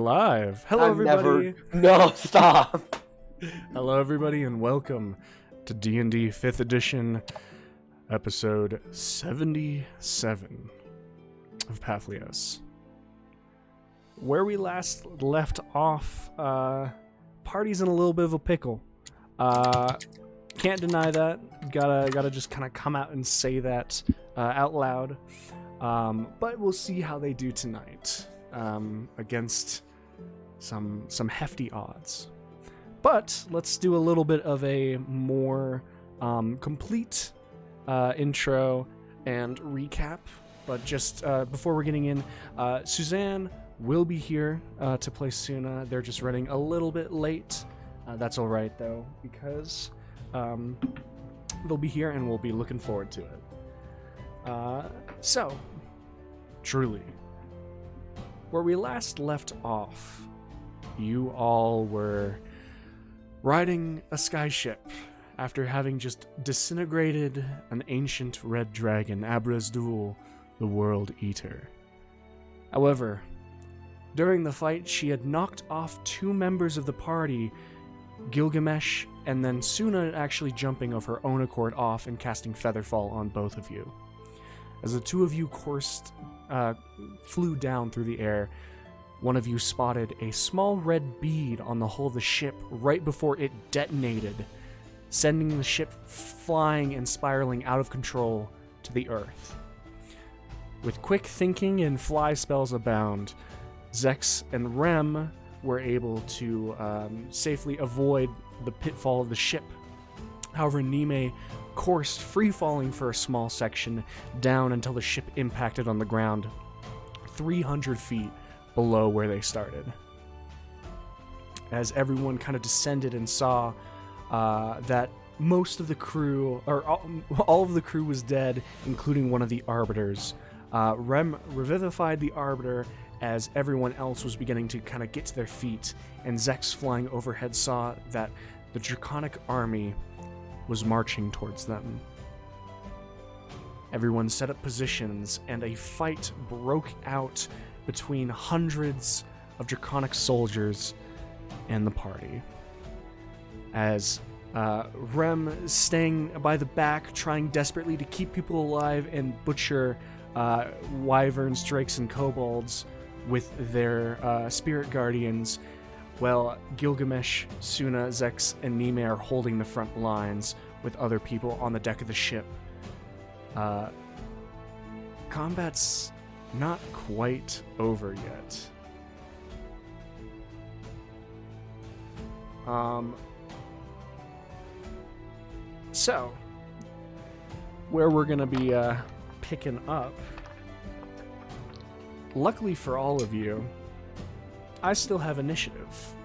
live. Hello, everybody. No, stop. Hello, everybody, and welcome to D&D 5th Edition, episode 77 of Papihos. Where we last left off, party's in a little bit of a pickle. Can't deny that. Gotta just kind of come out and say that out loud. But we'll see how they do tonight against some hefty odds. But let's do a little bit of a more complete intro and recap. But just before we're getting in, Suzanne will be here to play Suna. They're just running a little bit late. That's all right, though, because they'll be here and we'll be looking forward to it. So, truly, where we last left off, you all were riding a skyship after having just disintegrated an ancient red dragon, Abrazdul, the World Eater. However, during the fight, she had knocked off two members of the party, Gilgamesh and then Suna actually jumping of her own accord off and casting Featherfall on both of you. As the two of you flew down through the air, one of you spotted a small red bead on the hull of the ship right before it detonated, sending the ship flying and spiraling out of control to the earth. With quick thinking and fly spells abound, Zex and Rem were able to safely avoid the pitfall of the ship. However, Nime coursed free-falling for a small section down until the ship impacted on the ground 300 feet below where they started. As everyone kind of descended and saw that most of the crew, or all of the crew was dead, including one of the Arbiters, Rem revivified the Arbiter as everyone else was beginning to kind of get to their feet, and Zex flying overhead saw that the Draconic army was marching towards them. Everyone set up positions, and a fight broke out between hundreds of Draconic soldiers and the party. As Rem staying by the back, trying desperately to keep people alive and butcher wyverns, drakes, and kobolds with their spirit guardians, while Gilgamesh, Suna, Zex, and Nime are holding the front lines with other people on the deck of the ship. Combat's not quite over yet. So, where we're gonna be picking up, luckily for all of you, I still have initiative.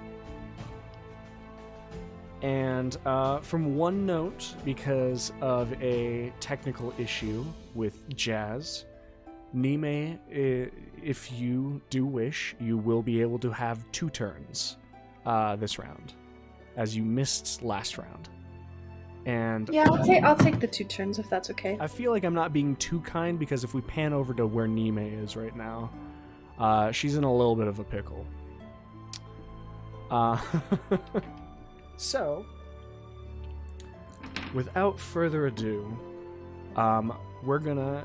And from one note, because of a technical issue with Jazz, Nime, if you do wish, you will be able to have 2 turns this round, as you missed last round. And yeah, I'll take the 2 turns if that's okay. I feel like I'm not being too kind, because if we pan over to where Nime is right now, she's in a little bit of a pickle. So, without further ado, we're gonna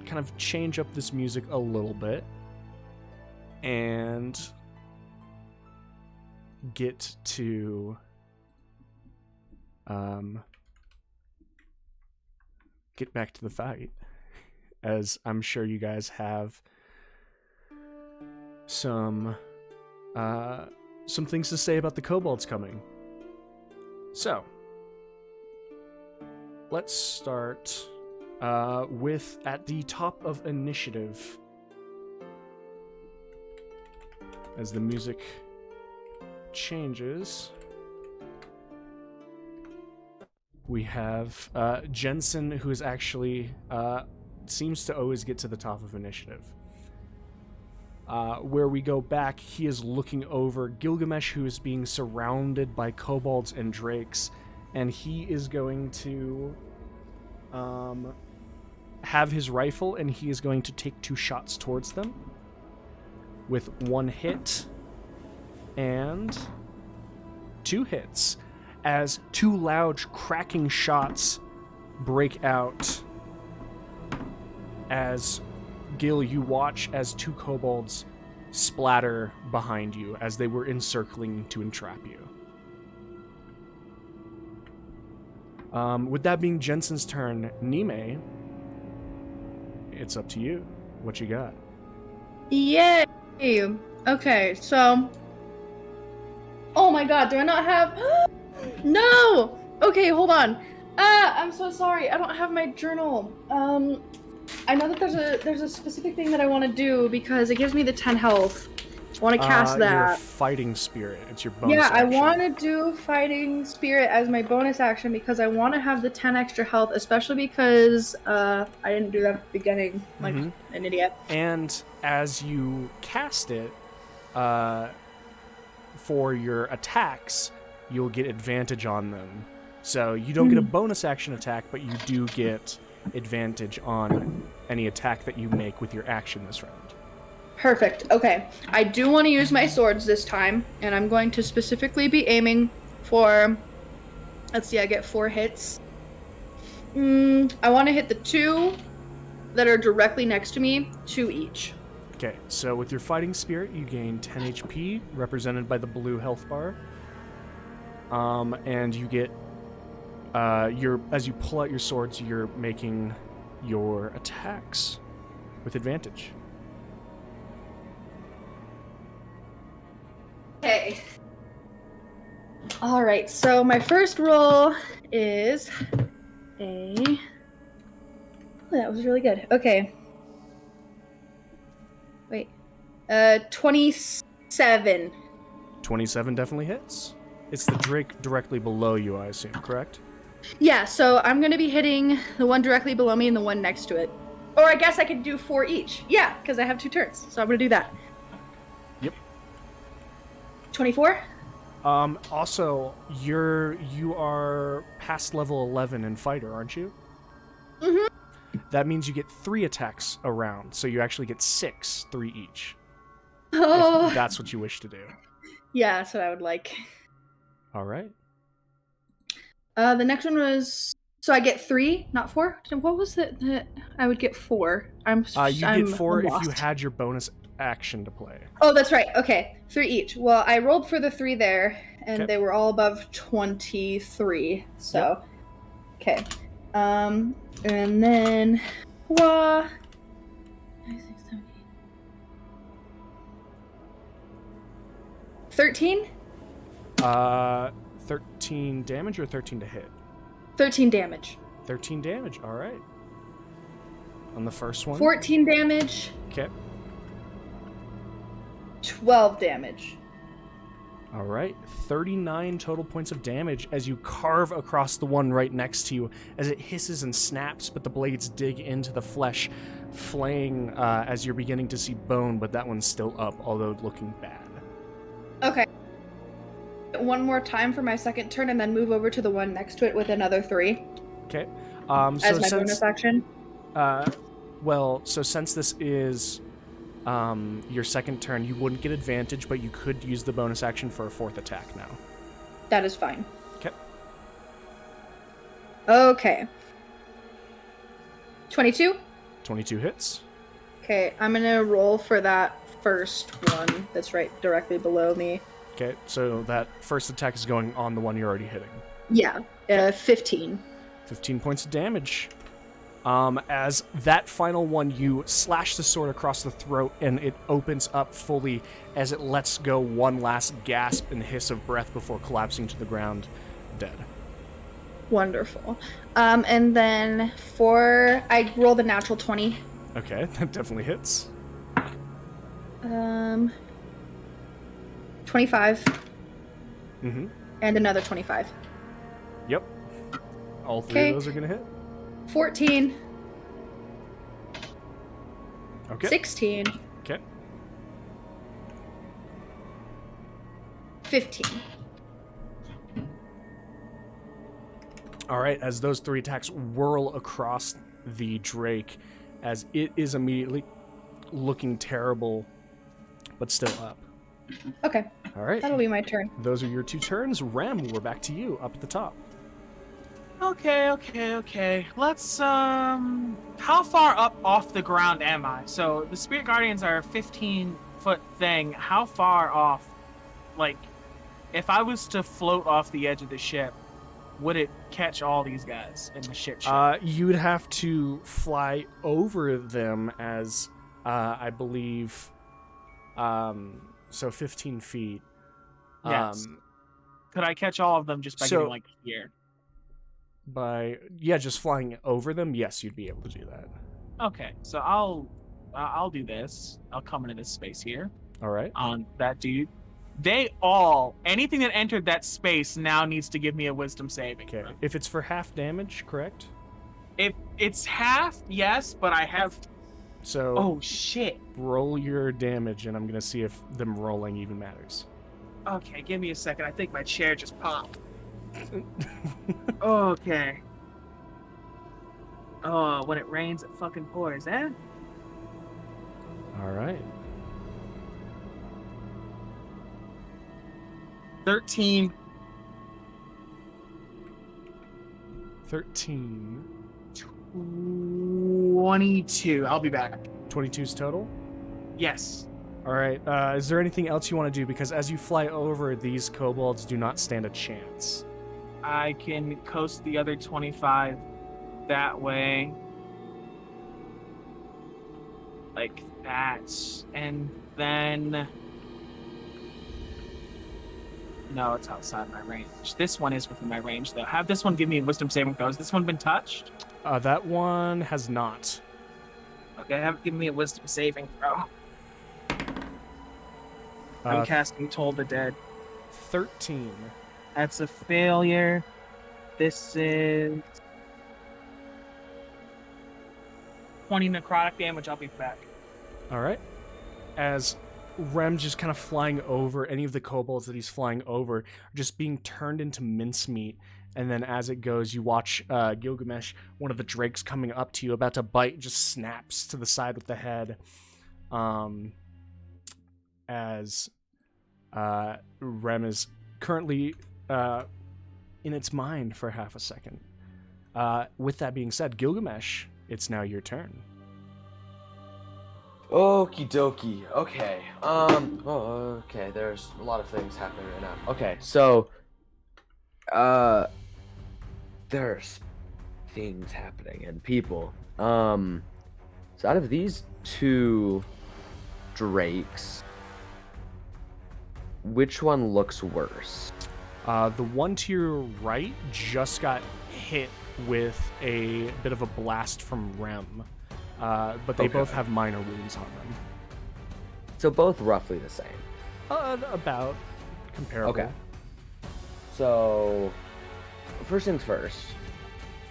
kind of change up this music a little bit and get to get back to the fight, as I'm sure you guys have some things to say about the kobolds coming. So, let's start with at the top of initiative, as the music changes. We have Jensen, who is actually seems to always get to the top of initiative. Where we go back, he is looking over Gilgamesh, who is being surrounded by kobolds and drakes, and he is going to have his rifle, and he is going to take 2 shots towards them. with 1 hit and 2 hits as 2 loud cracking shots break out. As Gil, you watch as 2 kobolds splatter behind you as they were encircling to entrap you. With that being Jensen's turn, Nime, it's up to you. What you got? Yay! Okay, so... Oh my god, do I not have... No! Okay, hold on. I'm so sorry. I don't have my journal. I know that there's a specific thing that I want to do because it gives me the 10 health. I want to cast that. Your fighting spirit. It's your bonus action. I want to do fighting spirit as my bonus action because I want to have the 10 extra health, especially because I didn't do that at the beginning, like an idiot. And as you cast it, for your attacks, you'll get advantage on them. So you don't get a bonus action attack, but you do get advantage on any attack that you make with your action this round. Perfect. Okay. I do want to use my swords this time, and I'm going to specifically be aiming for... Let's see, I get 4 hits. I want to hit the 2 that are directly next to me, 2 each. Okay, so with your fighting spirit, you gain 10 HP, represented by the blue health bar. And you get... as you pull out your swords, you're making your attacks with advantage. Okay. Alright, so my first roll is a... Oh, that was really good. Okay. Wait. 27. 27 definitely hits. It's the Drake directly below you, I assume, correct? Yeah, so I'm going to be hitting the one directly below me and the one next to it. Or I guess I could do 4 each. Yeah, because I have 2 turns, so I'm going to do that. Yep. 24? Also, you are past level 11 in fighter, aren't you? Mm-hmm. That means you get 3 attacks a round, so you actually get 6, 3 each. Oh. If that's what you wish to do. Yeah, that's what I would like. All right. The next one was... So I get 3, not 4? What was it that I would get 4? You get 4 if you had your bonus action to play. Oh, that's right. Okay. 3 each. Well, I rolled for the 3 there, and they were all above 23. So, okay. And then... 13? 13 damage or 13 to hit? 13 damage. 13 damage, all right. On the first one? 14 damage. Okay. 12 damage. All right. 39 total points of damage as you carve across the one right next to you as it hisses and snaps, but the blades dig into the flesh, flaying as you're beginning to see bone, but that one's still up, although looking bad. Okay. One more time for my second turn and then move over to the one next to it with another 3. Okay. As my bonus action? So since this is your second turn, you wouldn't get advantage, but you could use the bonus action for a 4th attack now. That is fine. Okay. Okay. 22? 22 hits. Okay, I'm gonna roll for that first one that's right directly below me. Okay, so that first attack is going on the one you're already hitting. Yeah, 15. 15 points of damage. As that final one, you slash the sword across the throat, and it opens up fully as it lets go one last gasp and hiss of breath before collapsing to the ground, dead. Wonderful. And then I roll the natural 20. Okay, that definitely hits. 25. Mm-hmm. And another 25. Yep. All 3 of those are going to hit. 14. Okay. 16. Okay. 15. All right, as those 3 attacks whirl across the Drake, as it is immediately looking terrible, but still up. Okay, All right. that'll be my turn. Those are your 2 turns. Rem, we're back to you up at the top. Okay. Let's, how far up off the ground am I? So the Spirit Guardians are a 15-foot thing. How far off, like, if I was to float off the edge of the ship, would it catch all these guys in the ship? You would have to fly over them as, I believe, so 15 feet. Yes. Could I catch all of them just by getting, like, here? Just flying over them, yes, you'd be able to do that. Okay, so I'll do this. I'll come into this space here. All right. On that dude. Anything that entered that space now needs to give me a wisdom saving. Okay. If it's for half damage, correct? If it's half, yes, but I have... So... Oh, shit. Roll your damage, and I'm going to see if them rolling even matters. Okay, give me a second. I think my chair just popped. Okay. Oh, when it rains, it fucking pours, eh? All right. 13. 22. I'll be back. 22's total? Yes. All right. Is there anything else you want to do? Because as you fly over, these kobolds do not stand a chance. I can coast the other 25 that way. Like that. And then... No, it's outside my range. This one is within my range, though. Have this one give me a wisdom saving throw. Has this one been touched? That one has not. Okay, have it give me a wisdom saving throw. I'm casting Toll the Dead. 13. That's a failure. This is 20 necrotic damage. I'll be back. All right. As Rem just kind of flying over, any of the kobolds that he's flying over are just being turned into mincemeat. And then as it goes, you watch Gilgamesh, one of the drakes coming up to you, about to bite, just snaps to the side with the head. As Rem is currently in its mind for half a second. With that being said, Gilgamesh, it's now your turn. Okie dokie. Okay. Okay. There's a lot of things happening right now. Okay. So, there's things happening and people. So out of these 2 drakes, which one looks worse? The one to your right just got hit with a bit of a blast from Rem. But they both have minor wounds on them. So both roughly the same. About comparable. Okay. So, first things first,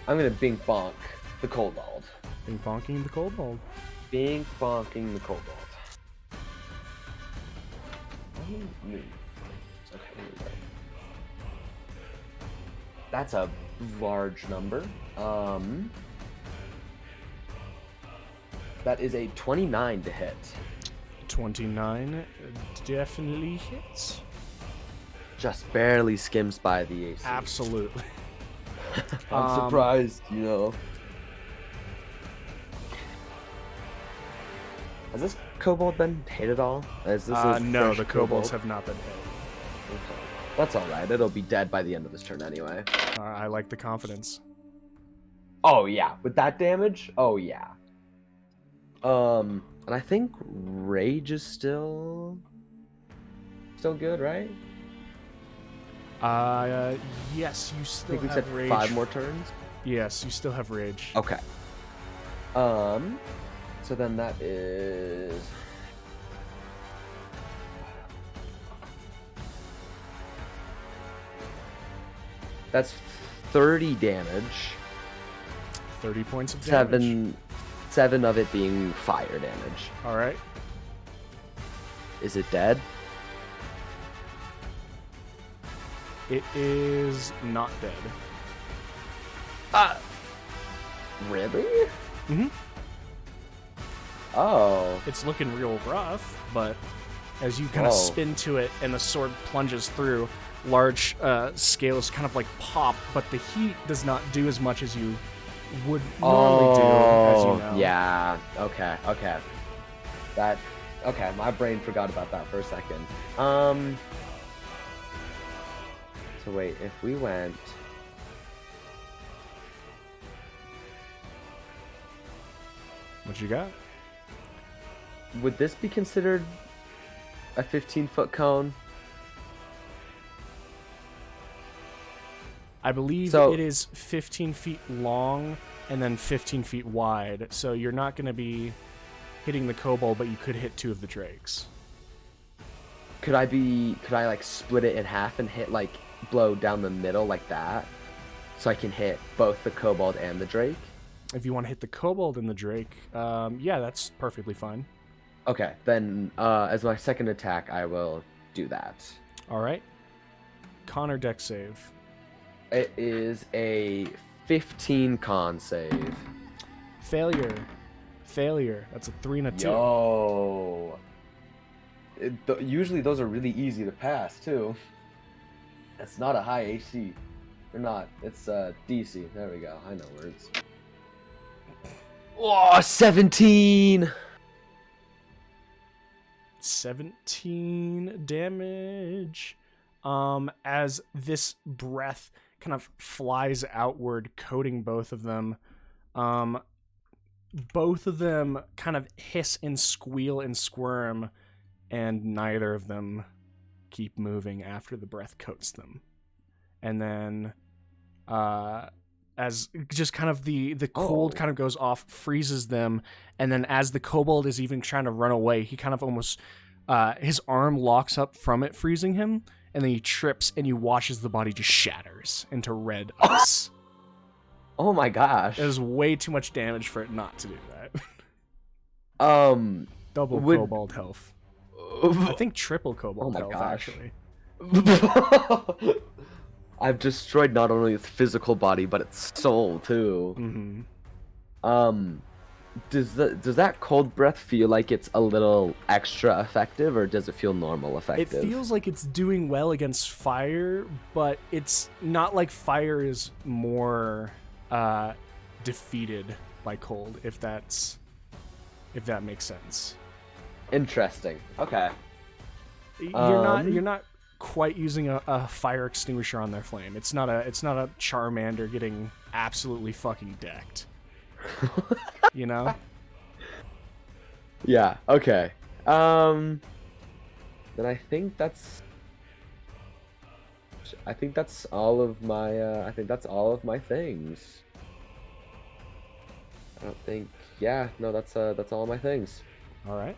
I'm gonna bink bonk the kobold. Bing bonking the kobold. Bink bonking the kobold. Okay, here we go. That's a large number. That is a 29 to hit. 29 definitely hits. Just barely skims by the AC. Absolutely. I'm surprised, you know. Has this kobold been hit at all? Is this no, the kobolds have not been hit. Okay. That's alright. It'll be dead by the end of this turn anyway. I like the confidence. Oh, yeah. With that damage? Oh, yeah. And I think Rage is still good, right? Yes, you still I think we have said rage. 5 more turns? Yes, you still have rage. Okay. So then that is... That's 30 damage. 30 points of damage. 7 of it being fire damage. All right. Is it dead? It is not dead. Really? Mm-hmm. Oh. It's looking real rough, but as you kind of Whoa. spin to it and the sword plunges through. Large scales kind of like pop, but the heat does not do as much as you would normally do, as you know. Yeah. Okay. Okay, my brain forgot about that for a second. So wait, if we went... What you got? Would this be considered a 15-foot cone? I believe So- it is 15 feet long and then 15 feet wide, so you're not going to be hitting the kobold, but you could hit 2 of the drakes. Could I like split it in half and hit like blow down the middle like that? So I can hit both the kobold and the drake? If you want to hit the kobold and the drake, yeah, that's perfectly fine. Okay, then as my second attack, I will do that. All right. Connor deck save. It is a 15 con save. Failure. That's a 3 and a 2. Yo. Usually those are really easy to pass too. It's not a high AC. Or not. It's DC. There we go. I know words. Oh, 17! 17 damage. As this breath kind of flies outward, coating both of them. Both of them kind of hiss and squeal and squirm, and neither of them keep moving after the breath coats them. And then, as just kind of the cold kind of goes off, freezes them, and then as the kobold is even trying to run away, he kind of almost, his arm locks up from it, freezing him, and then he trips, and you watch as the body just shatters into red ice. Oh my gosh. It was way too much damage for it not to do that. Double Would- kobold health. I think triple kobold my health, gosh. actually. I've destroyed not only its physical body, but its soul too. Mm-hmm. Does that cold breath feel like it's a little extra effective, or does it feel normal It effective? feels like it's doing well against fire, but it's not like fire is more defeated by cold, if that makes sense. Interesting. Okay. You're not quite using a fire extinguisher on their flame. It's not a Charmander getting absolutely fucking decked. You know? Yeah. Okay. Then I think that's all of my. I think that's all of my things. I don't think. Yeah. No. That's all of my things. All right.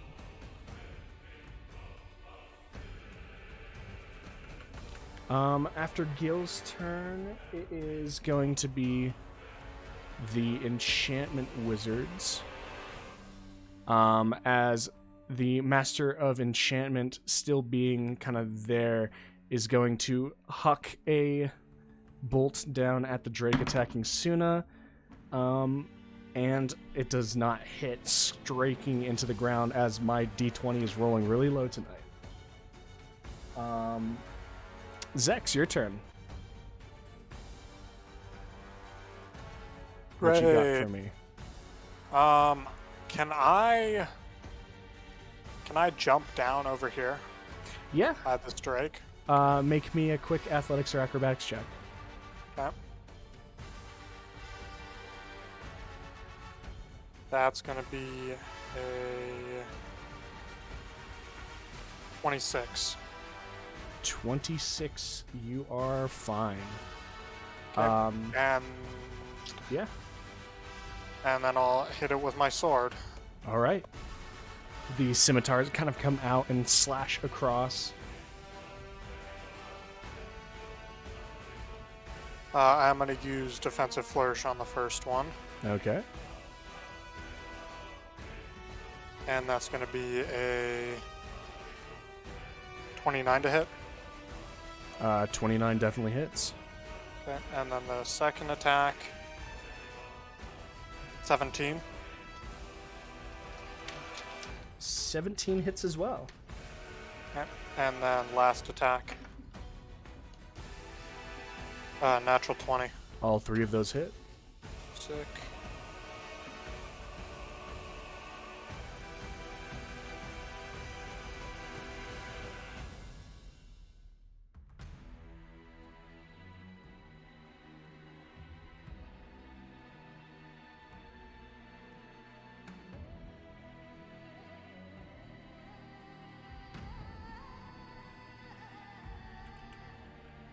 After Gil's turn, it is going to be the Enchantment Wizards. As the Master of Enchantment, still being kind of there, is going to huck a bolt down at the Drake attacking Suna. And it does not hit, striking into the ground as my d20 is rolling really low tonight. Zex, your turn. What you got for me? Can I jump down over here Yeah. at this Drake? Make me a quick athletics or acrobatics check. Okay. That's gonna be a 26. 26. You are fine. Okay. And Yeah. and then I'll hit it with my sword. All right. The scimitars kind of come out and slash across. I'm gonna use defensive flourish on the first one, Okay. and that's gonna be a 29 to hit. 29 definitely hits. Okay. And then the second attack, 17. 17 hits as well. And then last attack. Natural 20. All 3 of those hit. Sick.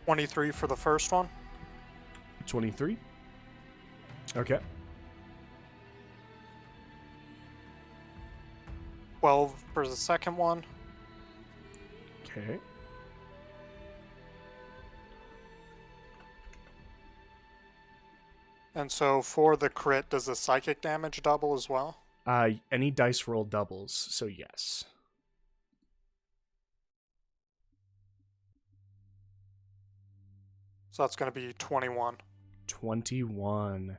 $23 for the first one. 23. Okay. 12 for the second one. Okay. And so for the crit, does the psychic damage double as well? Any dice roll doubles, so yes. So that's going to be 21. 21.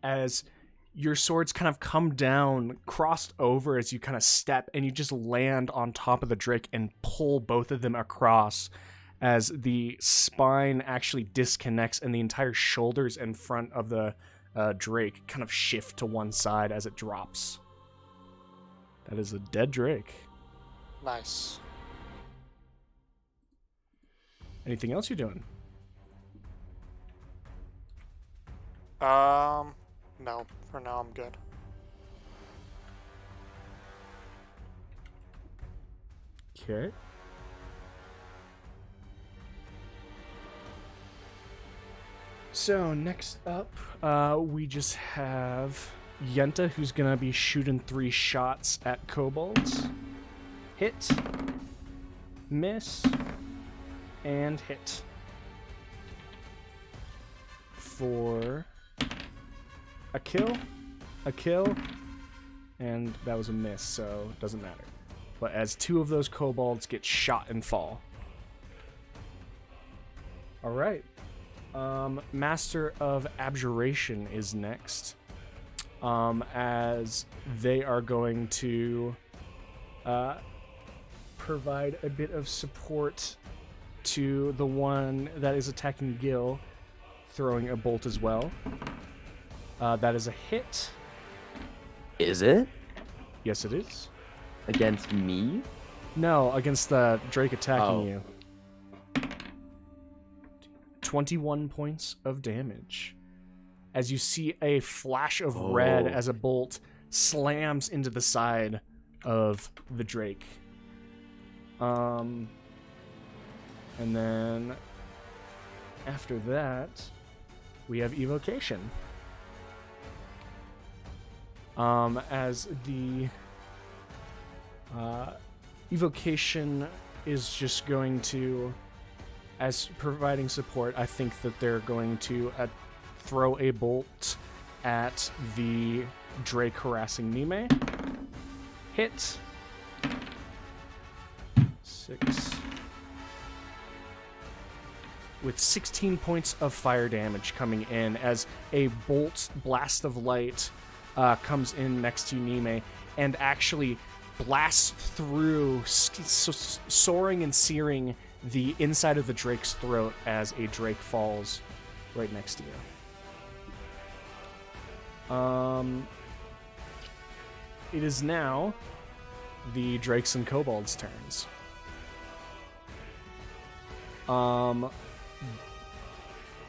As your swords kind of come down, crossed over as you kind of step, and you just land on top of the drake and pull both of them across as the spine actually disconnects and the entire shoulders and front of the drake kind of shift to one side as it drops. That is a dead drake. Nice. Anything else you're doing? No. For now, I'm good. Okay. So next up, we just have Yenta, who's gonna be shooting 3 shots at kobolds. Hit, miss, and hit. For a kill, and that was a miss, so it doesn't matter. But as 2 of those kobolds get shot and fall. Alright. Master of Abduration is next. As they are going to provide a bit of support to the one that is attacking Gil, throwing a bolt as well. That is a hit. Is it? Yes, it is. Against me? No, against the Drake attacking Oh. you. 21 points of damage. As you see a flash of red as a bolt slams into the side of the Drake. And then after that, we have Evocation. As the Evocation is just going to, as providing support, I think that they're going to throw a bolt at the Drake harassing Nime. Hit. 6. With 16 points of fire damage coming in as a bolt blast of light comes in next to Nime and actually blasts through, soaring and searing the inside of the Drake's throat as a Drake falls right next to you. It is now the Drakes and Kobolds' turns.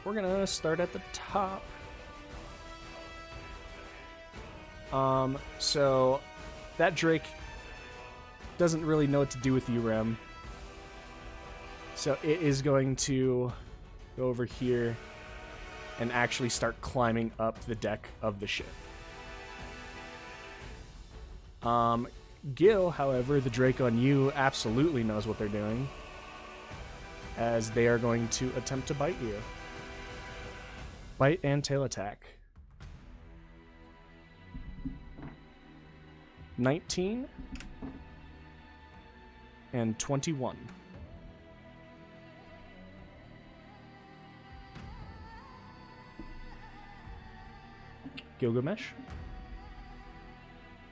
We're gonna start at the top. So that Drake doesn't really know what to do with you, Rem. So it is going to go over here and actually start climbing up the deck of the ship. Gil, however, the Drake on you absolutely knows what they're doing, as they are going to attempt to bite you. Bite and tail attack. 19 and 21. Gilgamesh?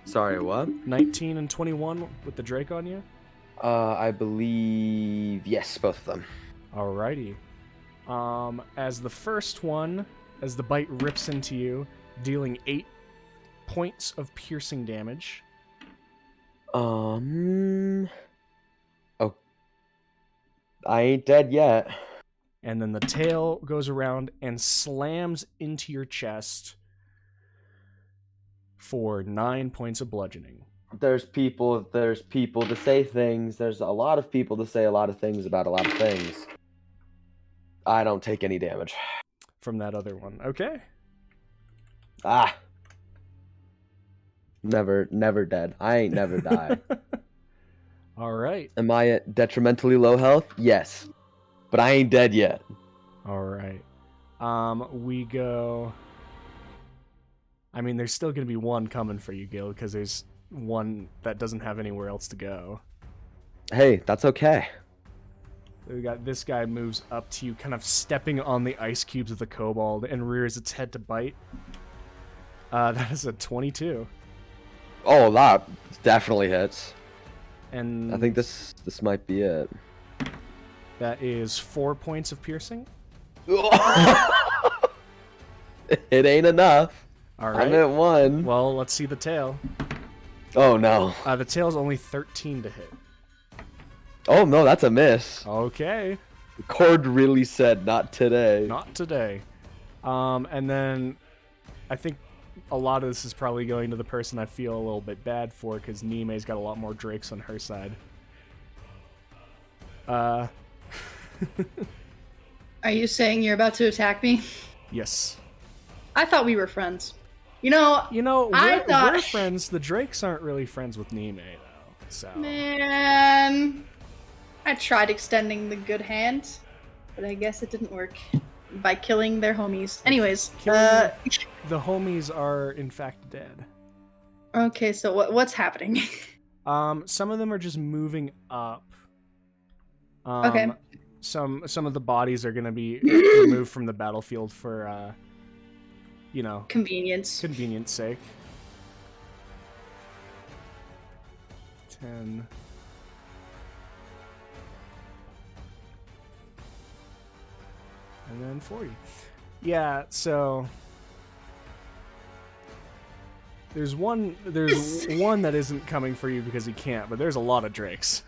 Sorry, what? 19 and 21 with the Drake on you? I believe yes, both of them. Alrighty. As the first one, as the bite rips into you, dealing 8 points of piercing damage. Oh, I ain't dead yet. And then the tail goes around and slams into your chest for 9 points of bludgeoning. There's people to say things. There's a lot of people to say a lot of things about a lot of things. I don't take any damage. From that other one. Okay. Never dead. I ain't never die. Alright. Am I at detrimentally low health? Yes. But I ain't dead yet. Alright. We go... I mean, there's still going to be one coming for you, Gil, because there's one that doesn't have anywhere else to go. Hey, that's okay. We got this guy moves up to you, kind of stepping on the ice cubes of the kobold and rears its head to bite. That is a 22. Oh, that definitely hits. And I think this might be it. that is 4 points of piercing. It ain't enough. All right. I'm at 1. Well, let's see the tail. Oh no. The tail's only 13 to hit. Oh no, that's a miss. Okay. The cord really said not today. Not today. And then I think a lot of this is probably going to the person I feel a little bit bad for, because Nime's got a lot more drakes on her side. Are you saying you're about to attack me? Yes. I thought we were friends. You know, We're friends. The drakes aren't really friends with Nime, though. So. Man, I tried extending the good hand, but I guess it didn't work by killing their homies. Anyways, The homies are in fact dead. Okay, so what's happening? Some of them are just moving up. Okay. Some of the bodies are gonna be removed from the battlefield for Convenience sake. 10. And then 40. Yeah, so there's one that isn't coming for you because he can't, but there's a lot of drakes.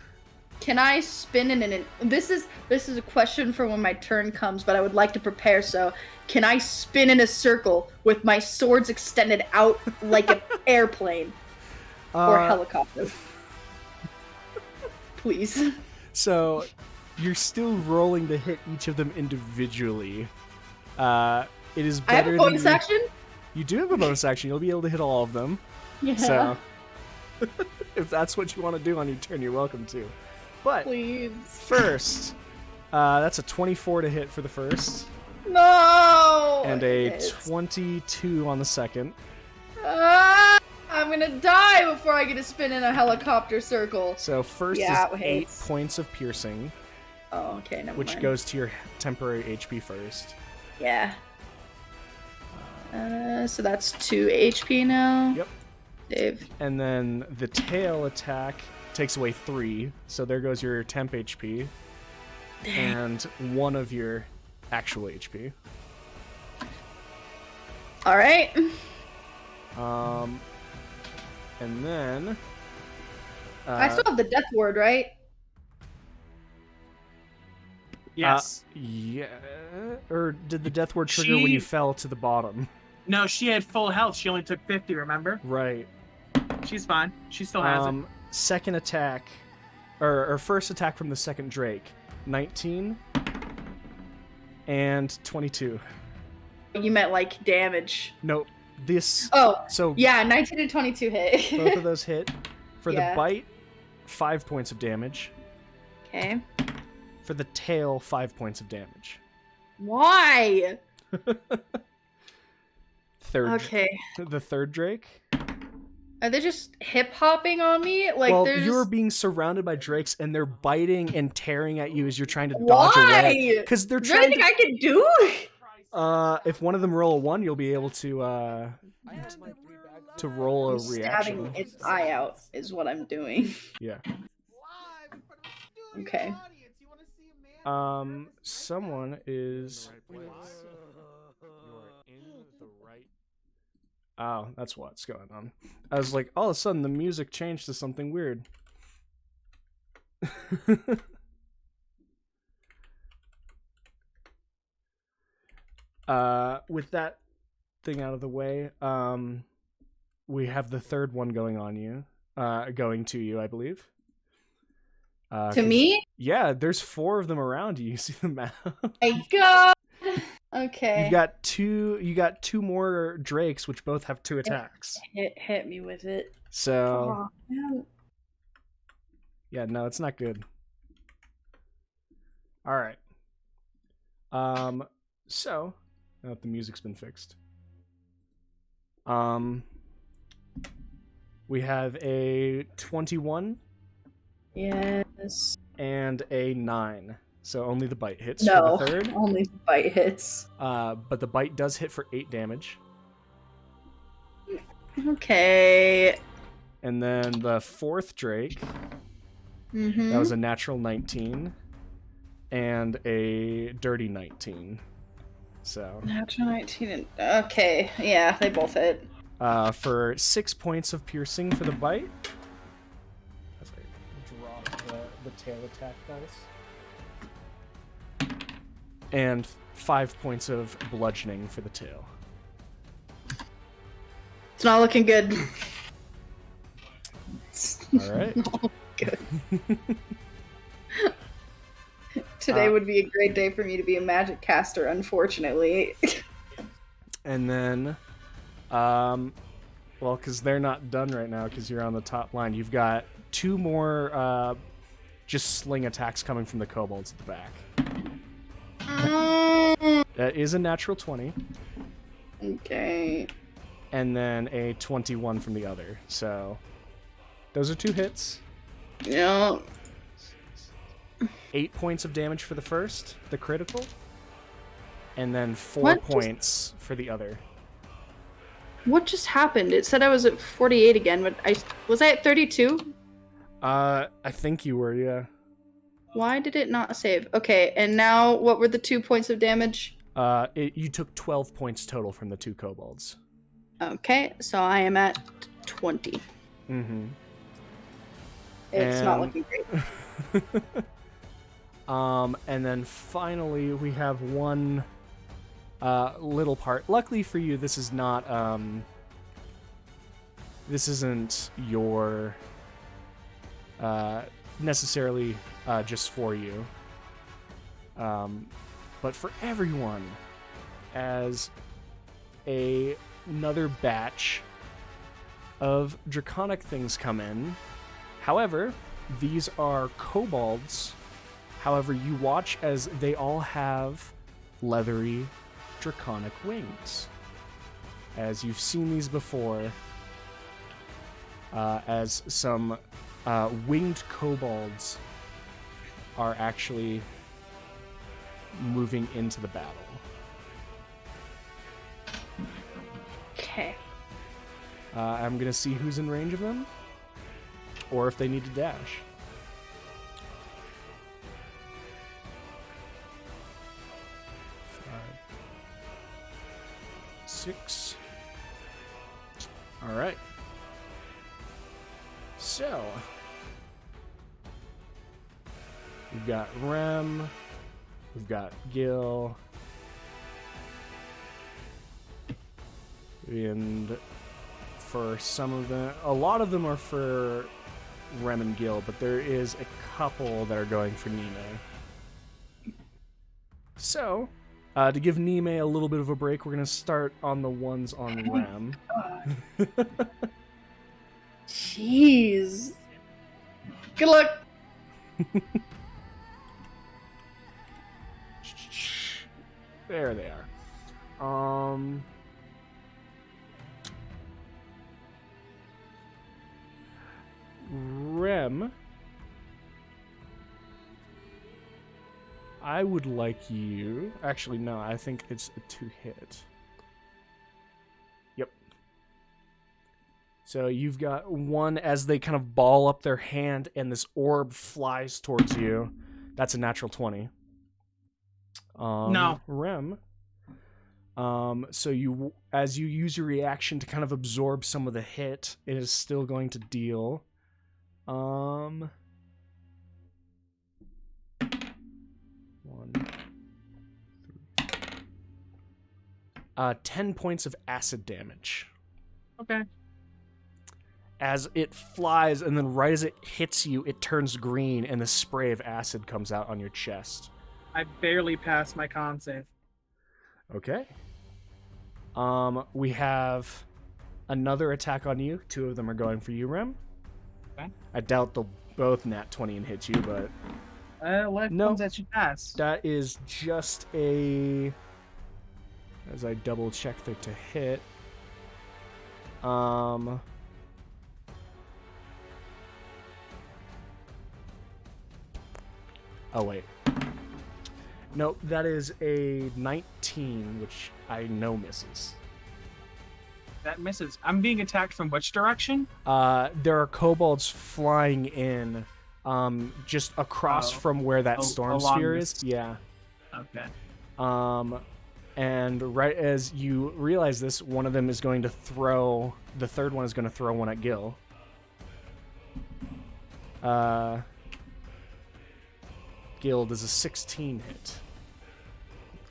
Can I spin in an... This is a question for when my turn comes, but I would like to prepare, so... Can I spin in a circle with my swords extended out like an airplane? Or helicopter? Please. So, you're still rolling to hit each of them individually. It is better I have a bonus action? You do have a bonus action. You'll be able to hit all of them. Yeah. So, if that's what you want to do on your turn, you're welcome to. But please. First, that's a 24 to hit for the first. No! And a 22 on the second. I'm gonna die before I get to spin in a helicopter circle. So first is 8 points of piercing. Oh, okay, never mind. Which goes to your temporary HP first. Yeah. So that's 2 HP now. Yep. Dave. And then the tail attack takes away 3, so there goes your temp HP. And 1 of your actual HP. Alright. And then... I still have the death ward, right? Yes. Yeah. Or did the death ward trigger when you fell to the bottom? No, she had full health. She only took 50, remember? Right. She's fine. She still has it. Second attack, or first attack from the second Drake, 19 and 22. You meant like damage. Nope. This. Oh. So yeah, 19 and 22 hit. Both of those hit. For the bite, 5 points of damage. Okay. For the tail, 5 points of damage. Why? Okay. The third Drake. Are they just hip hopping on me? Like, well, you're being surrounded by drakes, and they're biting and tearing at you as you're trying to dodge Why? away. Because they're Is there trying anything I can do? If one of them roll a 1, you'll be able to to roll a I'm reaction. stabbing its eye out is what I'm doing. Yeah. Okay. Someone is. Oh, that's what's going on. I was like, all of a sudden the music changed to something weird. With that thing out of the way, we have the third one going to you, I believe. To me? Yeah, there's 4 of them around you. You see the map? My God. Okay. You got two more drakes, which both have 2 attacks. Hit me with it. So Oh, man. yeah, no, it's not good. All right. So now that the music's been fixed, we have a 21. Yes. And a 9. So only the bite hits No, for the third. only the bite hits. But the bite does hit for 8 damage. Okay. And then the 4th Drake, Mm-hmm. that was a natural 19 and a dirty 19. So Natural 19 and... Okay, yeah, they both hit. for 6 points of piercing for the bite. That's right. Drop the tail attack dice. And 5 points of bludgeoning for the tail. It's not looking good. All right. Not good. Today would be a great day for me to be a magic caster, unfortunately. And then, well, because they're not done right now because you're on the top line, you've got 2 more just sling attacks coming from the kobolds at the back. That is a natural 20. Okay. And then a 21 from the other. So those are 2 hits. Yeah. 8 points of damage for the first, the critical. And then 4 What points for the other. What just happened? It said I was at 48 again, but was I at 32? I think you were, yeah. Why did it not save? Okay, and now what were the 2 points of damage? You took 12 points total from the 2 kobolds. Okay, so I am at 20. Mm-hmm. It's not looking great. And then finally we have one little part. Luckily for you, this is not this isn't your necessarily just for you, but for everyone, as another batch of draconic things come in. However, these are kobolds. However, you watch as they all have leathery draconic wings. As you've seen these before, as some winged kobolds are actually moving into the battle. Okay. I'm going to see who's in range of them, or if they need to dash. 5, 6. All right. So we've got Rem, we've got Gil, and for some of them, a lot of them are for Rem and Gil, but there is a couple that are going for Nime. So, to give Nime a little bit of a break, we're going to start on the ones on Rem. Jeez. Good luck. There they are. Rem, I would like you... Actually, no, I think it's a 2-hit. Yep. So you've got one as they kind of ball up their hand and this orb flies towards you. That's a natural 20. No. Rem. So you, as you use your reaction to kind of absorb some of the hit, it is still going to deal. 10 points of acid damage. Okay. As it flies, and then right as it hits you, it turns green, and the spray of acid comes out on your chest. I barely passed my con save. Okay. We have another attack on you. 2 of them are going for you, Rem. Okay. I doubt they'll both nat 20 and hit you, but What No. ones that you pass? that is just a... As I double check that to hit. Oh, wait. No, that is a 19, which I know misses. That misses. I'm being attacked from which direction? There are kobolds flying in, just across from where that storm along sphere this- is. Yeah. Okay. And right as you realize this, one of them is going to throw... The third one is going to throw one at Gil. Gil, does a 16 hit?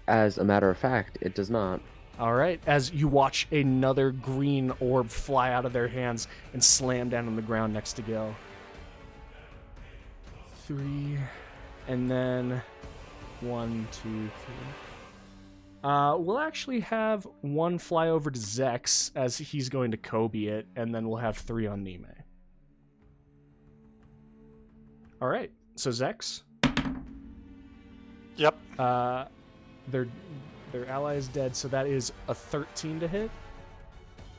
As a matter of fact, it does not. All right, as you watch another green orb fly out of their hands and slam down on the ground next to Gil. 3, and then 1, 2, 3. We'll actually have one fly over to Zex as he's going to Kobe it, and then we'll have 3 on Nime. All right, so Zex. Yep. Their ally is dead, so that is a 13 to hit.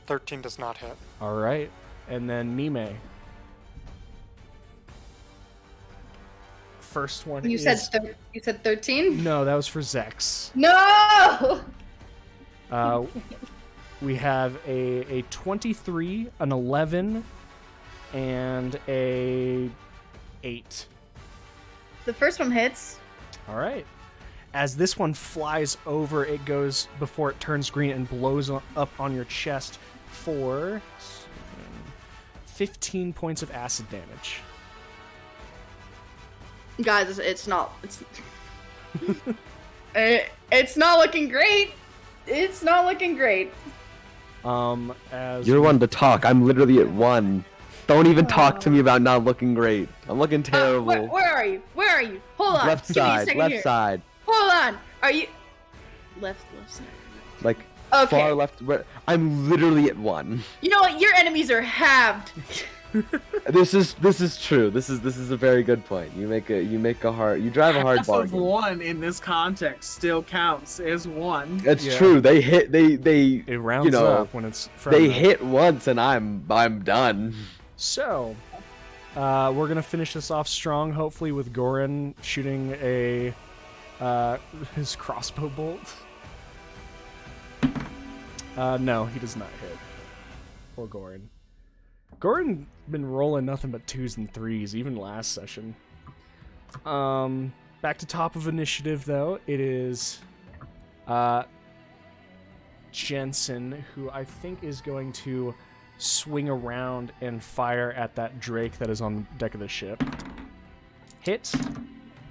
13 does not hit. All right, and then Nime. First one You is... said 13? No, that was for Zex. No! We have a 23, an 11, and a 8. The first one hits. All right. As this one flies over, it goes before it turns green and blows up on your chest for 15 points of acid damage. Guys, it's not looking great. It's not looking great. As You're one to talk. I'm literally at 1. Don't even talk to me about not looking great. I'm looking terrible. Where are you? Where are you? Hold on. Left Give me a side, second left here. side. Hold on. Are you left side? Like Okay. far left. I'm literally at 1. You know what? Your enemies are halved. This is true. This is a very good point. You drive a hard Half of bargain. 1 in this context still counts as 1. It's Yeah. true. They hit. They it rounds up when it's from they them. hit once and I'm done. So, we're gonna finish this off strong, hopefully with Goran shooting a his crossbow bolt. No, he does not hit. Poor Goran. Goran been rolling nothing but 2s and 3s, even last session. Back to top of initiative though. It is Jensen, who I think is going to swing around and fire at that Drake that is on the deck of the ship. Hit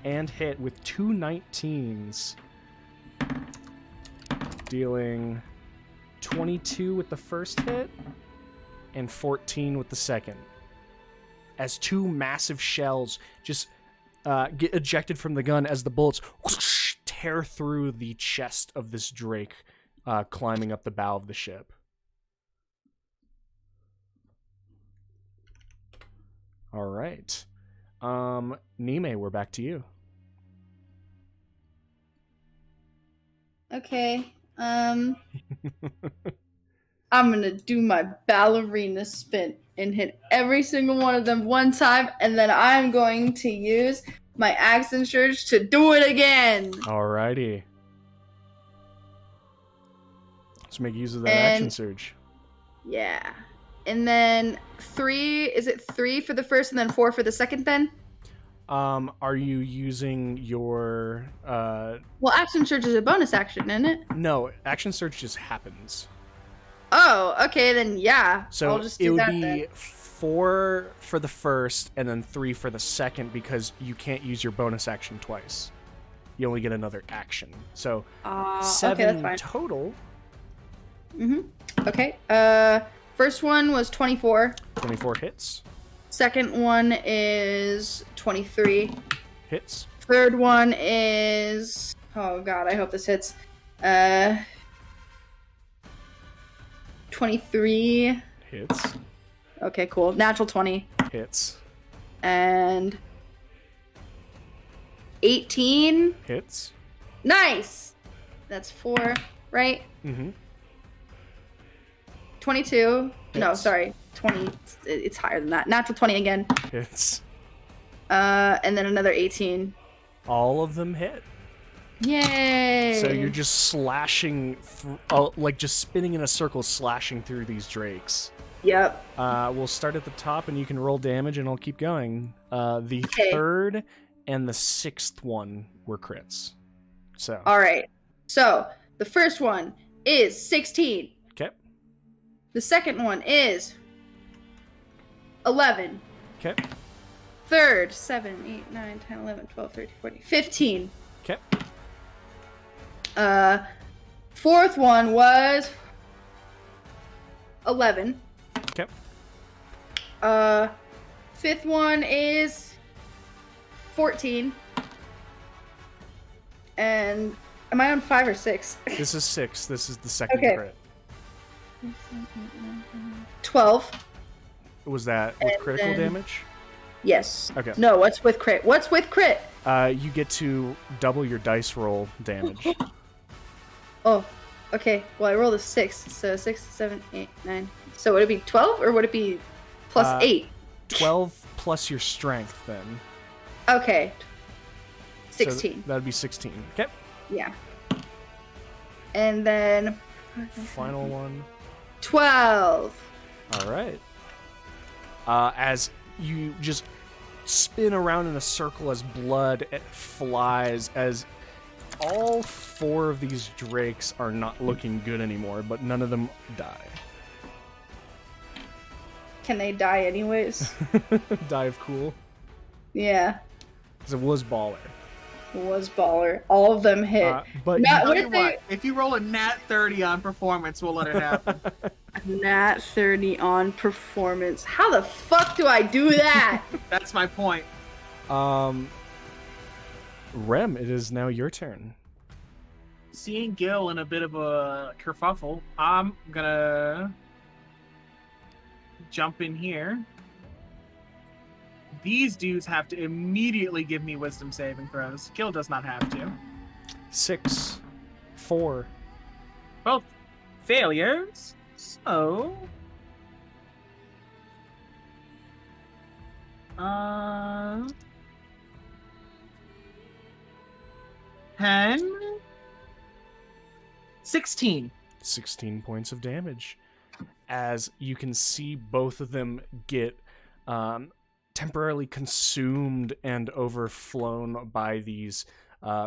and hit with 2 19s. Dealing 22 with the first hit and 14 with the second. As 2 massive shells just get ejected from the gun as the bullets whoosh, tear through the chest of this Drake climbing up the bow of the ship. All right. Nime, we're back to you. Okay. I'm gonna do my ballerina spin and hit every single one of them one time, and then I'm going to use my action surge to do it again. Alrighty. Let's make use of that And- action surge. Yeah. And then 3, is it 3 for the first and then 4 for the second then? Are you using your Well, action surge is a bonus action, isn't it? No, action surge just happens. Oh, okay, then yeah. So I'll just it do would that be then. 4 for the first and then 3 for the second because you can't use your bonus action twice. You only get another action. So Okay, 7 that's fine. total. Okay. First one was 24. 24 hits. Second one is 23. Hits. Third one is, oh god, I hope this hits. 23. Hits. Okay, cool. Natural 20. Hits. And 18. Hits. Nice. That's 4, right? Mm-hmm. 22. No, Hits. sorry. 20. It's higher than that. Natural 20 again. Hits. And then another 18. All of them hit. Yay! So you're just slashing, like just spinning in a circle, slashing through these drakes. Yep. We'll start at the top, and you can roll damage, and I'll keep going. The Okay. third and the sixth one were crits. So. All right. So the first one is 16. Okay. The second one is 11. Okay. Third, 7, 8, 9, 10, 11, 12, 13, 14, 15. Okay. Fourth one was 11. Okay. Fifth one is 14. And am I on 5 or 6? This is 6. This is the second Okay. crit. 12. Was that with And critical then- damage? Yes. Okay. No, what's with crit? What's with crit? You get to double your dice roll damage. Oh, okay. Well, I rolled a 6. So 6, 7, 8, 9. So would it be 12 or would it be plus 8? 12 plus your strength, then. Okay. So 16. that'd be 16. Okay. Yeah. And then Final one. 12. All right. As you just spin around in a circle as blood flies, as all 4 of these drakes are not looking good anymore, but none of them die. Can they die anyways? Die of cool. Yeah. Because it was baller. It was baller. All of them hit. But Not- Tell what you if they- what, if you roll a nat 30 on performance, we'll let it happen. Nat 30 on performance. How the fuck do I do that? That's my point. Rem, it is now your turn. Seeing Gil in a bit of a kerfuffle, I'm gonna jump in here. These dudes have to immediately give me wisdom saving throws. Gil does not have to. 6, 4. Both failures. So, 10, 16. 16 points of damage. As you can see both of them get temporarily consumed and overflown by these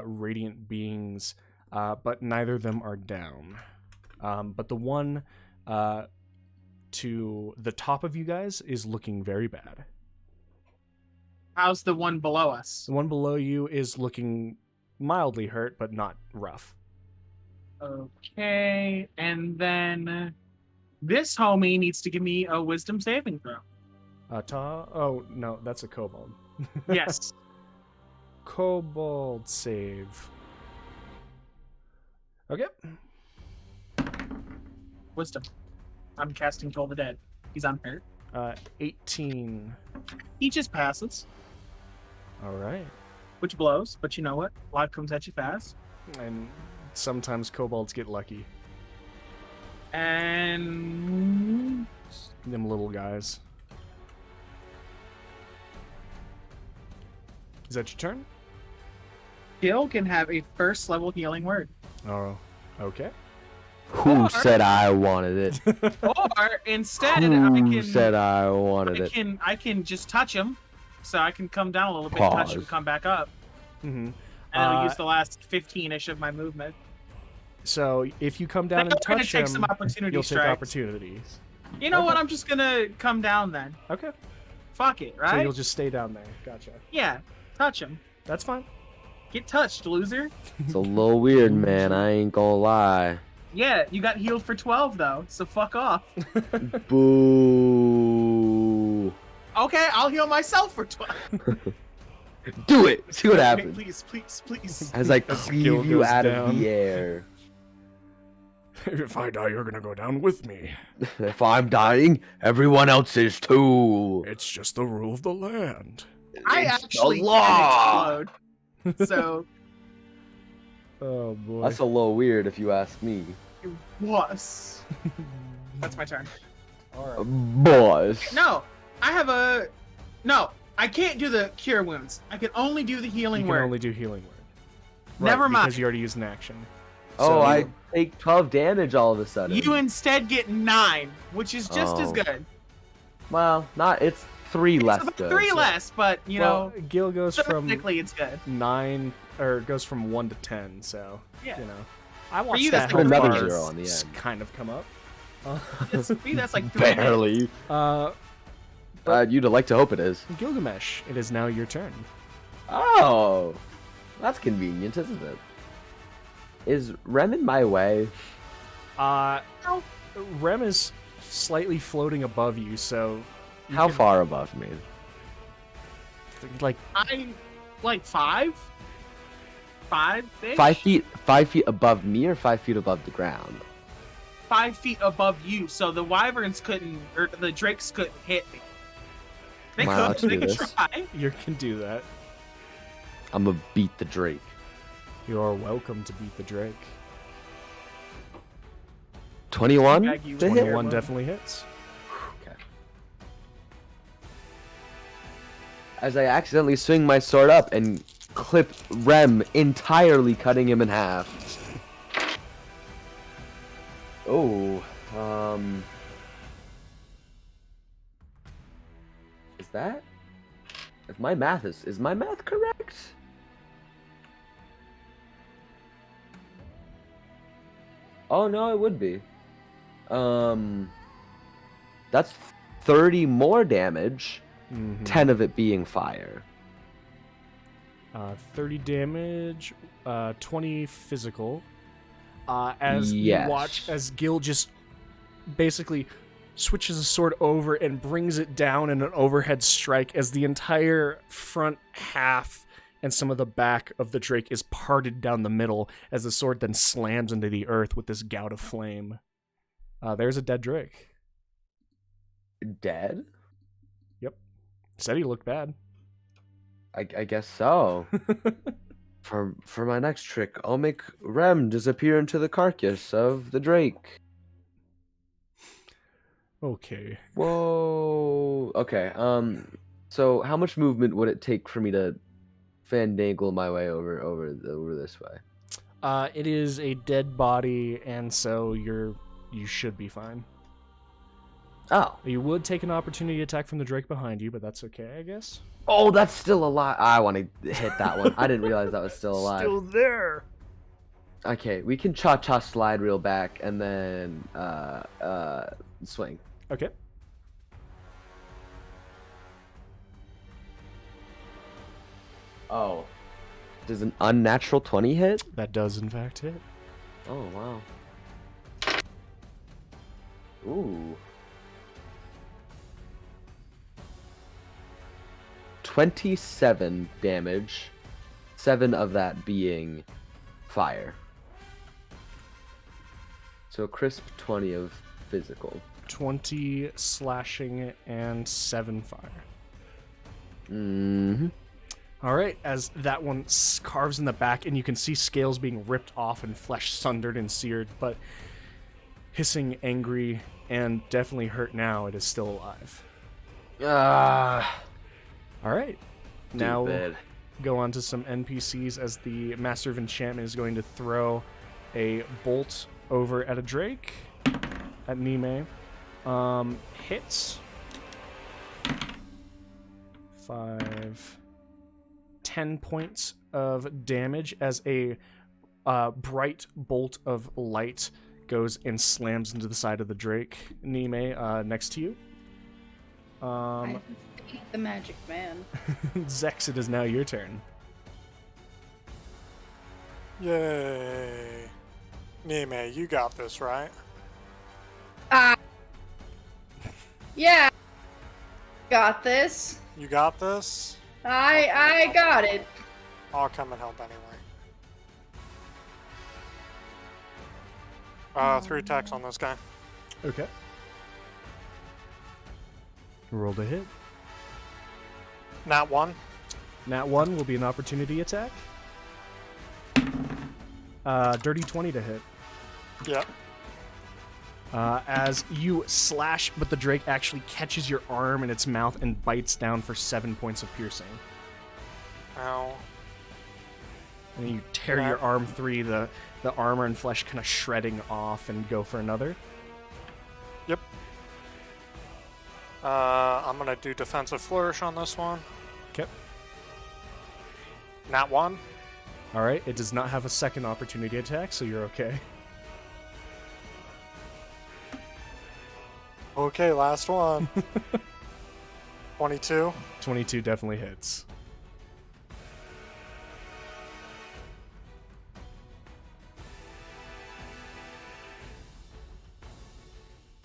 radiant beings, but neither of them are down. But the one to the top of you guys is looking very bad. How's the one below us? The one below you is looking mildly hurt, but not rough. Okay, and then this homie needs to give me a wisdom saving throw. Oh, no, that's a kobold. Yes. Kobold save. Okay. Wisdom. I'm casting Toll the Dead. He's unhurt. 18. He just passes, All right. which blows, but you know what? Life comes at you fast. And sometimes kobolds get lucky. And Them little guys. Is that your turn? Gil can have a first level healing word. Oh, okay. Who Or- said I wanted it? Or instead, Who said I wanted it? I can just touch him, so I can come down a little bit, touch him, Pause. come back up, Mm-hmm. and I'll use the last 15-ish of my movement. So if you come down and We're gonna touch take him, some opportunity you'll take strikes. opportunities. You know what? Okay. I'm just gonna come down then. Okay. Fuck it, right? So you'll just stay down there. Gotcha. Yeah, touch him. That's fine. Get touched, loser. It's a little weird, man. I ain't gonna lie. Yeah, you got healed for 12 though, so fuck off. Boo. Okay, I'll heal myself for 12. Do it. See what Okay, happens. please, please, please. As I As Gil cleave you goes out down. of the air. If I die, you're gonna go down with me. If I'm dying, everyone else is too. It's just the rule of the land. I It's the actually law. can explode. So, Oh boy. That's a little weird if you ask me. it was. That's my turn. Boss. No, I have a. No, I can't do the cure wounds. I can only do the healing You can word. only do healing word. Never mind. Because you already used an action. Oh, So- I take 12 damage all of a sudden. You instead get 9, which is just as Oh. good. Well, not. It's 3 It's less about good. 3 less, but you Well, know, Gil goes from technically it's good. 9, or goes from 1 to 10. So Yeah. you know, I watched you, that that's health like another bar 0 on the end. kind of come up. It's, for me, that's like 3. Barely. You'd like to hope it is. Gilgamesh, it is now your turn. Oh, that's convenient, isn't it? Is Rem in my way? Rem is slightly floating above you, so you How can- far above me? Like I like 5. 5 -ish? 5 feet. 5 feet above me, or 5 feet above the ground? 5 feet above you, so the wyverns couldn't, or the drakes couldn't hit me. They Am I allowed could. to They do could this? try. you can do that. I'm gonna beat the Drake. You are welcome to beat the Drake. 21 Bag you to with hit. 21 one. definitely hits. Okay. As I accidentally swing my sword up and clip Rem, entirely cutting him in half. Oh, is that? If my math is my math correct? Oh no, it would be. That's 30 more damage. Mhm. 10 of it being fire. 30 damage, 20 physical. As Yes. you watch as Gil just basically switches the sword over and brings it down in an overhead strike as the entire front half and some of the back of the Drake is parted down the middle as the sword then slams into the earth with this gout of flame. There's a dead Drake. Dead? Said he looked bad. I guess so. For my next trick, I'll make Rem disappear into the carcass of the Drake. Okay. Whoa. Okay. So how much movement would it take for me to fandangle my way over this way? It is a dead body, and so you should be fine. Oh. You would take an opportunity attack from the Drake behind you, but that's okay, I guess. Oh, that's still alive. I want to hit that one. I didn't realize that was still alive. Still there. Okay, we can cha-cha slide real back and then swing. Okay. Oh. Does an unnatural 20 hit? That does in fact hit. Oh, wow. Ooh. 27 damage. 7 of that being fire. So a crisp 20 of physical. 20 slashing and 7 fire. Mm-hmm. All right, as that one carves in the back, and you can see scales being ripped off and flesh sundered and seared, but hissing, angry, and definitely hurt now, it is still alive. All right, now Stupid. go on to some NPCs as the Master of Enchantment is going to throw a bolt over at a Drake, at Nime. Hits. 5, 10 points of damage as a bright bolt of light goes and slams into the side of the Drake. Nime, next to you. I hate the magic man. Zex, it is now your turn. Yay. Nime, you got this, right? Yeah. Got this. You got this? I got it. I'll come and help anyway. 3 attacks on this guy. Okay. Roll to hit. Nat 1. Nat 1 will be an opportunity attack. Dirty 20 to hit. Yep. As you slash, but the Drake actually catches your arm in its mouth and bites down for 7 points of piercing. Ow. And you tear your arm free, the armor and flesh kind of shredding off, and go for another. Yep. I'm gonna do defensive flourish on this one. Okay. Nat 1. Alright, it does not have a second opportunity attack, so you're okay. Okay, last one. 22. 22 definitely hits.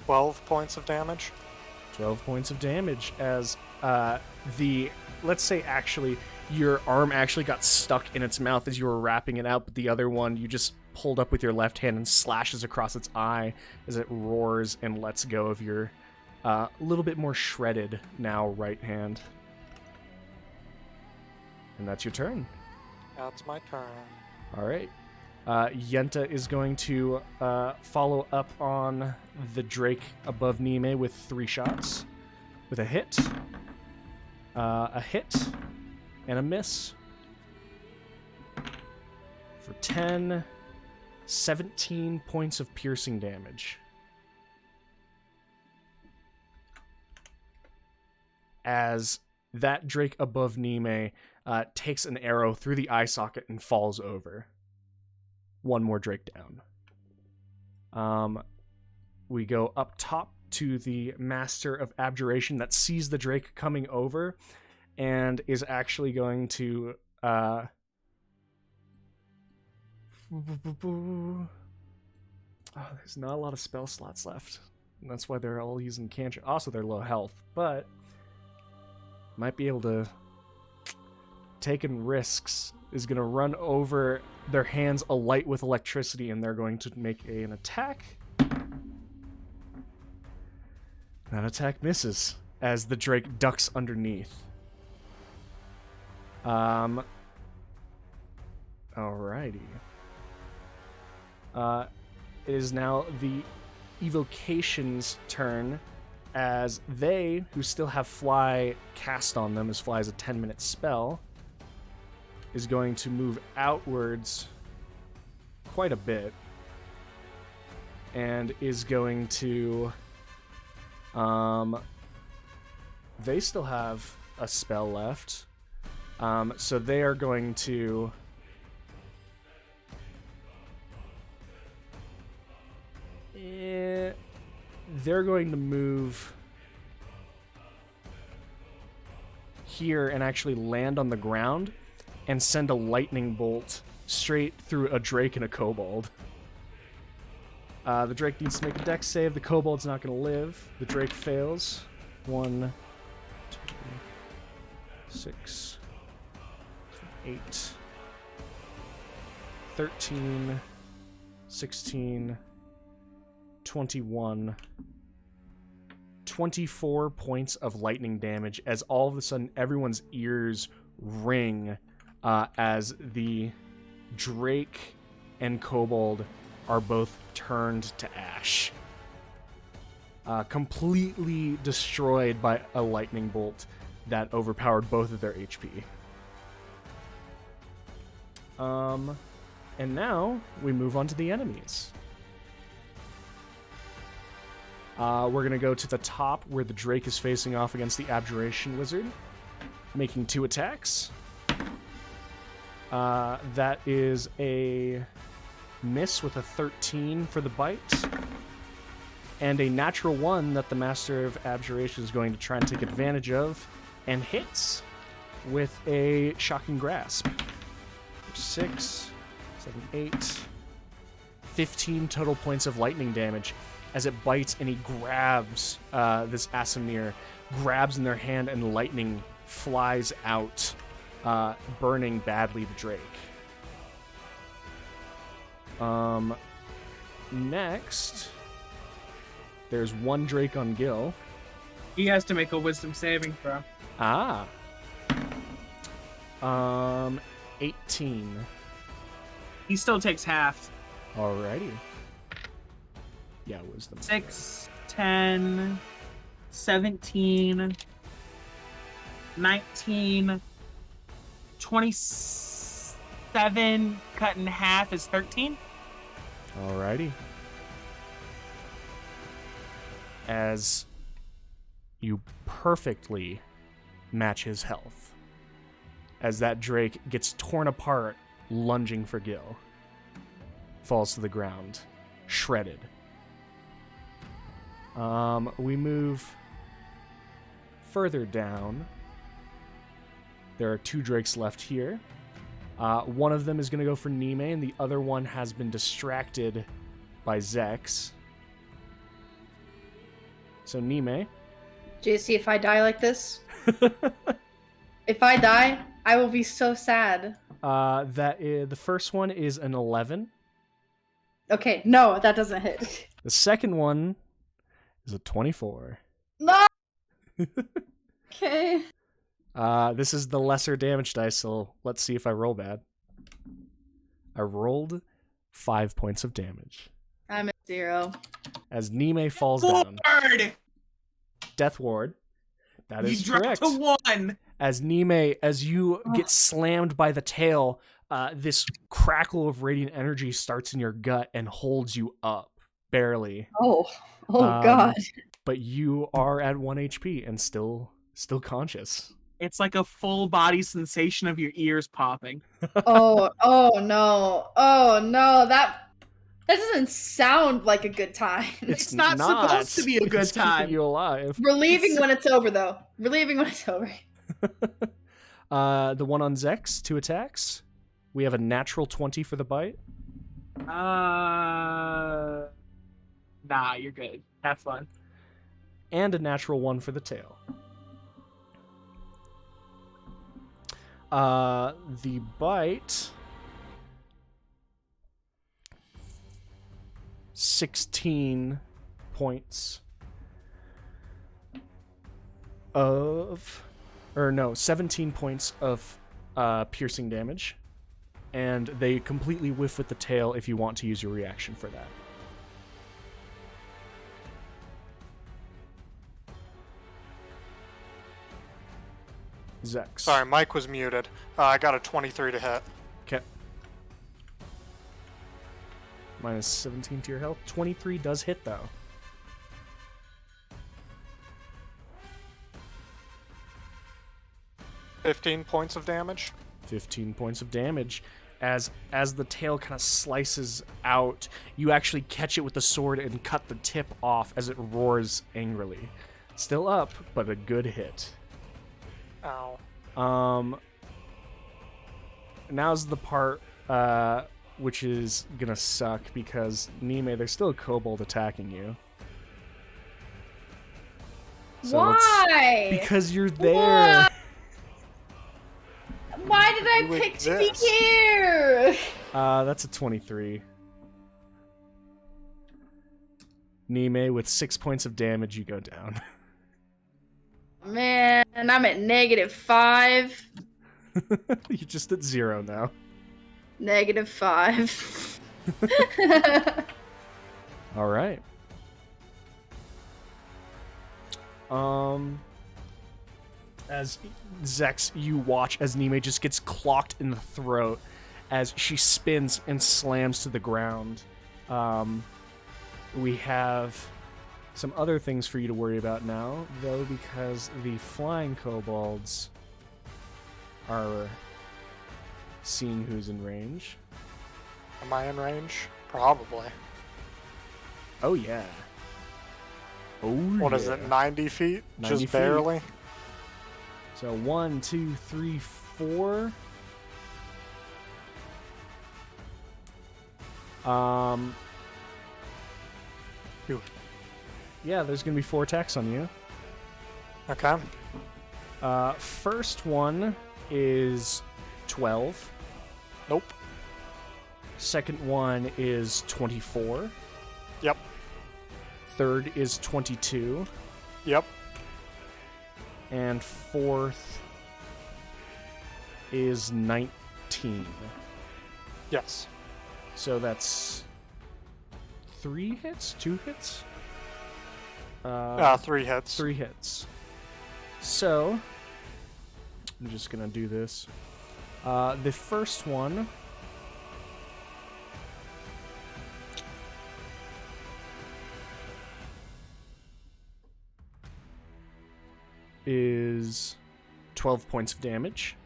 $12 points of damage. 12 points of damage as let's say actually your arm actually got stuck in its mouth as you were wrapping it out, but the other one you just pulled up with your left hand and slashes across its eye as it roars and lets go of your little bit more shredded now right hand. And that's your turn. That's my turn. All right. Yenta is going to follow up on the Drake above Nime with 3 shots. With a hit, and a miss. For 10, 17 points of piercing damage. As that Drake above Nime takes an arrow through the eye socket and falls over. 1 more Drake down. We go up top to the Master of Abduration that sees the Drake coming over and is actually going to there's not a lot of spell slots left. And that's why they're all using cantrip. Also, they're low health, but might be able to taking risks. Is going to run over their hands alight with electricity, and they're going to make an attack. That attack misses as the Drake ducks underneath. Alrighty. It is now the Evocation's turn, as they, who still have Fly cast on them, as Fly is a 10-minute spell, is going to move outwards quite a bit and is going to they still have a spell left, so they are going to they're going to move here and actually land on the ground and send a lightning bolt straight through a Drake and a Kobold. The Drake needs to make a dex save. The Kobold's not going to live. The Drake fails. 1, 2, 6, 8, 13, 16, 21, 24 points of lightning damage as all of a sudden everyone's ears ring as the Drake and Kobold are both turned to ash. Completely destroyed by a lightning bolt that overpowered both of their HP. And now we move on to the enemies. We're going to go to the top where the Drake is facing off against the Abduration Wizard, making 2 attacks. That is a miss with a 13 for the bite, and a natural 1 that the Master of Abjuration is going to try and take advantage of, and hits with a Shocking Grasp. 6, 7, 8, 15 total points of lightning damage as it bites, and he grabs this Asimir, grabs in their hand, and lightning flies out, burning badly the Drake. Next, there's 1 Drake on Gil. He has to make a wisdom saving throw. 18. He still takes half. Alrighty. Yeah, wisdom. 6, 10, 17, 19, 27, cut in half is 13. Alrighty. As you perfectly match his health, as that Drake gets torn apart, lunging for Gil, falls to the ground, shredded. We move further down. There are 2 Drakes left here. One of them is going to go for Nime, and the other one has been distracted by Zex. So Nime. JC, if I die like this, if I die, I will be so sad. The first one is an 11. Okay, no, that doesn't hit. The second one is a 24. No! Okay. This is the lesser damage dice, so let's see if I roll bad. I rolled 5 points of damage. I'm at 0. As Nime falls down. Ward! Death Ward. That is You correct. dropped to 1. As Nime, as you get slammed by the tail, this crackle of radiant energy starts in your gut and holds you up, barely. Oh God. But you are at 1 HP and still conscious. It's like a full body sensation of your ears popping. Oh no. That doesn't sound like a good time. It's not supposed to be a good It's keeping time. you alive. Relieving when it's over, though. Relieving when it's over. The one on Zex, 2 attacks. We have a natural 20 for the bite. Nah, you're good. Have fun. And a natural 1 for the tail. The bite... 16 points of... Or no, 17 points of piercing damage. And they completely whiff with the tail if you want to use your reaction for that. Zex. Sorry, Mike was muted. I got a 23 to hit. Okay. Minus 17 to your health. 23 does hit, though. $15 points of damage. 15 points of damage. As the tail kind of slices out, you actually catch it with the sword and cut the tip off as it roars angrily. Still up, but a good hit. Ow. Now's the part which is gonna suck because Nime, there's still a kobold attacking you. So Why? because you're there. Why? Why did I You pick to be exist. here? That's a 23. Nime, with 6 points of damage, you go down. Man, I'm at -5. You're just at 0 now. -5. All right. As Zex, you watch as Nime just gets clocked in the throat as she spins and slams to the ground. We have some other things for you to worry about now, though, because the flying kobolds are seeing who's in range. Am I in range? Probably. Oh, yeah. Oh, What is yeah. it, 90 feet? 90 Just feet. barely? So 1, 2, 3, 4. Phew. Yeah, there's gonna be 4 attacks on you. Okay. First one is 12. Nope. Second one is 24. Yep. Third is 22. Yep. And fourth is 19. Yes. So that's 3 hits? 2 hits? 3 hits. 3 hits. So, I'm just gonna do this. The first one is 12 points of damage.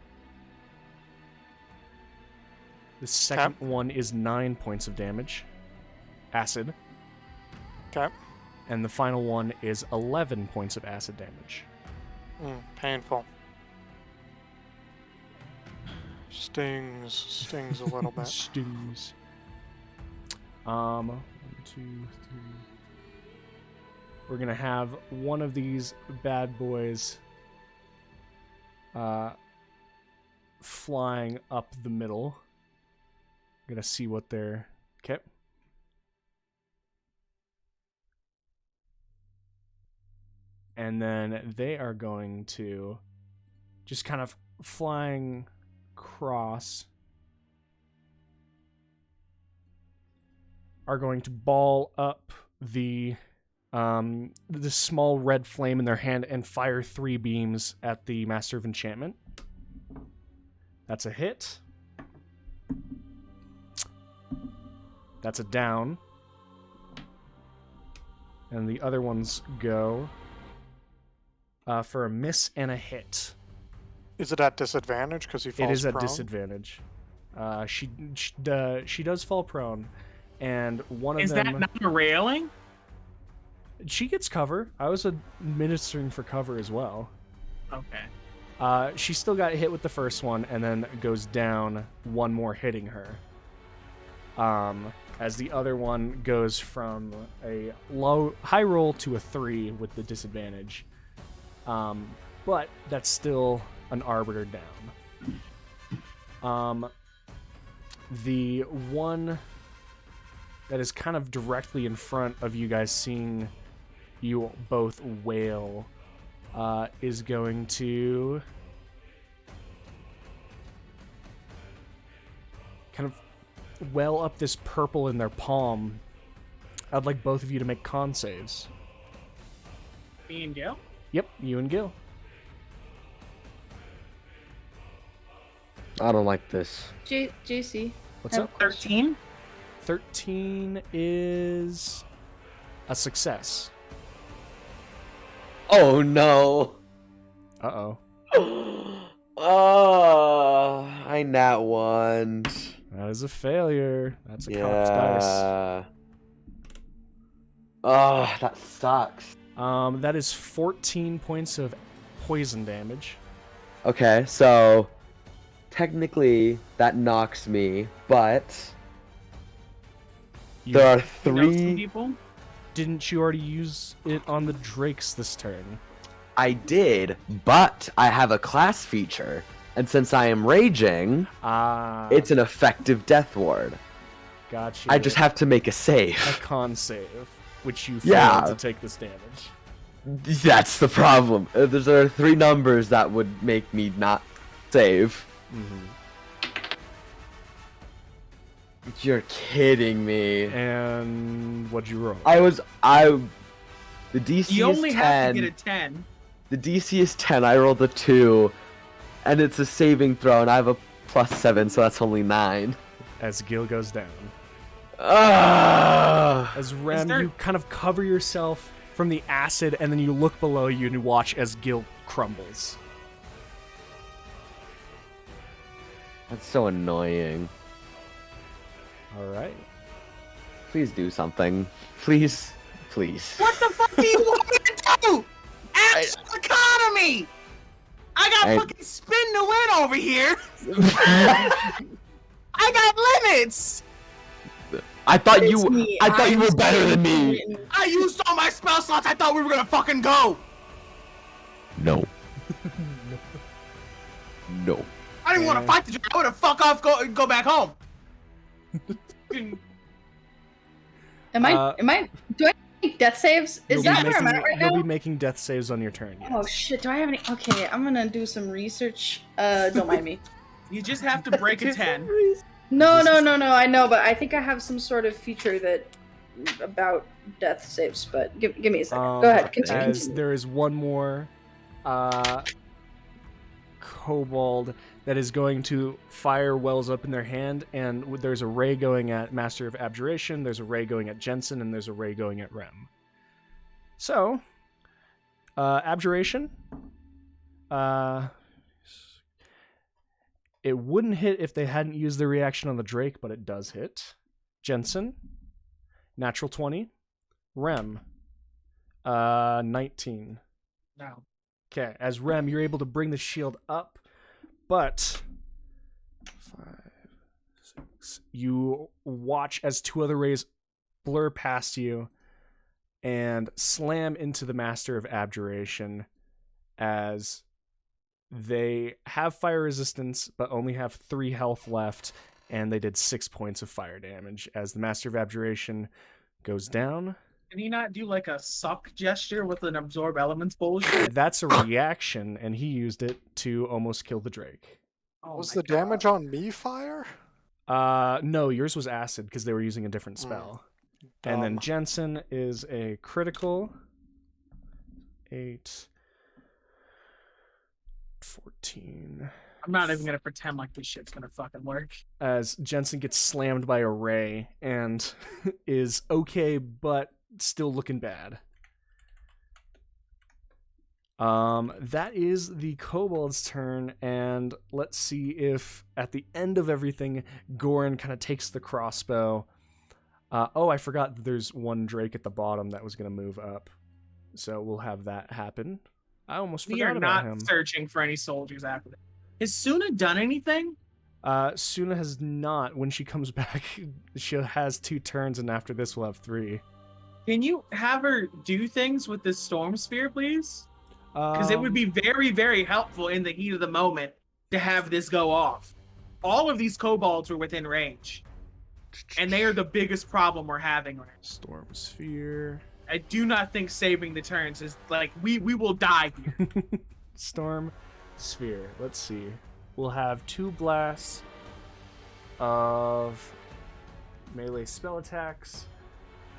The second one is 9 points of damage. Acid. Okay. And the final one is 11 points of acid damage. Painful. Stings a little bit. Stings. 1, 2, 3. We're gonna have one of these bad boys flying up the middle. Gonna see what they're... Okay. And then they are going to just kind of flying across, are going to ball up the small red flame in their hand and fire 3 beams at the Master of Enchantment. That's a hit. That's a down. And the other ones go for a miss and a hit. Is it at disadvantage because he falls prone? It is at disadvantage. She does fall prone, and one of them... Is that not a railing? She gets cover. I was administering for cover as well. Okay. She still got hit with the first one, and then goes down, one more hitting her. As the other one goes from a high roll to a 3 with the disadvantage. But that's still an arbiter down. The one that is kind of directly in front of you guys, seeing you both wail, is going to kind of well up this purple in their palm. I'd like both of you to make con saves. Me and Gil? Yep, you and Gil. I don't like this. JC. What's I have up? a question. 13? 13 is a success. Oh no. Uh-oh. Oh, I nat one. That is a failure. That's a cocked dice. Yeah. Oh, that sucks. That is 14 points of poison damage. Okay, so technically that knocks me, but You, there are You know some 3. people? Didn't you already use it on the drakes this turn? I did, but I have a class feature, and since I am raging, it's an effective death ward. Gotcha. I just have to make a save. a con save, which you Yeah. failed to take this damage. That's the problem. There are 3 numbers that would make me not save. Mm-hmm. You're kidding me. And what'd you roll? The DC You is only 10. have to get a 10. The DC is 10. I rolled a 2, and it's a saving throw, and I have a +7, so that's only 9. As Gil goes down. Ah! As Rem, there- you kind of cover yourself from the acid, and then you look below you and you watch as Gil crumbles. That's so annoying. All right. Please do something. Please. Please. What the fuck do you want me to do? Actual economy! I got fucking spin to win over here! I got limits! I thought you were better than me! I used all my spell slots, I thought we were gonna fucking go! No. No. I didn't want to fight the dragon, I would've fuck off, go back home! Am I, do I make death saves? Is that where I'm at right now? You'll be making death saves on your turn, yes. Oh shit, do I have any? Okay, I'm gonna do some research. Don't mind me. You just have to break a 10. No, I know, but I think I have some sort of feature that about death saves, but give me a second. Go ahead, continue. As there is one more kobold that is going to fire wells up in their hand, and there's a ray going at Master of Abduration, there's a ray going at Jensen, and there's a ray going at Rem. So, Abduration, it wouldn't hit if they hadn't used the reaction on the Drake, but it does hit. Jensen, natural 20. Rem, 19. No. Okay, as Rem, you're able to bring the shield up, but 5, 6. You watch as 2 other rays blur past you and slam into the Master of Abjuration, as they have fire resistance but only have 3 health left, and they did 6 points of fire damage as the Master of Abjuration goes down. Can he not do like a suck gesture with an absorb elements bullshit? That's a reaction, and he used it to almost kill the Drake. Oh Was my the damage on me fire? No, yours was acid because they were using a different spell. And then Dumb. Jensen is a critical. 8, 14. I'm not even gonna pretend like this shit's gonna fucking work. As Jensen gets slammed by a ray and is okay, but still looking bad. That is the kobold's turn, and let's see if at the end of everything, Goran kind of takes the crossbow. Oh, I forgot that there's one Drake at the bottom that was going to move up, so we'll have that happen. I almost We forgot are about not him. searching for any soldiers after that. Has Suna done anything? Suna has not. When she comes back, she has 2 turns, and after this we'll have 3. Can you have her do things with this storm sphere, please? Because it would be very, very helpful in the heat of the moment to have this go off. All of these kobolds are within range, and they are the biggest problem we're having right now. Storm Sphere. I do not think saving the turns is like we will die here. Storm Sphere. Let's see. We'll have 2 blasts of melee spell attacks.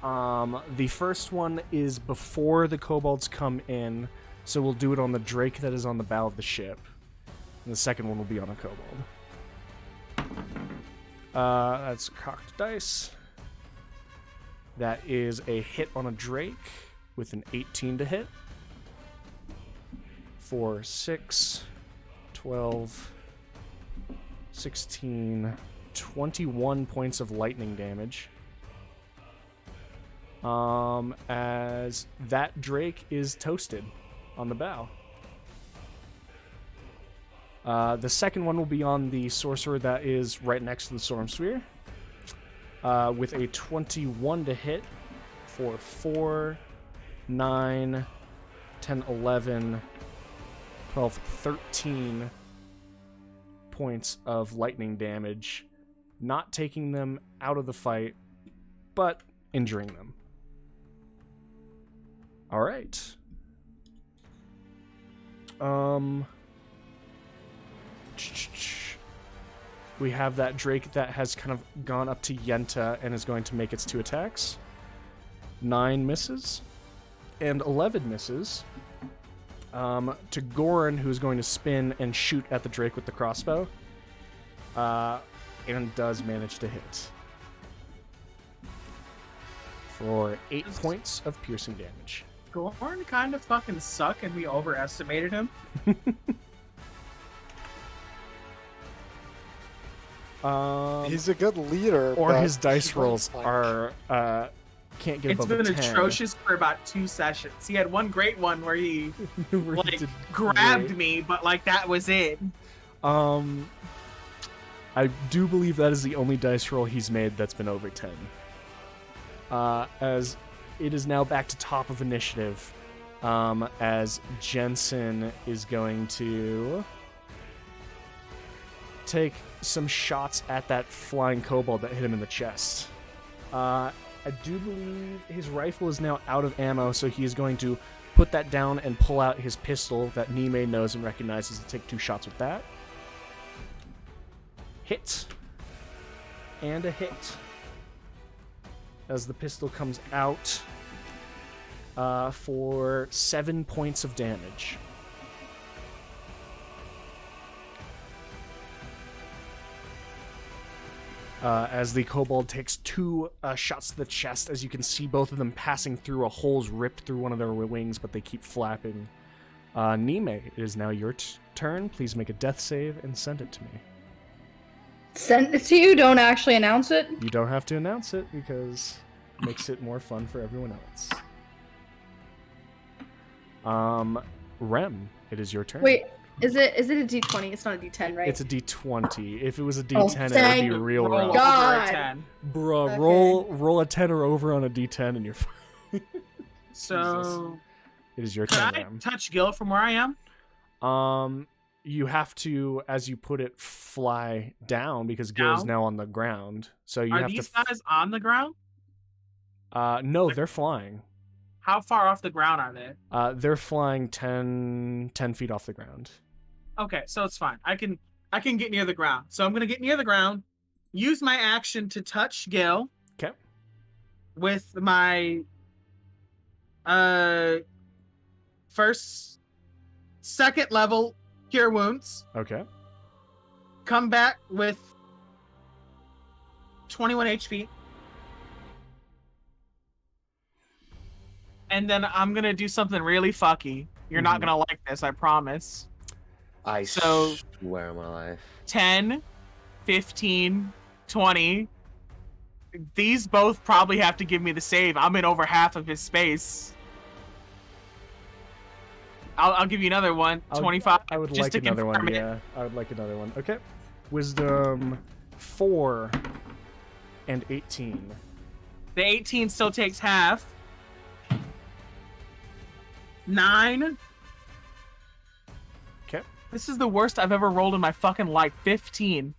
The first one is before the kobolds come in, so we'll do it on the Drake that is on the bow of the ship. And the second one will be on a kobold. That's cocked dice. That is a hit on a Drake with an 18 to hit. 4, 6, 12, 16, 21 points of lightning damage. As that Drake is toasted on the bow. The second one will be on the sorcerer that is right next to the Storm Sphere. With a 21 to hit for 4, 9, 10, 11, 12, 13 points of lightning damage. Not taking them out of the fight, but injuring them. Alright. We have that Drake that has kind of gone up to Yenta and is going to make its 2 attacks. 9 misses. And 11 misses. To Goran, who is going to spin and shoot at the Drake with the crossbow. And does manage to hit. For 8 points of piercing damage. Gorn kind of fucking suck and we overestimated him? He's a good leader. Or but his dice he rolls like- are can't get It's above a been 10. atrocious for about 2 sessions. He had one great one where he Where he like did grabbed great. me, but like that was it. I do believe that is the only dice roll he's made that's been over 10. As it is now back to top of initiative, as Jensen is going to take some shots at that flying kobold that hit him in the chest. I do believe his rifle is now out of ammo, so he is going to put that down and pull out his pistol that Nime knows and recognizes and take 2 shots with that. Hit. And a hit. As the pistol comes out for 7 points of damage. As the kobold takes 2 shots to the chest, as you can see both of them passing through a holes ripped through one of their wings, but they keep flapping. Nime, it is now your turn. Please make a death save and send it to me. Send it to you, don't actually announce it. You don't have to announce it because it makes it more fun for everyone else. Rem, it is your turn. Wait, is it a D20? It's not a D10, right? It's a D20. If it was a Oh, D10, it would thank be real Roll rough. over God. a 10. Bruh, Okay. roll a 10 or over on a D10 and you're fine. So It is your could turn, I Rem. touch Gil from where I am? You have to, as you put it, fly down because Gil's Down? now on the ground. So you Are have these to. guys on the ground? No, they're flying. How far off the ground are they? They're flying 10 feet off the ground. Okay, so it's fine. I can get near the ground. So I'm gonna get near the ground, use my action to touch Gil. Okay. With my second level cure wounds. Okay. Come back with 21 HP. And then I'm gonna do something really fucky. You're not gonna like this, I promise. I So- swear on my life. 10, 15, 20. These both probably have to give me the save. I'm in over half of his space. I'll give you another one. 25. I would just like to another one. confirm it. Yeah, I would like another one. Okay. Wisdom 4 and 18. The 18 still takes half. 9. Okay. This is the worst I've ever rolled in my fucking life. 15.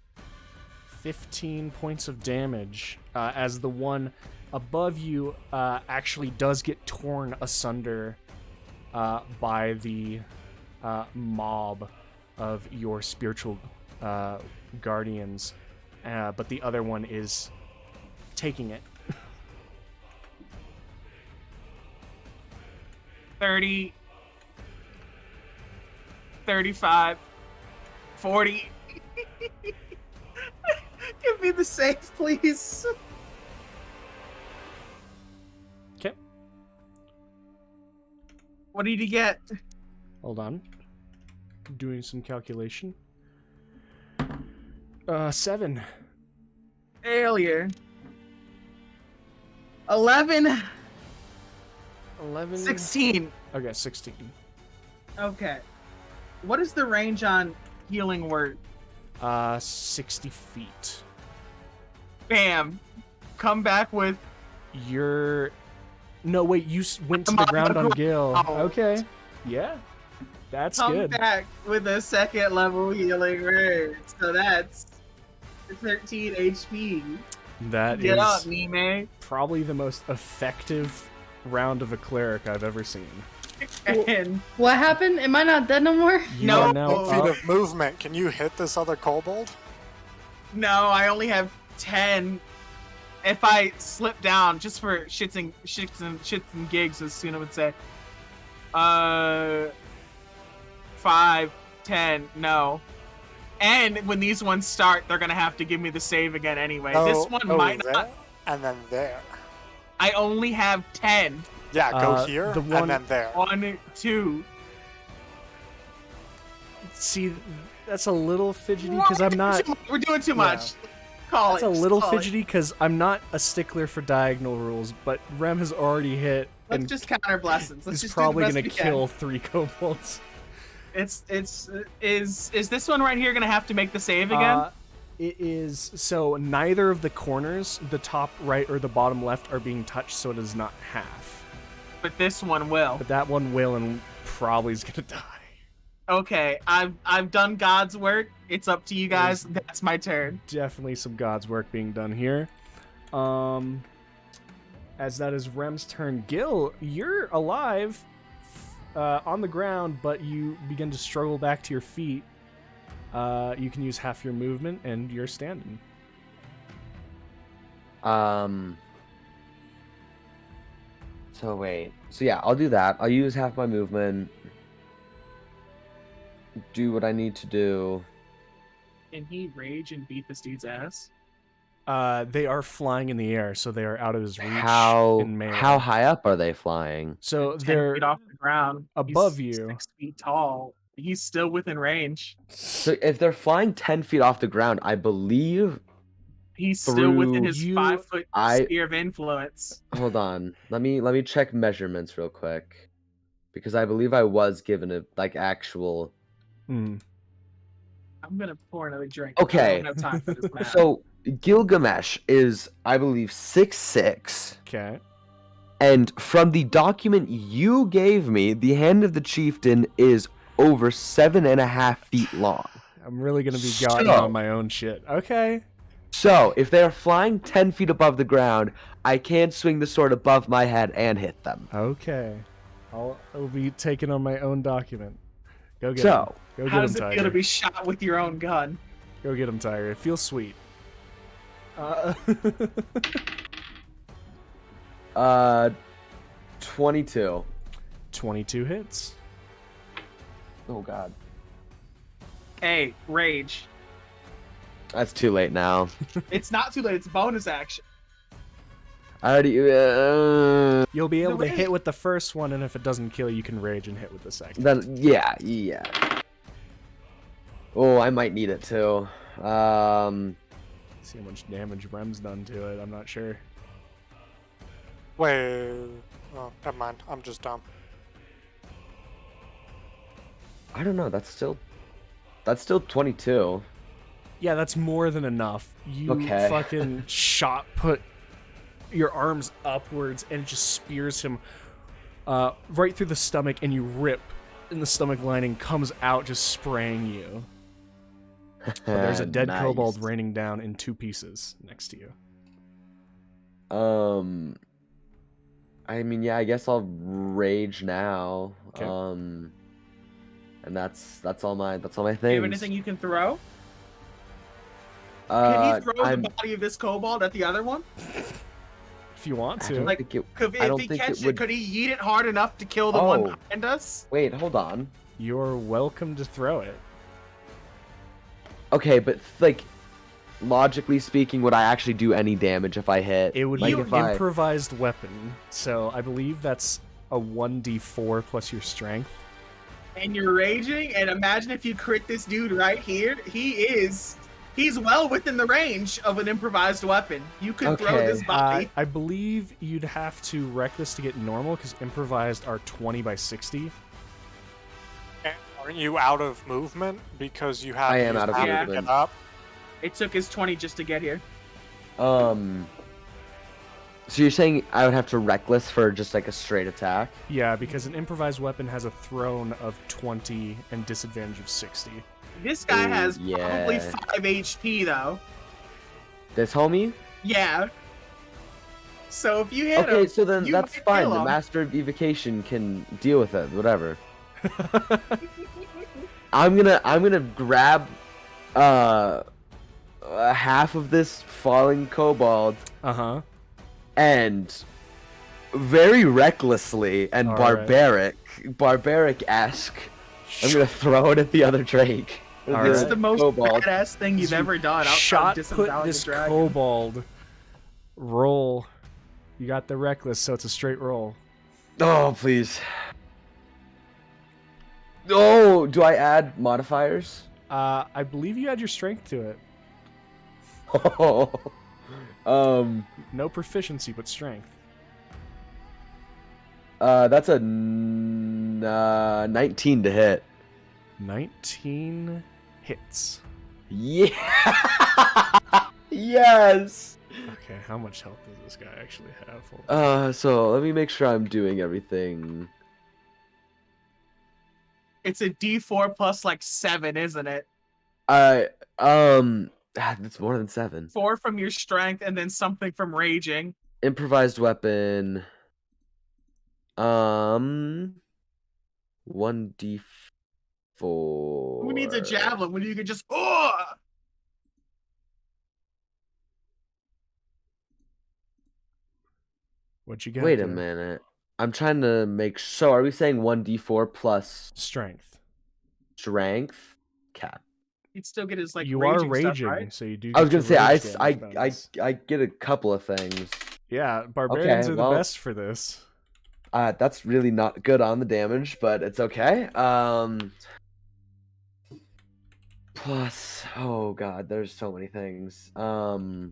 15 points of damage as the one above you actually does get torn asunder by the mob of your spiritual guardians, but the other one is taking it. 30. 35. 40. Give me the save, please. Okay, What did he get? hold on. Doing some calculation. 7. Failure. 11. 11. 16. Okay, 16. Okay. What is the range on healing word? 60 feet. Bam. Come back with You're... No, wait, you went to I'm the on ground the on Gil. ground. Okay. Yeah. That's come good. back with a second level healing word. So that's 13 HP. That Get is up, Nime. probably the most effective round of a cleric I've ever seen. And What happened? Am I not dead no more? You No. are now 8 feet up. of movement. Can you hit this other kobold? no, I only have 10. If I slip down, just for shits and gigs, as Suna would say. 5, 10, no. And when these ones start, they're gonna have to give me the save again anyway. This one might there, not. and then there. I only have 10. Yeah, go here the one- and then there. 1, 2. See, that's a little fidgety because I'm not. We're doing too much. Call That's it. a little Call it. fidgety because I'm not a stickler for diagonal rules, but Rem has already hit Let's and just count our blessings. Let's is just probably do the gonna best we can. kill 3 kobolds. Is this one right here gonna have to make the save again? It is so neither of the corners, the top right or the bottom left, are being touched, so it is not half. But this one will. But that one will and probably is gonna die. Okay, I've done God's work. It's up to you guys. That's my turn. Definitely some God's work being done here. As that is Rem's turn. Gil, you're alive on the ground, but you begin to struggle back to your feet. You can use half your movement, and you're standing. So wait. So yeah, I'll do that. I'll use half my movement. Do what I need to do. Can he rage and beat this dude's ass? They are flying in the air, so they are out of his reach How in melee. high up are they flying? So 10 they're feet off the ground. above He's you. 6 feet tall. He's still within range. So if they're flying 10 feet off the ground, I believe. He's still within Through his you- 5-foot I- sphere of influence. Hold on. Let me check measurements real quick, because I believe I was given a actual. Mm. I'm gonna pour another drink. Okay. I don't have time for this math. So Gilgamesh is, I believe, 6'6". Okay. And from the document you gave me, the hand of the chieftain is over 7.5 feet long. I'm really gonna be gotten So- on my own shit. Okay. So if they are flying 10 feet above the ground, I can swing the sword above my head and hit them. Okay. I'll be taking on my own document. Go get So, him. Go how get does him, it Tiger. feel to be shot with your own gun? Go get him, Tiger. It feels sweet. 22. 22 hits. Oh god. Hey, rage. That's too late now. It's not too late. It's a bonus action. I already. You'll be able to rage. hit with the first one, and if it doesn't kill, you can rage and hit with the second. Yeah. Oh, I might need it too. See how much damage Rem's done to it. I'm not sure. Wait. Oh, never mind. I'm just dumb. I don't know. That's still 22. Yeah, that's more than enough. You Okay. fucking put your arms upwards, and it just spears him right through the stomach, and you rip, and the stomach lining comes out, just spraying you. But there's a dead Nice. kobold raining down in 2 pieces next to you. I mean, yeah, I guess I'll rage now. Okay. And that's all my Do you have things. anything you can throw? Can he throw I'm- the body of this kobold at the other one? If you want I to. don't Like, think it- If I don't he think catches it would. could he yeet it hard enough to kill the one Oh. behind us? Wait, hold on. You're welcome to throw it. Okay, but logically speaking, would I actually do any damage if I hit? It would Like, be if an I- improvised weapon, so I believe that's a 1d4 plus your strength. And you're raging, and imagine if you crit this dude right here. He's well within the range of an improvised weapon. You could throw Okay, this body. I believe you'd have to wreck this to get normal, because improvised are 20 by 60. And aren't you out of movement because you have I to am use out of half to movement. get up? It took his 20 just to get here. So you're saying I would have to reckless for just a straight attack? Yeah, because an improvised weapon has a thrown of 20 and disadvantage of 60. This guy Ooh, has probably yeah. 5 HP though. This homie? Yeah. So if you hit Okay, him, so then you that's might fine. kill The him. Master of Evocation can deal with it. Whatever. I'm gonna grab half of this falling kobold Uh-huh. and very recklessly and All right. barbaric-esque, I'm gonna throw it at the other Drake. All This is right. the most Kobold. badass thing you've You ever done. outside of Shot put disemboweling this the dragon. kobold. Roll. You got the reckless, so it's a straight roll. Oh, please. Oh, do I add modifiers? I believe you add your strength to it. No proficiency, but strength. That's a 19 to hit. 19 hits. Yeah. Yes. Okay, how much health does this guy actually have? Hold on. So let me make sure I'm doing everything. It's a D4 plus like 7, isn't it? That's more than 7. 4 from your strength and then something from raging. Improvised weapon. 1d4. Who needs a javelin when you can just oh? What you got? Wait a there? minute. I'm trying to make so are we saying 1d4 plus Strength. strength? Cat. He'd still get his like You raging are raging, stuff, right? so you do. I was get gonna say your rage damage bonus. I get a couple of things. Yeah, barbarians Okay, are well- the best for this. That's really not good on the damage, but it's okay. Plus, oh god, there's so many things. I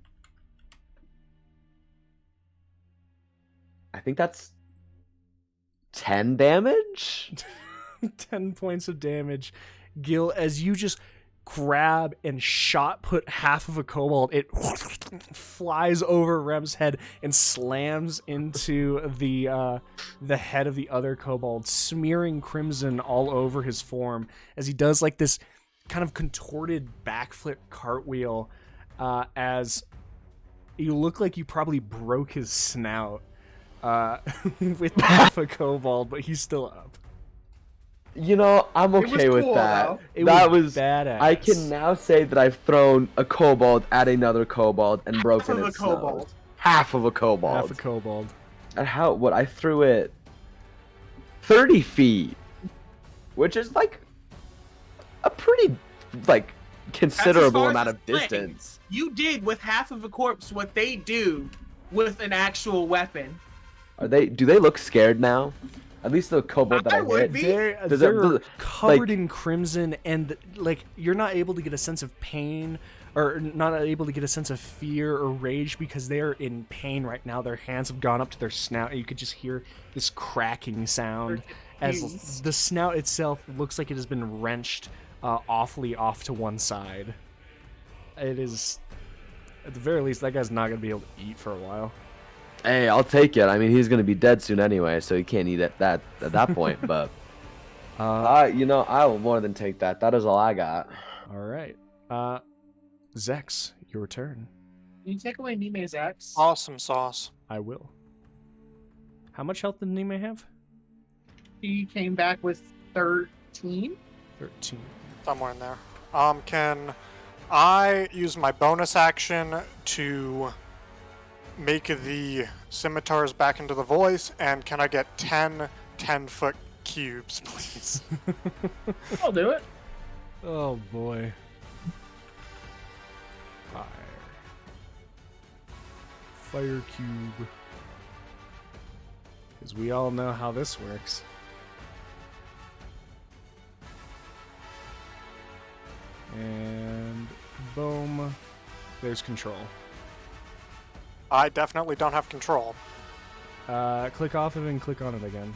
think that's 10 damage. 10 points of damage. Gil, as you just grab and shot put half of a kobold, it flies over Rem's head and slams into the head of the other kobold, smearing crimson all over his form as he does like this kind of contorted backflip cartwheel as you look like you probably broke his snout with half a kobold, but he's still up. You know, I'm It was okay with cool, that. though. It That was was badass. I can now say that I've thrown a kobold at another kobold and broken Half of a its nose. kobold. Half of a kobold. Half a kobold. And how? What? I threw it 30 feet, which is like a pretty like considerable far as amount of it's playing. distance. You did with half of a corpse what they do with an actual weapon. Are they? Do they look scared now? At least the kobold that I I would hit. be. They're, Does they're it- covered like- in crimson, and like you're not able to get a sense of pain, or not able to get a sense of fear or rage because they are in pain right now. Their hands have gone up to their snout, and you could just hear this cracking sound as confused. the snout itself looks like it has been wrenched awfully off to one side. It is, at the very least, that guy's not gonna be able to eat for a while. Hey, I'll take it. I mean, he's gonna be dead soon anyway, so he can't eat at that point. But you know, I will more than take that. That is all I got. All right, Zex, your turn. Can you take away Nime's X? Awesome sauce. I will. How much health did Nime have? He came back with 13. 13. Somewhere in there. Can I use my bonus action to make the scimitars back into the voice? And can I get 10 10-foot cubes, please? I'll do it. Oh boy. Fire. Fire cube. Because we all know how this works. And boom. There's control. I definitely don't have control. Click off of it and click on it again.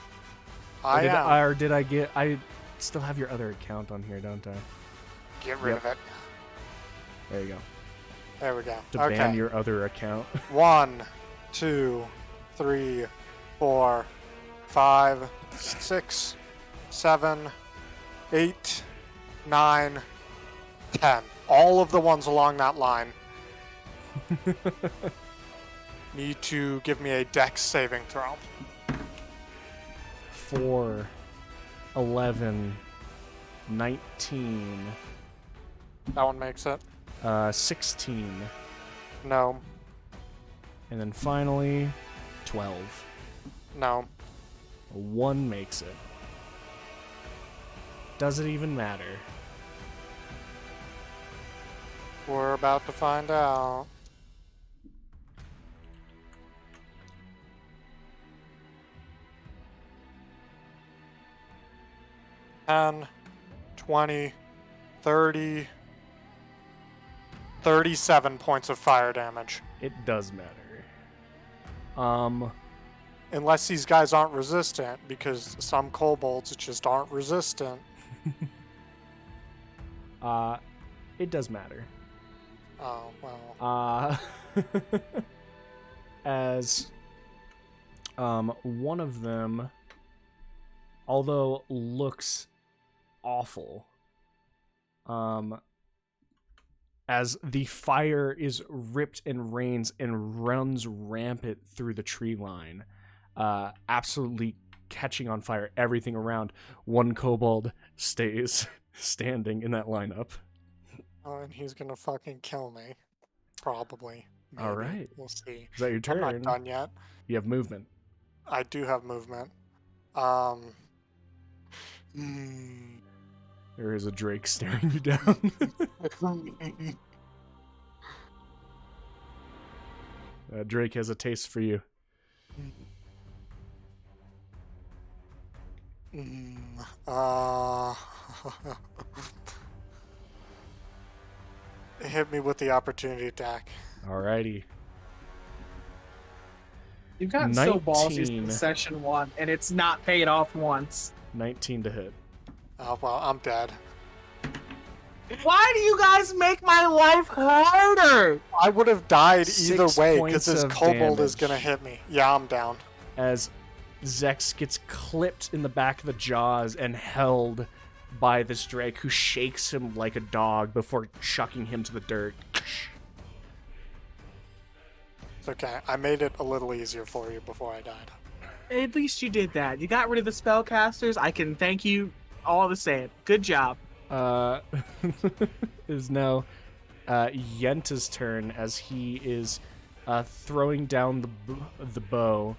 I did am. or did I get... I still have your other account on here, don't I? Get rid Yep. of it. There you go. There we go. To ban your other account. 1, 2, 3, 4, 5, 6, 7, 8, 9, 10. All of the ones along that line need to give me a dex saving throw. 4, 11, 19, That one makes it. 16, No. and then finally 12. No. A 1 makes it. Does it even matter? We're about to find out. 10, 20, 30, 37 points of fire damage. It does matter. Unless these guys aren't resistant, because some kobolds just aren't resistant. It does matter. Oh, well. As one of them, although looks awful, as the fire is ripped and rains and runs rampant through the tree line, absolutely catching on fire everything around, one kobold stays standing in that lineup. Oh, and he's gonna fucking kill me. Probably. Maybe. All right. We'll see. Is that your turn? I'm not done yet. You have movement. I do have movement. There is a drake staring you down. Drake has a taste for you. Hit me with the opportunity attack. Alrighty. You've gotten so ballsy 19. in session 1, and it's not paid off once. 19 to hit. Oh, well, I'm dead. Why do you guys make my life harder? I would have died 6 either way because points this of kobold is damage. gonna hit me. Yeah, I'm down. As Zex gets clipped in the back of the jaws and held by this drake who shakes him like a dog before chucking him to the dirt. It's okay. I made it a little easier for you before I died. At least you did that. You got rid of the spellcasters. I can thank you all the same. Good job. Is now Yenta's turn as he is throwing down the bow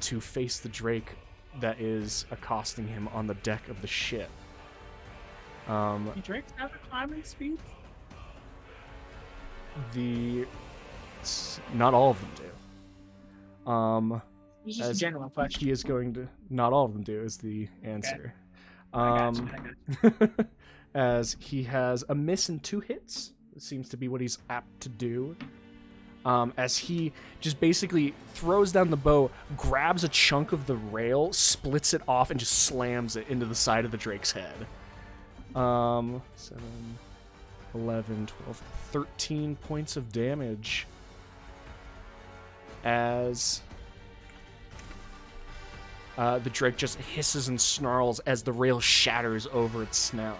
to face the drake that is accosting him on the deck of the ship. Do drakes have a climbing speed? Not all of them do. It's just a As general question. he is going to. Not all of them do is the answer. I got you. As he has a miss and 2 hits. It seems to be what he's apt to do. As he just basically throws down the bow, grabs a chunk of the rail, splits it off, and just slams it into the side of the drake's head. 7, 11, 12, 13 points of damage. As the drake just hisses and snarls as the rail shatters over its snout.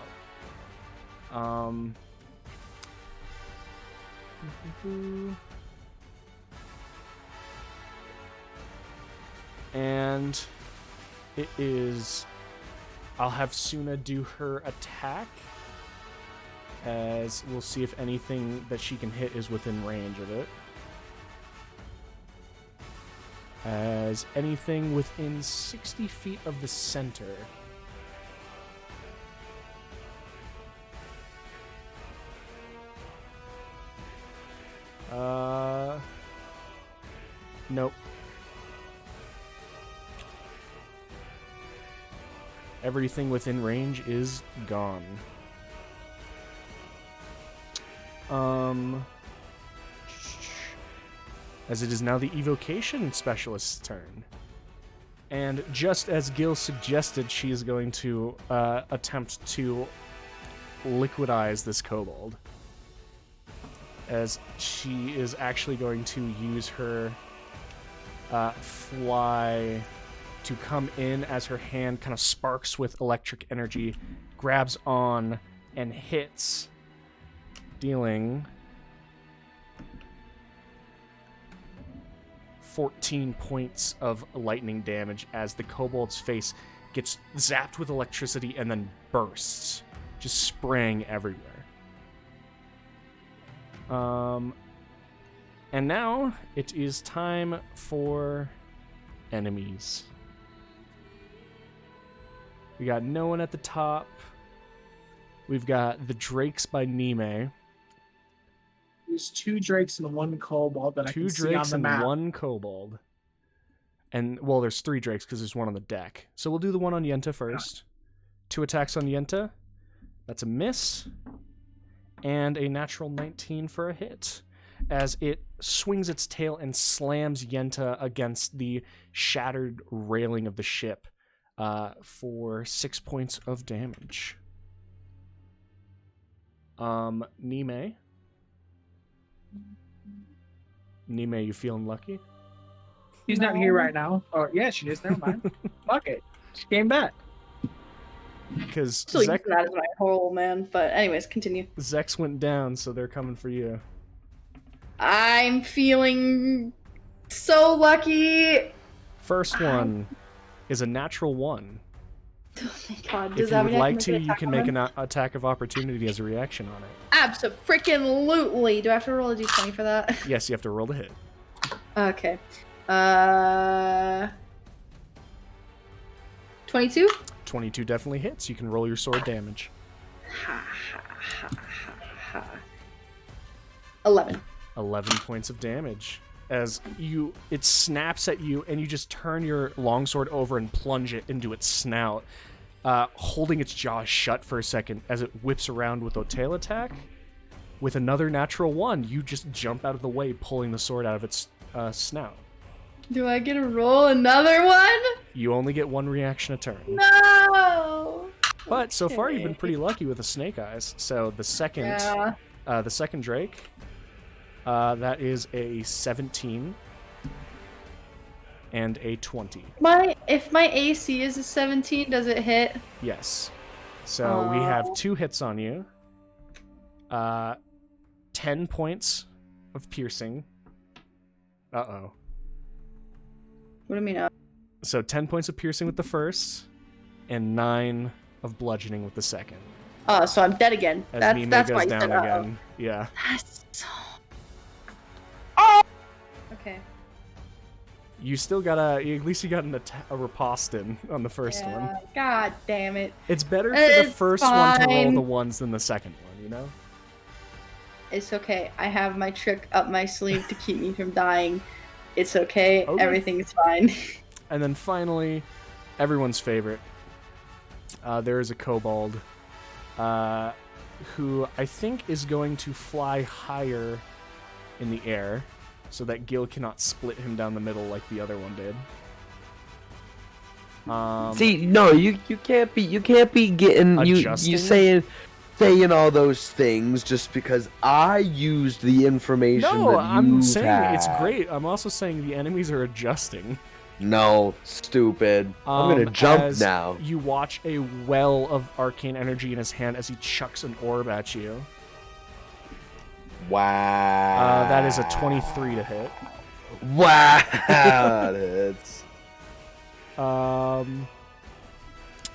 And it is... I'll have Suna do her attack, as we'll see if anything that she can hit is within range of it. As anything within 60 feet of the center. Nope. Everything within range is gone. As it is now the Evocation Specialist's turn. And just as Gil suggested, she is going to attempt to liquidize this kobold. As she is actually going to use her fly to come in as her hand kind of sparks with electric energy, grabs on, and hits, dealing 14 points of lightning damage as the kobold's face gets zapped with electricity and then bursts, just spraying everywhere. And now it is time for enemies. We got no one at the top. We've got the Drakes by Nime. There's 2 drakes and 1 kobold that I 2 can see on Drakes the and map. 1 kobold. And, well, there's 3 Drakes because there's one on the deck. So we'll do the one on Yenta first. 2 attacks on Yenta. That's a miss. And a natural 19 for a hit, as it swings its tail and slams Yenta against the shattered railing of the ship for 6 points of damage. Nime, you feeling lucky? She's not here right now. Oh, yeah, she is. Never mind. Fuck it. She came back. Because Still use that as my whole man. But anyways, continue. Zex went down, so they're coming for you. I'm feeling so lucky. First one is a natural 1. Oh my god. If you would like to, you can make an attack of opportunity as a reaction on it. Abso-freaking-lutely. Do I have to roll a d20 for that? Yes, you have to roll to hit. Okay. 22? 22 definitely hits. You can roll your sword damage. 11. 11 points of damage. As it snaps at you, and you just turn your longsword over and plunge it into its snout, holding its jaws shut for a second as it whips around with a tail attack. With another natural 1, you just jump out of the way, pulling the sword out of its snout. Do I get to roll another one? You only get 1 reaction a turn. No! But so far you've been pretty lucky with the snake eyes. So the second Drake, that is a 17 and a 20. If my AC is a 17, does it hit? Yes. So we have 2 hits on you. 10 points of piercing. Uh-oh. What do you mean? So 10 points of piercing with the first, and 9 of bludgeoning with the second. Oh, so I'm dead again. As That's goes why you down said again. Yeah. That's so... Oh! Okay. You still got at least you got a riposte in on the first one. God damn it. It's better for the first one to roll the ones than the second one, you know? It's okay. I have my trick up my sleeve to keep me from dying. It's okay. Everything's fine. And then finally, everyone's favorite. There is a kobold who I think is going to fly higher in the air so that Gil cannot split him down the middle like the other one did. See, no, you can't be getting you saying all those things just because I used the information No, that I'm saying had. it's great. I'm also saying the enemies are adjusting. No, stupid. I'm gonna jump now. You watch a well of arcane energy in his hand as he chucks an orb at you. Wow. That is a 23 to hit. Wow. That hits.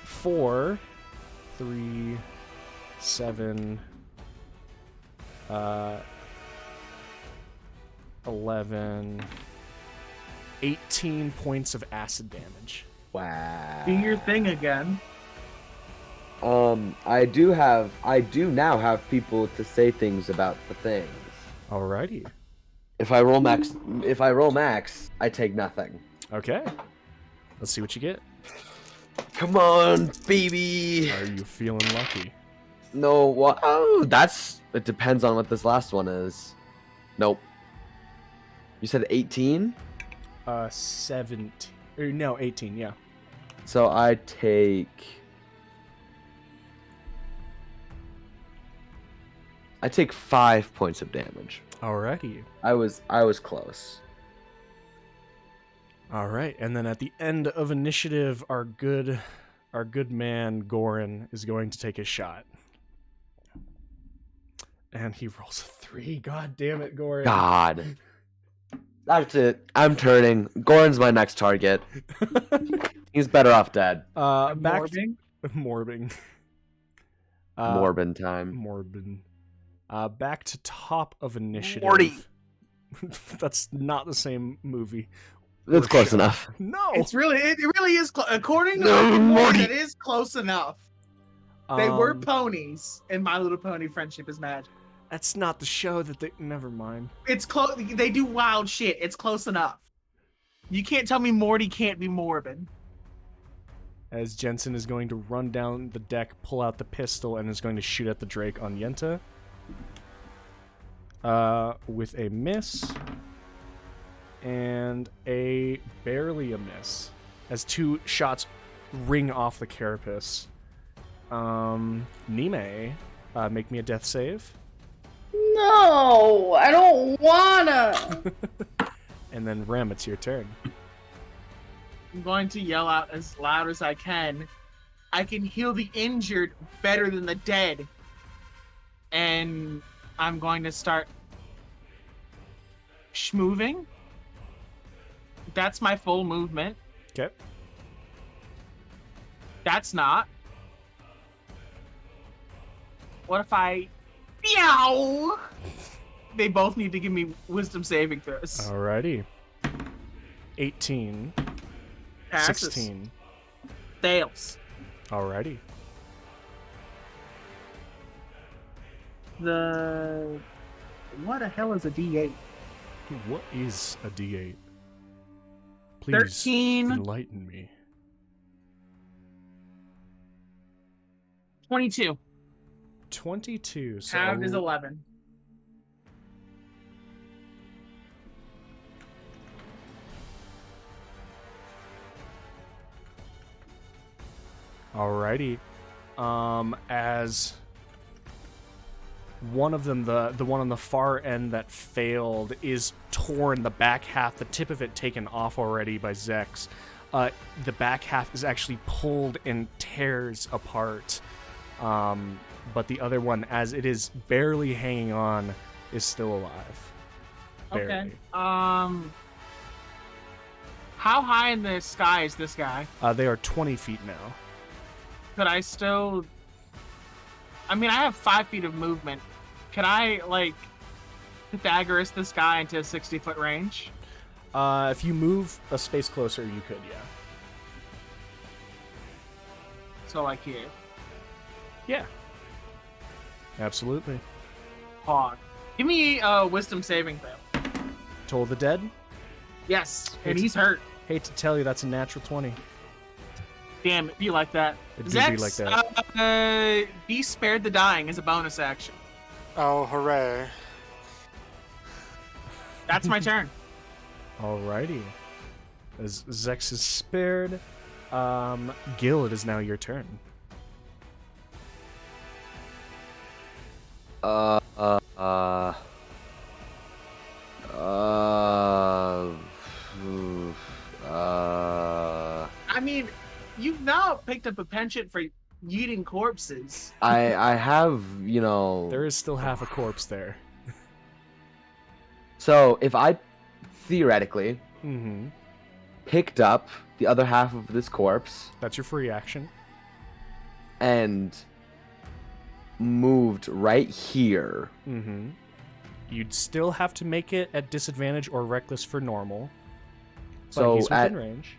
4, 3, 7, 11, 18 points of acid damage. Wow. Do your thing again. I do now have people to say things about the things. Alrighty. If I roll max, I take nothing. Okay. Let's see what you get. Come on, baby. Are you feeling lucky? No, what? Oh, it depends on what this last one is. Nope. You said 18? 17. Or no, 18, yeah. So I take 5 points of damage. Alrighty. I was close. Alright, and then at the end of initiative, our good man Goran is going to take a shot. And he rolls a 3. God damn it, Goran. God. That's it. I'm turning. Goran's my next target. He's better off dead. Morbing. Morbin time. Morbin. Back to top of initiative. Morty. That's not the same movie. That's close enough. No. It really is. According to No, Morty. it is close enough. They were ponies, and My Little Pony: Friendship is Magic. That's not the show that they. Never mind. It's close. They do wild shit. It's close enough. You can't tell me Morty can't be Morbin. as Jensen is going to run down the deck, pull out the pistol, and is going to shoot at the Drake on Yenta. With a miss and a barely a miss, as 2 shots ring off the carapace. Nime, make me a death save. No, I don't wanna. And then Rem, it's your turn. I'm going to yell out as loud as I can. I can heal the injured better than the dead. And I'm going to start schmoving. That's my full movement. Okay. That's not. What if I... Meow! They both need to give me wisdom saving throws. Alrighty. 18. Passes. 16. Fails. Alrighty. What the hell is a D8? What is a D8? Please 13. enlighten me. 22. 22. So Halved is 11. Alrighty. As one of them, the one on the far end that failed, is torn, the back half, the tip of it taken off already by Zex. The back half is actually pulled and tears apart. But the other one, as it is barely hanging on, is still alive. Barely. Okay. How high in the sky is this guy? They are 20 feet now. Could I still... I mean, I have 5 feet of movement. Could I, like, Pythagoras this guy into a 60-foot range? If you move a space closer, you could, yeah. So, like here. Yeah. Absolutely. Hog. Give me a wisdom saving throw. Toll the Dead? Yes, and It's- he's hurt. Hate to tell you, that's a natural 20. Damn, it be like that. It do be like that. Be spared the dying is a bonus action. Oh, hooray. That's my turn. Alrighty. As Zex is spared, Gil, it is now your turn. I mean, you've now picked up a penchant for yeeting corpses. I have, you know. There is still half a corpse there. So if I theoretically Mm-hmm. picked up the other half of this corpse That's your free action. and moved right here, Mm-hmm. You'd still have to make it at disadvantage or reckless for normal. But so he's within range.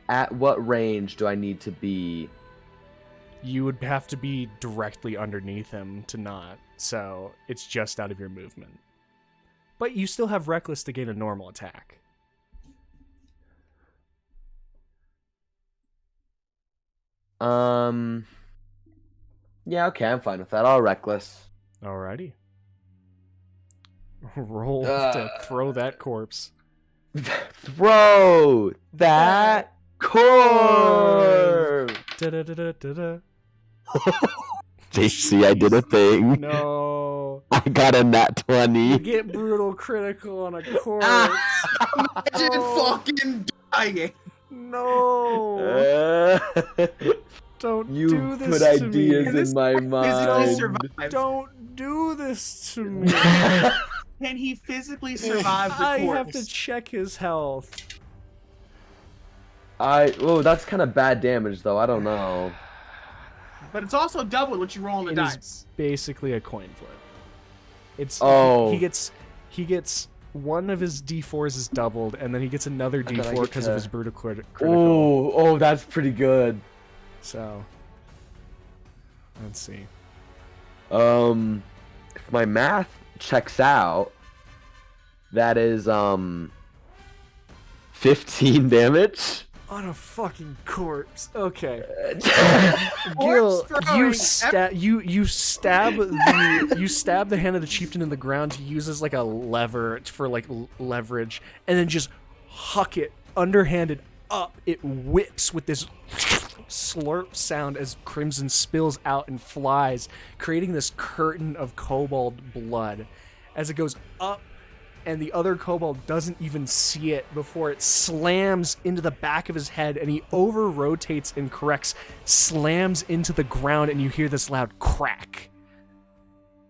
at what range do I need to be? You would have to be directly underneath him to not, so it's just out of your movement. But you still have reckless to gain a normal attack. Yeah, okay, I'm fine with that. All reckless. Alrighty. Roll to throw that corpse. Throw that corpse. Da-da-da-da-da-da. JC, I did a thing. No. I got a nat 20. You get brutal critical on a corpse. Imagine fucking dying. No. Don't You do this put to ideas me. in my Physically mind. survive. Don't do this to me. Can he physically survive the I corpse? have to check his health. Oh, that's kind of bad damage, though. I don't know. But it's also double what you roll on the It is dice. basically a coin flip. It's Oh. he gets one of his d4s is doubled, and then he gets another And then I d4 get because of to- his brutal critical. Oh, that's pretty good. So let's see. If my math checks out, that is 15 damage. On a fucking corpse. Okay. Corpse Gil, throwing. you stab the hand of the chieftain in the ground to use as like a lever for like leverage, and then just huck it underhanded up. It whips with this slurp sound as crimson spills out and flies, creating this curtain of kobold blood as it goes up. And the other kobold doesn't even see it before it slams into the back of his head, and he over-rotates and corrects, slams into the ground, and you hear this loud crack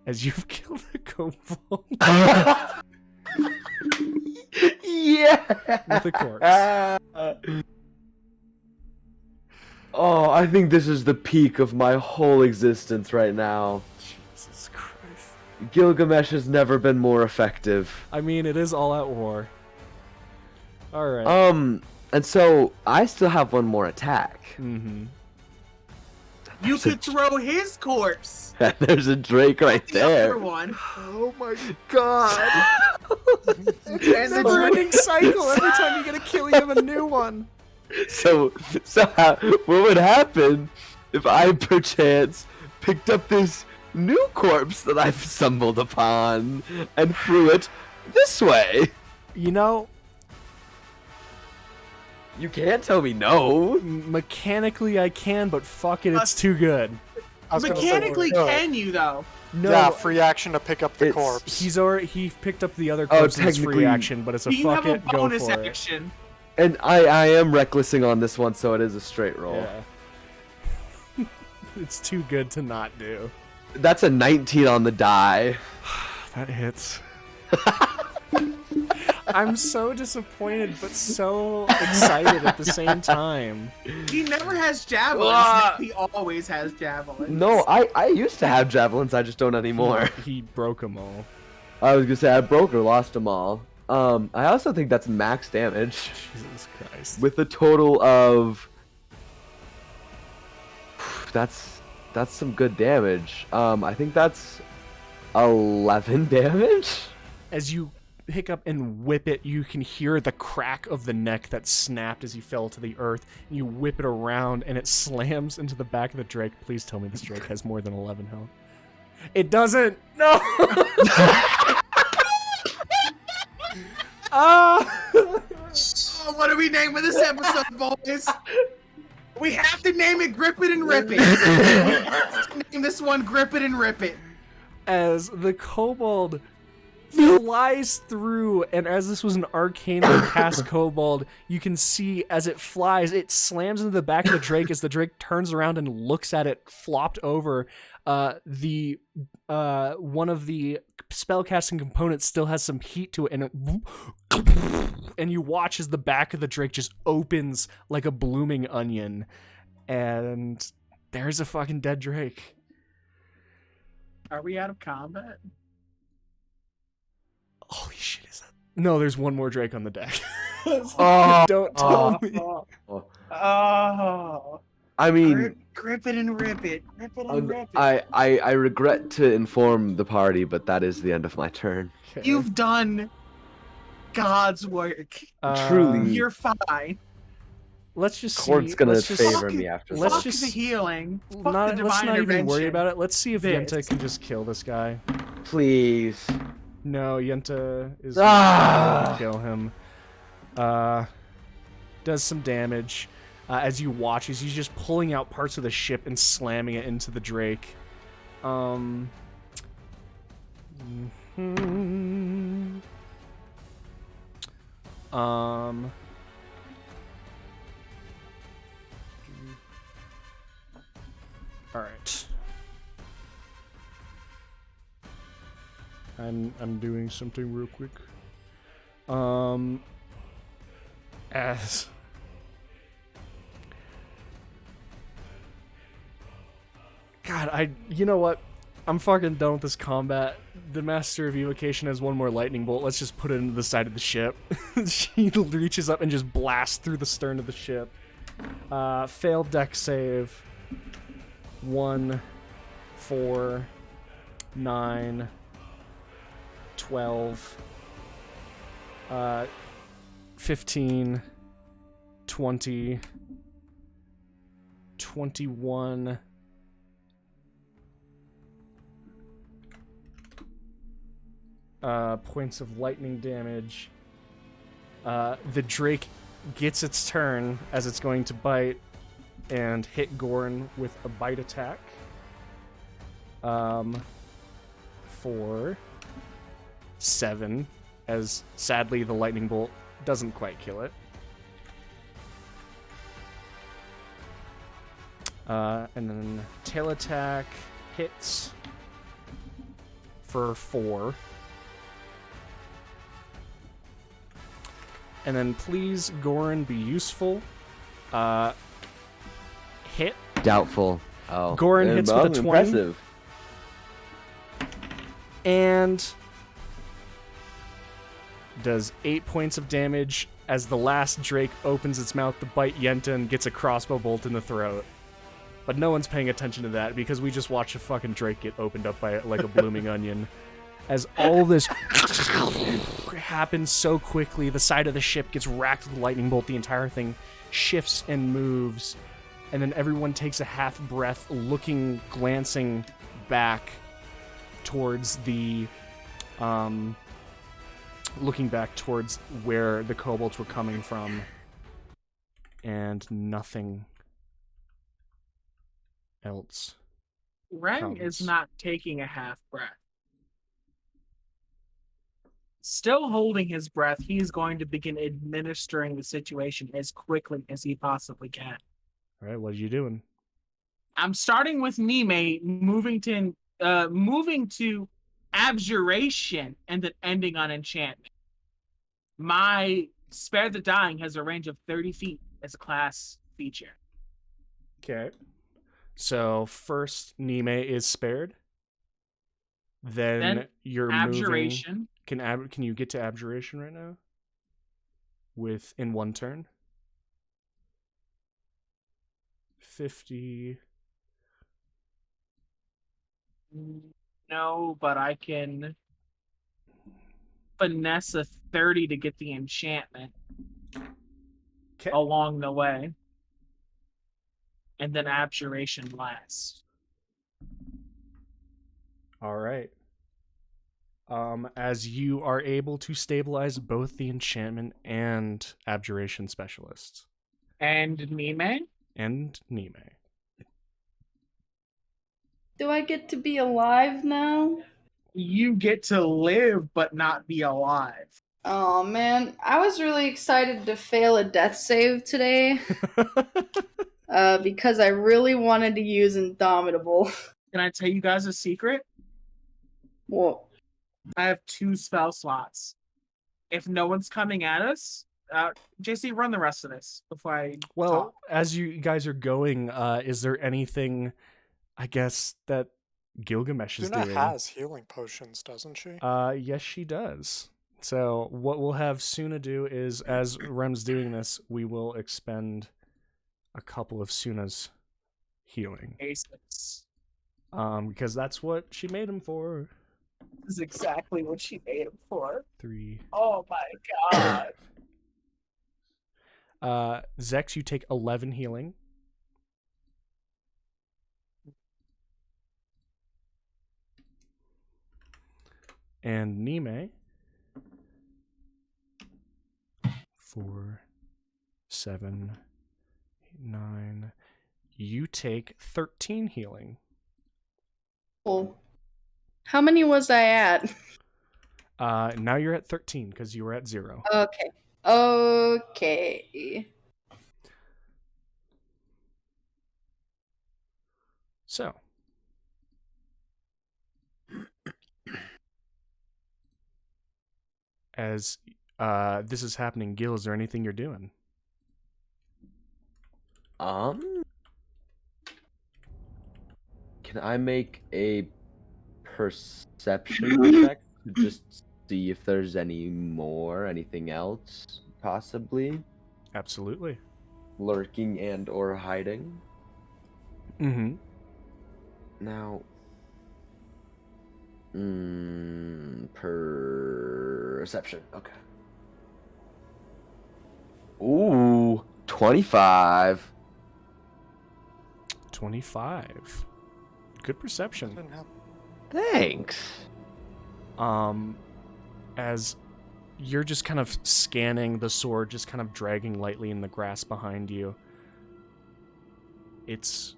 as you've killed a kobold. Yeah! With a corpse. Oh, I think this is the peak of my whole existence right now. Jesus Christ. Gilgamesh has never been more effective. I mean, it is all-out war. Alright. And so, I still have one more attack. Mm-hmm. You could throw his corpse. And there's a Drake right The other there. one. Oh my god. And the Never-ending cycle. Every time you get a kill, you have a new one. So what would happen if I perchance picked up this new corpse that I've stumbled upon and threw it this way? You know, You can't tell me no. mechanically I can, but fuck it, it's too good. I was gonna say, Mechanically, no. can you though? No, Yeah, free action to pick up the It's- corpse. he picked up the other corpse in his free technically- action, but it's a You fuck have a it, go bonus for it. action. And I am recklessing on this one, so it is a straight roll. Yeah. It's too good to not do. That's a 19 on the die. That hits. I'm so disappointed, but so excited at the same time. He never has javelins. Ah! He always has javelins. No, I used to have javelins, I just don't anymore. He broke them all. I was gonna say I broke or lost them all. I also think that's max damage Jesus Christ. with a total of. That's some good damage. I think that's 11 damage. As you pick up and whip it, you can hear the crack of the neck that snapped as he fell to the earth. And you whip it around, and it slams into the back of the Drake. Please tell me this Drake has more than 11 health. It doesn't. No. Oh, what do we name this episode, boys? We have to name it Grip It and Rip It. Name this one Grip It and Rip It. As the kobold flies through, and as this was an arcanely cast kobold, you can see as it flies, it slams into the back of the Drake. As the Drake turns around and looks at it, flopped over, the one of the spellcasting components still has some heat to it, and you watch as the back of the Drake just opens like a blooming onion, and there's a fucking dead Drake. Are we out of combat? Holy shit, is that? No, there's one more Drake on the deck. Oh, Don't tell me. Oh. I mean, Grip it and rip it. Rip it and rip it. I regret to inform the party, but that is the end of my turn. Okay. You've done God's work. Truly. You're fine. Let's just see. Court's gonna let's just, favor me after let's Fuck just- the healing. Fuck the let's divine not even worry intervention. about it. Let's see if This. Yenta can just kill this guy. Please. No, Yenta is Ah! gonna kill him. Does some damage as you watch as he's just pulling out parts of the ship and slamming it into the Drake. All right. I'm doing something real quick. As God, you know what? I'm fucking done with this combat. The Master of Evocation has one more lightning bolt. Let's just put it into the side of the ship. She reaches up and just blasts through the stern of the ship. Failed deck save. 1, 4, 9, 12, 15, 20, 21, points of lightning damage. The Drake gets its turn as it's going to bite and hit Goran with a bite attack. For 7, as sadly the lightning bolt doesn't quite kill it. And then tail attack hits for 4. And then please, Goran, be useful. Hit. Doubtful. Oh. Goran hits with a 20. Impressive. And does 8 points of damage as the last Drake opens its mouth to bite Yenta and gets a crossbow bolt in the throat. But no one's paying attention to that because we just watched a fucking Drake get opened up by like a blooming onion. As all this happens so quickly, the side of the ship gets racked with a lightning bolt, the entire thing shifts and moves, and then everyone takes a half breath, glancing back towards the looking back towards where the kobolds were coming from, and nothing else. Ren is not taking a half breath. Still holding his breath, he's going to begin administering the situation as quickly as he possibly can. All right, what are you doing? I'm starting with Nime, moving to Abjuration, and then ending on Enchantment. My Spare the Dying has a range of 30 feet as a class feature. Okay. So first Nime is spared. Then you're Abjuration. moving. Can you get to Abjuration right now? In one turn? 50. No, but I can finesse a 30 to get the enchantment along the way. And then Abjuration last. All right. As you are able to stabilize both the enchantment and Abjuration specialists. And Nime? And Nime. Do I get to be alive now? You get to live but not be alive. Oh man, I was really excited to fail a death save today. Because I really wanted to use Indomitable. Can I tell you guys a secret? What? I have 2 spell slots. If no one's coming at us, JC, run the rest of this before I talk. As you guys are going, is there anything, I guess, that Gilgamesh is doing? Luna has healing potions, doesn't she? Yes, she does. So what we'll have Suna do is, as Rem's doing this, we will expend a couple of Suna's healing. Aces. Because that's what she made him for. This is exactly what she made him for. 3. Oh my god. Zex, you take 11 healing. And Nime, 4, 7, 8, 9. You take 13 healing. Cool. How many was I at? Now you're at 13 because you were at 0. Okay. Okay. So. As this is happening, Gil, is there anything you're doing? Can I make a perception check to just see if there's anything else, possibly? Absolutely. Lurking and or hiding? Mm-hmm. Now, perception, okay. Ooh, 25. 25. Good perception. Didn't happen. Thanks. As you're just kind of scanning the sword, just kind of dragging lightly in the grass behind you, it's,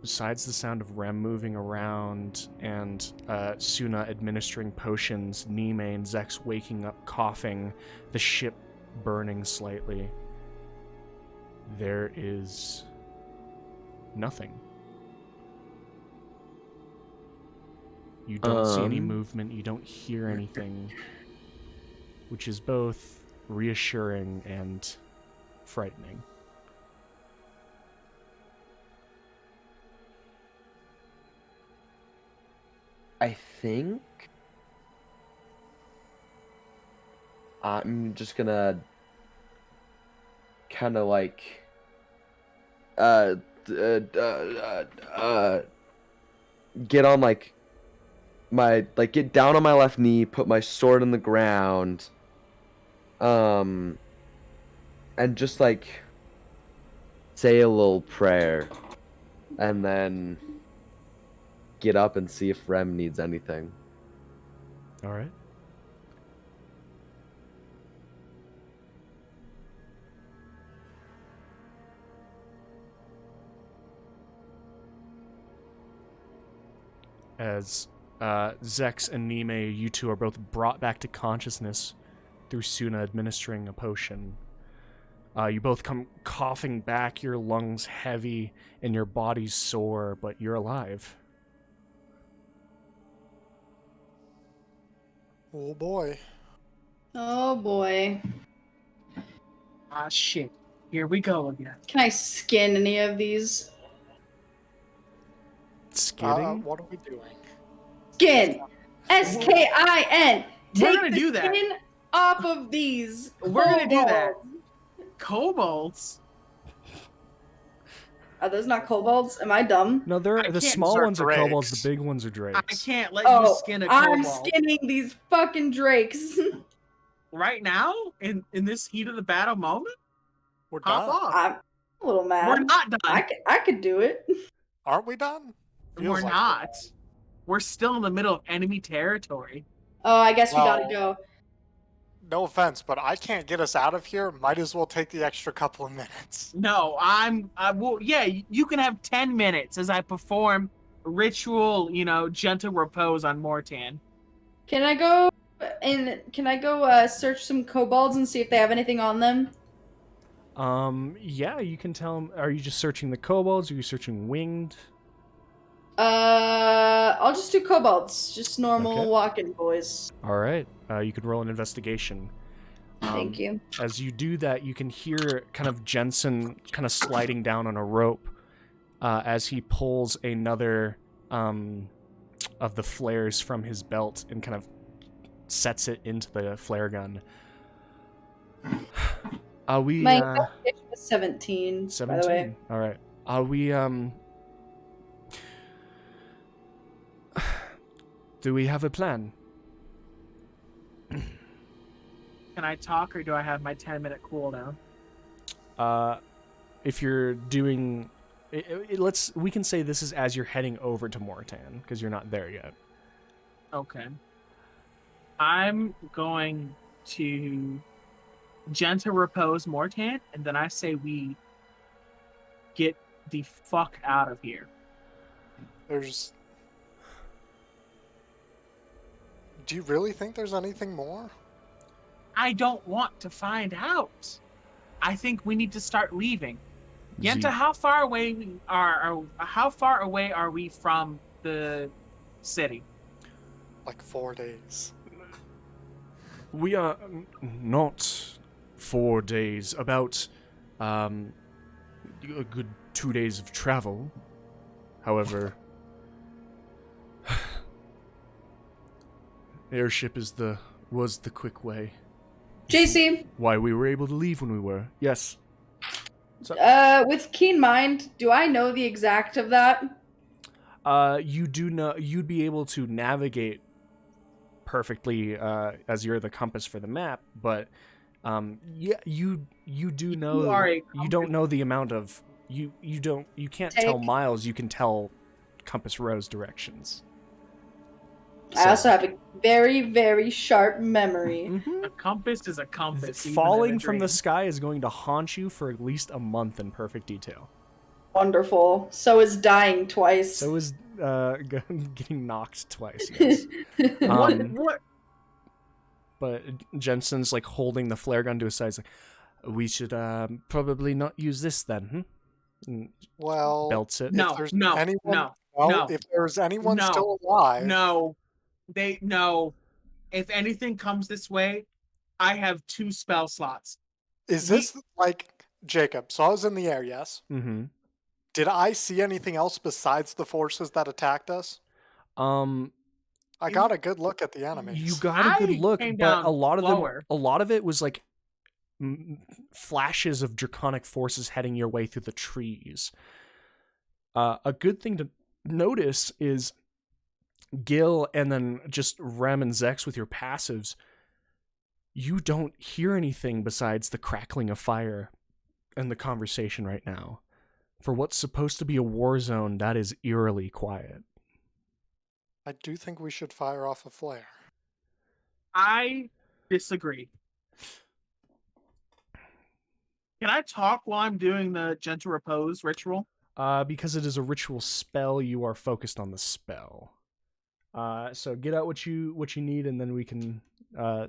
besides the sound of Rem moving around and Suna administering potions, Nime and Zex waking up coughing, the ship burning slightly, there is nothing. You don't see any movement, you don't hear anything, which is both reassuring and frightening. I think I'm just gonna kind of like get on like my get down on my left knee, put my sword in the ground, and just like say a little prayer, and then get up and see if Rem needs anything. All right. As Zex and Nime, you two are both brought back to consciousness through Suna administering a potion. You both come coughing back, your lungs heavy and your bodies sore, but you're alive. Oh boy. Oh boy. Ah, shit. Here we go again. Can I skin any of these? Skidding? What are we doing? Skin! S-K-I-N! We're Take gonna the do that. skin off of these. We're gonna do that. kobolds. Kobolds? Are those not kobolds? Am I dumb? No, I the can't small start ones are kobolds, drakes. the big ones are I drakes. can't let you Oh, skin a I'm kobold. skinning these fucking drakes. Right now? In this heat of the battle moment? We're Hop done. off. I'm a little mad. We're not done. I could do it. Aren't we done? Feels We're like not. We're still in the middle of enemy territory. Oh, I guess we gotta Well- go. No offense, but I can't get us out of here. Might as well take the extra couple of minutes. No, I will. Yeah, you can have 10 minutes as I perform ritual, gentle repose on Mortan. Can I go search some kobolds and see if they have anything on them? Yeah, you can tell them. Are you just searching the kobolds? Are you searching winged? I'll just do kobolds. Just normal Okay. walking boys. All right. You can roll an investigation. Thank you. As you do that, you can hear kind of Jensen kind of sliding down on a rope as he pulls another of the flares from his belt and kind of sets it into the flare gun. Are we My investigation was 17, 17? by the way. All right. Are we do we have a plan? Can I talk or do I have my 10-minute cooldown? If you're doing we can say this is as you're heading over to Mortan because you're not there yet. Okay. I'm going to gentle repose Mortan, and then I say we get the fuck out of here. Do you really think there's anything more? I don't want to find out. I think we need to start leaving. Yenta, how far away are we from the city? Like 4 days. We are not 4 days, about a good 2 days of travel. However, airship was the quick way. JC, Why we were able to leave when we were. Yes. with keen mind, do I know the exact of that? You do know you'd be able to navigate perfectly as you're the compass for the map, but Yeah, you do know. You are a You don't know the amount of you can't tell Take. miles. You can tell compass rose directions. I also have a very, very sharp memory. Mhm. A compass is a compass. even in a Falling from the dream. sky is going to haunt you for at least a month in perfect detail. Wonderful. So is dying twice. So is getting knocked twice. Yes. What? But Jensen's like holding the flare gun to his side. He's like, we should probably not use this then. And Well, belts it. No, if there's no, anyone, no, well, no, if there's anyone no, still alive, No. If anything comes this way, I have 2 spell slots. is this like Jacob? So I was in the air, yes. Mm-hmm. Did I see anything else besides the forces that attacked us? I got a good look at the enemies. You got a good I look, came but down a lot lower. of it was like flashes of draconic forces heading your way through the trees. A good thing to notice is Gil and then just Rem and Zex with your passives. You don't hear anything besides the crackling of fire and the conversation right now. For what's supposed to be a war zone, that is eerily quiet. I do think we should fire off a flare. I disagree. Can I talk while I'm doing the gentle repose ritual? Because it is a ritual spell, you are focused on the spell. So get out what you need, and then we can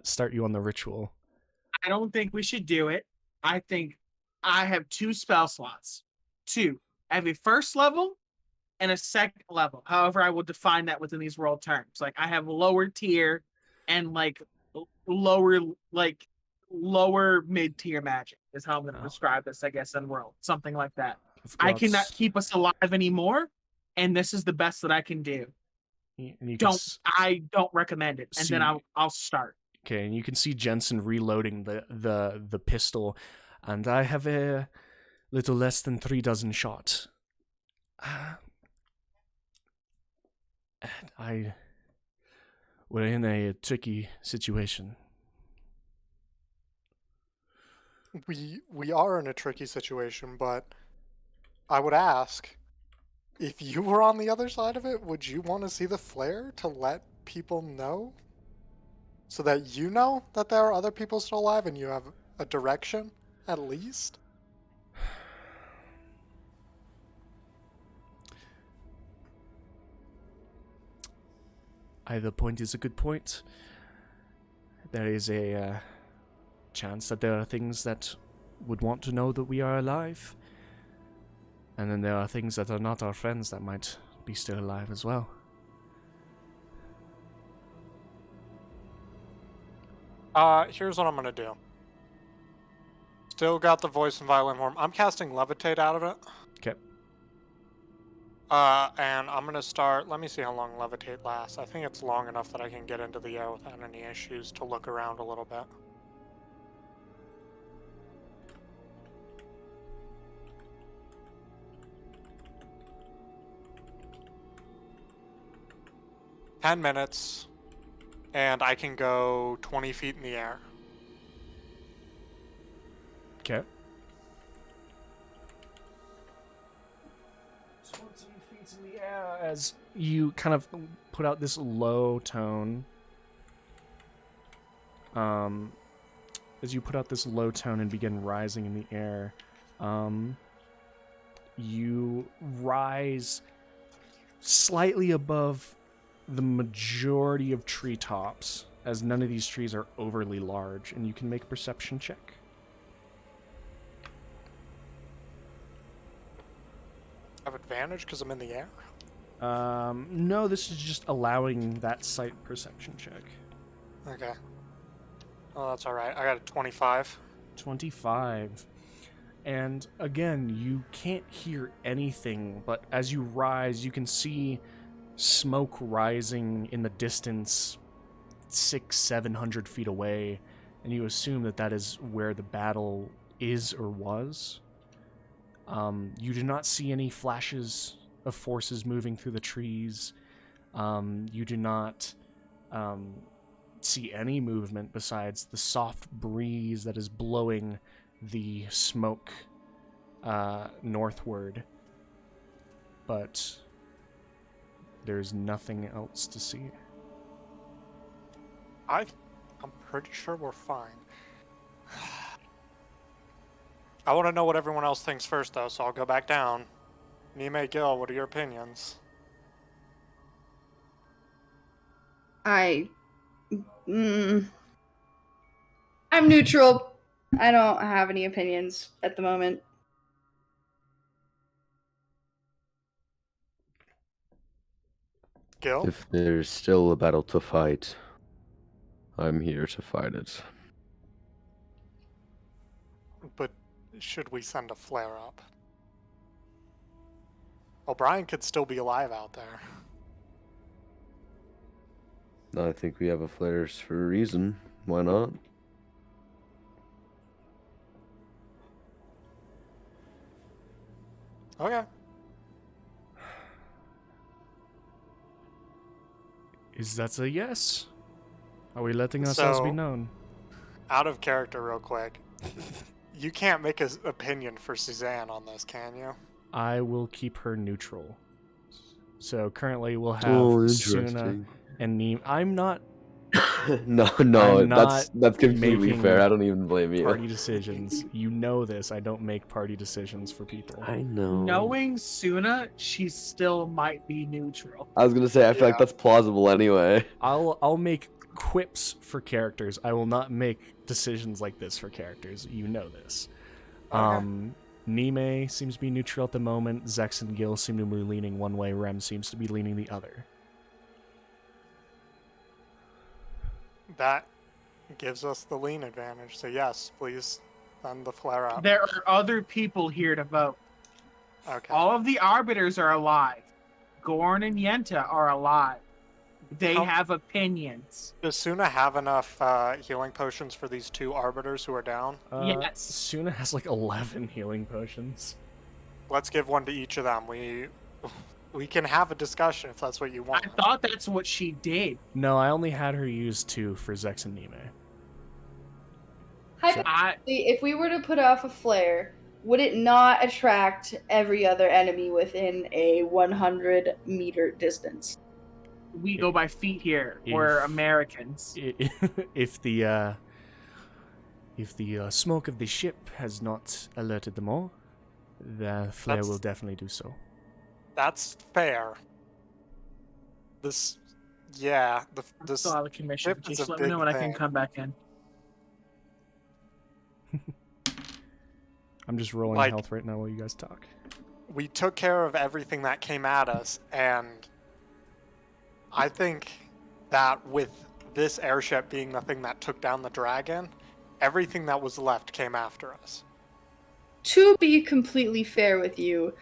start you on the ritual. I don't think we should do it. I think I have 2 spell slots. 2. I have a first level and a second level. However, I will define that within these world terms. Like I have lower tier and like lower mid tier magic is how I'm going to describe this, I guess, in world. Something like that. I cannot keep us alive anymore, and this is the best that I can do. I don't recommend it, and then I'll start. Okay, and you can see Jensen reloading the pistol, and I have a little less than 3 dozen shot. We're in a tricky situation. We are in a tricky situation, but I would ask, if you were on the other side of it, would you want to see the flare to let people know? So that you know that there are other people still alive and you have a direction, at least? Either point is a good point. There is a chance that there are things that would want to know that we are alive. And then there are things that are not our friends that might be still alive as well. Here's what I'm gonna do. Still got the voice in violent form. I'm casting Levitate out of it. Okay. And I'm gonna start. Let me see how long Levitate lasts. I think it's long enough that I can get into the air without any issues to look around a little bit. "10 minutes, and I can go 20 feet in the air." Okay. 20 feet in the air as you kind of put out this low tone. As you put out this low tone and begin rising in the air, you rise slightly above the majority of treetops, as none of these trees are overly large, and you can make a perception check. I have advantage because I'm in the air? No, this is just allowing that sight perception check. Okay. Oh, that's alright. I got a 25. 25. And again, you can't hear anything, but as you rise, you can see smoke rising in the distance 600-700 feet away, and you assume that that is where the battle is or was. You do not see any flashes of forces moving through the trees. You do not see any movement besides the soft breeze that is blowing the smoke northward. But there's nothing else to see. I'm pretty sure we're fine. I want to know what everyone else thinks first, though, so I'll go back down. Nime, Gil, what are your opinions? I'm neutral. I don't have any opinions at the moment. Gil? If there's still a battle to fight, I'm here to fight it. But should we send a flare up? O'Brien could still be alive out there. I think we have a flares for a reason. Why not? Okay. Is that a yes? Are we letting ourselves be So- known? Out of character, real quick. You can't make an opinion for Suzanne on this, can you? I will keep her neutral. So currently we'll have Oh, Suna interesting. and Neem. I'm not No, I'm that's completely making fair. I don't even blame you. party decisions. You know this. I don't make party decisions for people. I know. Knowing Suna, she still might be neutral. I was gonna say I feel like Yeah. that's plausible anyway. I'll make quips for characters. I will not make decisions like this for characters. You know this. Okay. Nime seems to be neutral at the moment. Zex and Gil seem to be leaning one way. Rem seems to be leaning the other. That gives us the lean advantage. So yes, please send the flare up. There are other people here to vote. Okay. All of the arbiters are alive. Gorn and Yenta are alive. They How- have opinions. Does Suna have enough healing potions for these two arbiters who are down? Yes. Suna has like 11 healing potions. Let's give one to each of them. We can have a discussion if that's what you I want. thought that's what she did. No, I only had her use 2 for Zex and Nime. Hypothetically, if we were to put off a flare, would it not attract every other enemy within a 100-meter distance? We go by feet here. We're If- Americans. If the smoke of the ship has not alerted them all, the flare That's- will definitely do so. That's fair. Yeah, this Still out of commission. ship is Just a let me know big when I can thing. come back in. I'm just rolling Like- health right now while you guys talk. we took care of everything that came at us, and I think that with this airship being the thing that took down the dragon, everything that was left came after us. To be completely fair with you,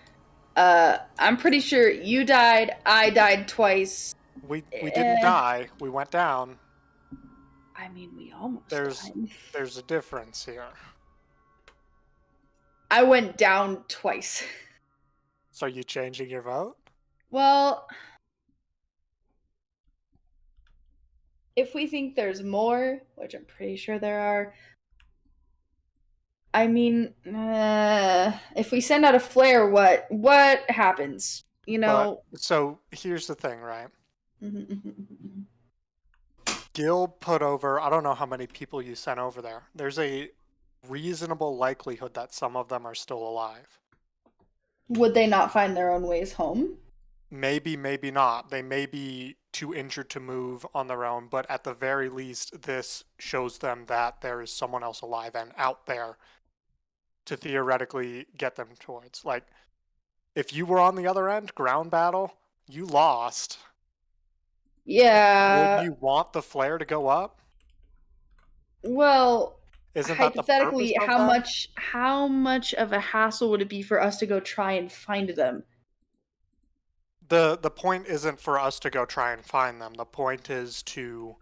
I'm pretty sure you died, I died twice. We didn't Eh. die. We went down. I mean, we almost There's- died. There's a difference here. I went down twice. So you changing your vote? Well, if we think there's more, which I'm pretty sure there are, I mean, if we send out a flare, what happens? You know. So here's the thing, right? Gil put over, I don't know how many people you sent over there. There's a reasonable likelihood that some of them are still alive. Would they not find their own ways home? Maybe, maybe not. They may be too injured to move on their own, but at the very least, this shows them that there is someone else alive and out there to theoretically get them towards. Like, if you were on the other end, ground battle, you lost. Yeah. Would you want the flare to go up? Well, Isn't that the hypothetically, purpose of how that? how much of a hassle would it be for us to go try and find them? The point isn't for us to go try and find them. The point is to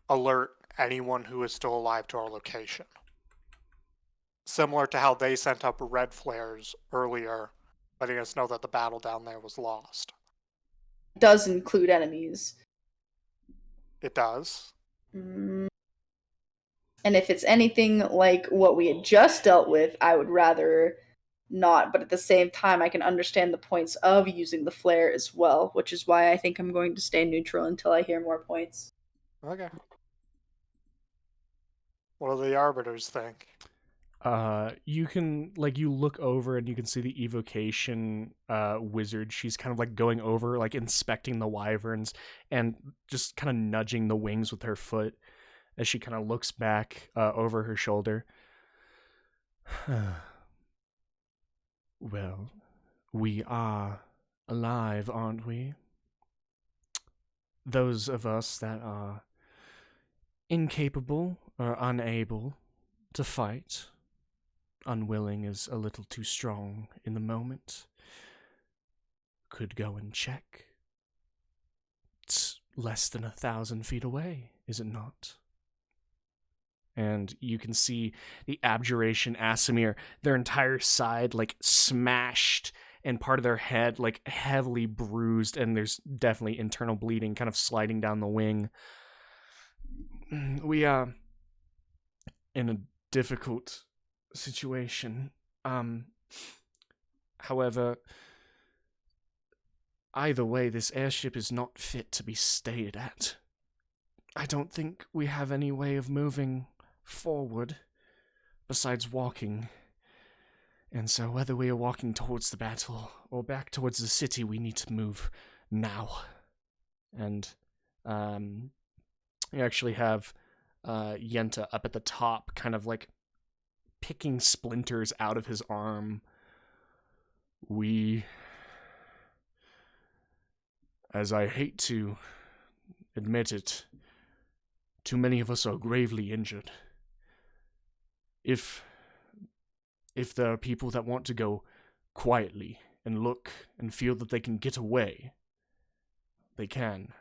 alert anyone who is still alive to our location. Similar to how they sent up red flares earlier, letting us know that the battle down there was lost. Does include enemies. It does. Mm. And if it's anything like what we had just dealt with, I would rather not. But at the same time, I can understand the points of using the flare as well, which is why I think I'm going to stay neutral until I hear more points. Okay. What do the arbiters think? You can, like, you look over and you can see the evocation wizard. She's kind of like going over, like inspecting the wyverns and just kind of nudging the wings with her foot as she kind of looks back over her shoulder. Well, we are alive, aren't we? Those of us that are incapable or unable to fight, unwilling is a little too strong in the moment, could go and check. It's less than 1,000 feet away, is it not? And you can see the Abduration Asimir, their entire side like smashed and part of their head like heavily bruised, and there's definitely internal bleeding kind of sliding down the wing. We are in a difficult situation. However, either way, this airship is not fit to be stayed at. I don't think we have any way of moving forward besides walking. And so whether we are walking towards the battle or back towards the city, we need to move now. And you actually have Yenta up at the top, kind of like picking splinters out of his arm. We, as I hate to admit it, too many of us are gravely injured. If there are people that want to go quietly and look and feel that they can get away, they can.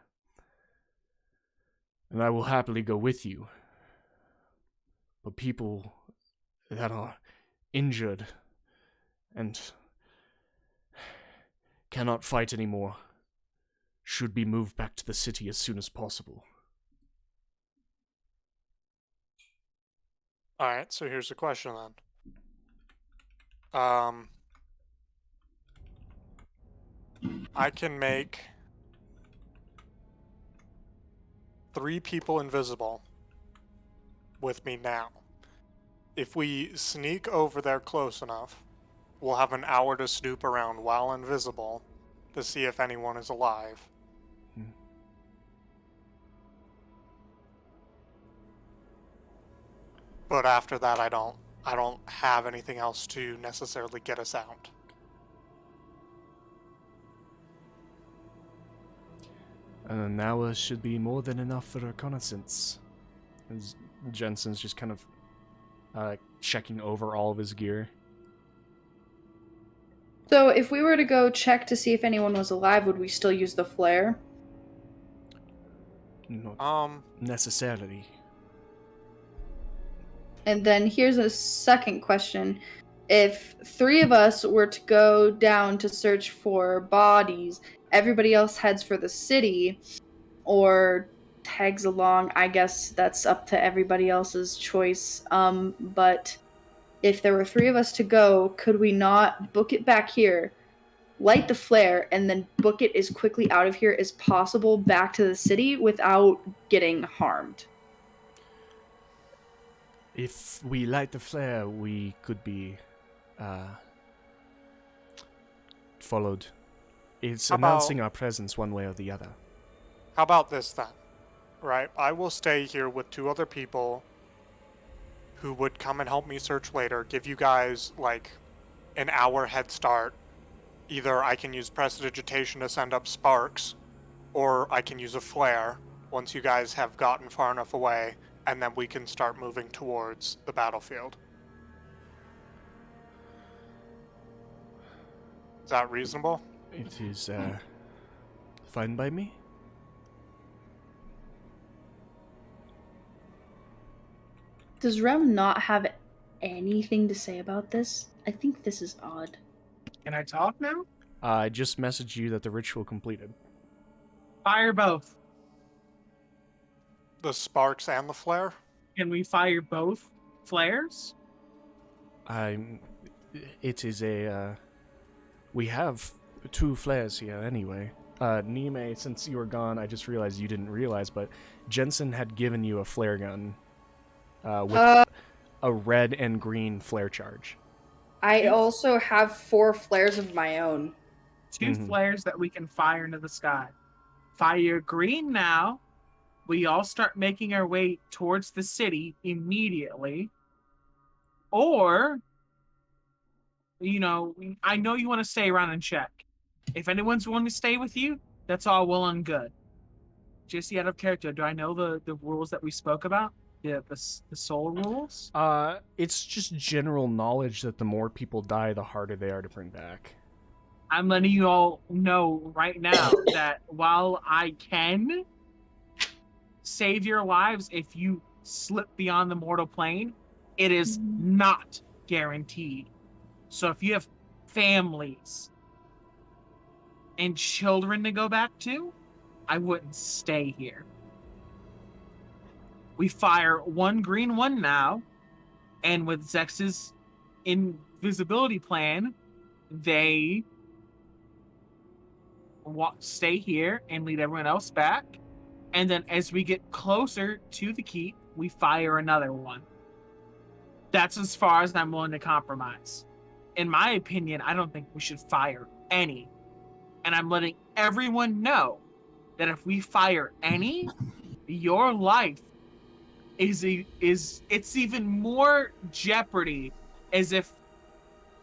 And I will happily go with you. But people that are injured and cannot fight anymore should be moved back to the city as soon as possible. Alright, so here's the question then. I can make 3 people invisible with me now. If we sneak over there close enough, we'll have an hour to snoop around while invisible to see if anyone is alive. But after that, I don't have anything else to necessarily get us out. An hour should be more than enough for reconnaissance. As Jensen's just kind of checking over all of his gear. So if we were to go check to see if anyone was alive, would we still use the flare? Not necessarily. And then here's a second question. If 3 of us were to go down to search for bodies, everybody else heads for the city or tags along, I guess that's up to everybody else's choice. But if there were 3 of us to go, could we not book it back here, light the flare, and then book it as quickly out of here as possible back to the city without getting harmed? If we light the flare, we could be followed. It's announcing our presence one way or the other. How about this then? Right, I will stay here with 2 other people who would come and help me search later, give you guys like an hour head start. Either I can use prestidigitation to send up sparks, or I can use a flare once you guys have gotten far enough away, and then we can start moving towards the battlefield. Is that reasonable? It is fine by me. Does Rem not have anything to say about this? I think this is odd. Can I talk now? I just messaged you that the ritual completed. Fire both. The sparks and the flare? Can we fire both flares? It is a, we have 2 flares here anyway. Nime, since you were gone, I just realized you didn't realize, but Jensen had given you a flare gun, with a red and green flare charge. I also have 4 flares of my own. 2 flares that we can fire into the sky. Fire green now. We all start making our way towards the city immediately. Or, you know, I know you want to stay around and check. If anyone's willing to stay with you, that's all well and good. Just out of character, do I know the rules that we spoke about? The soul rules? It's just general knowledge that the more people die, the harder they are to bring back. I'm letting you all know right now that while I can save your lives if you slip beyond the mortal plane, it is not guaranteed. So if you have families and children to go back to, I wouldn't stay here. We fire 1 green one now, and with Zex's invisibility plan, they stay here and lead everyone else back. And then as we get closer to the keep, we fire another one. That's as far as I'm willing to compromise. In my opinion, I don't think we should fire any. And I'm letting everyone know that if we fire any, your life is it's even more jeopardy, as if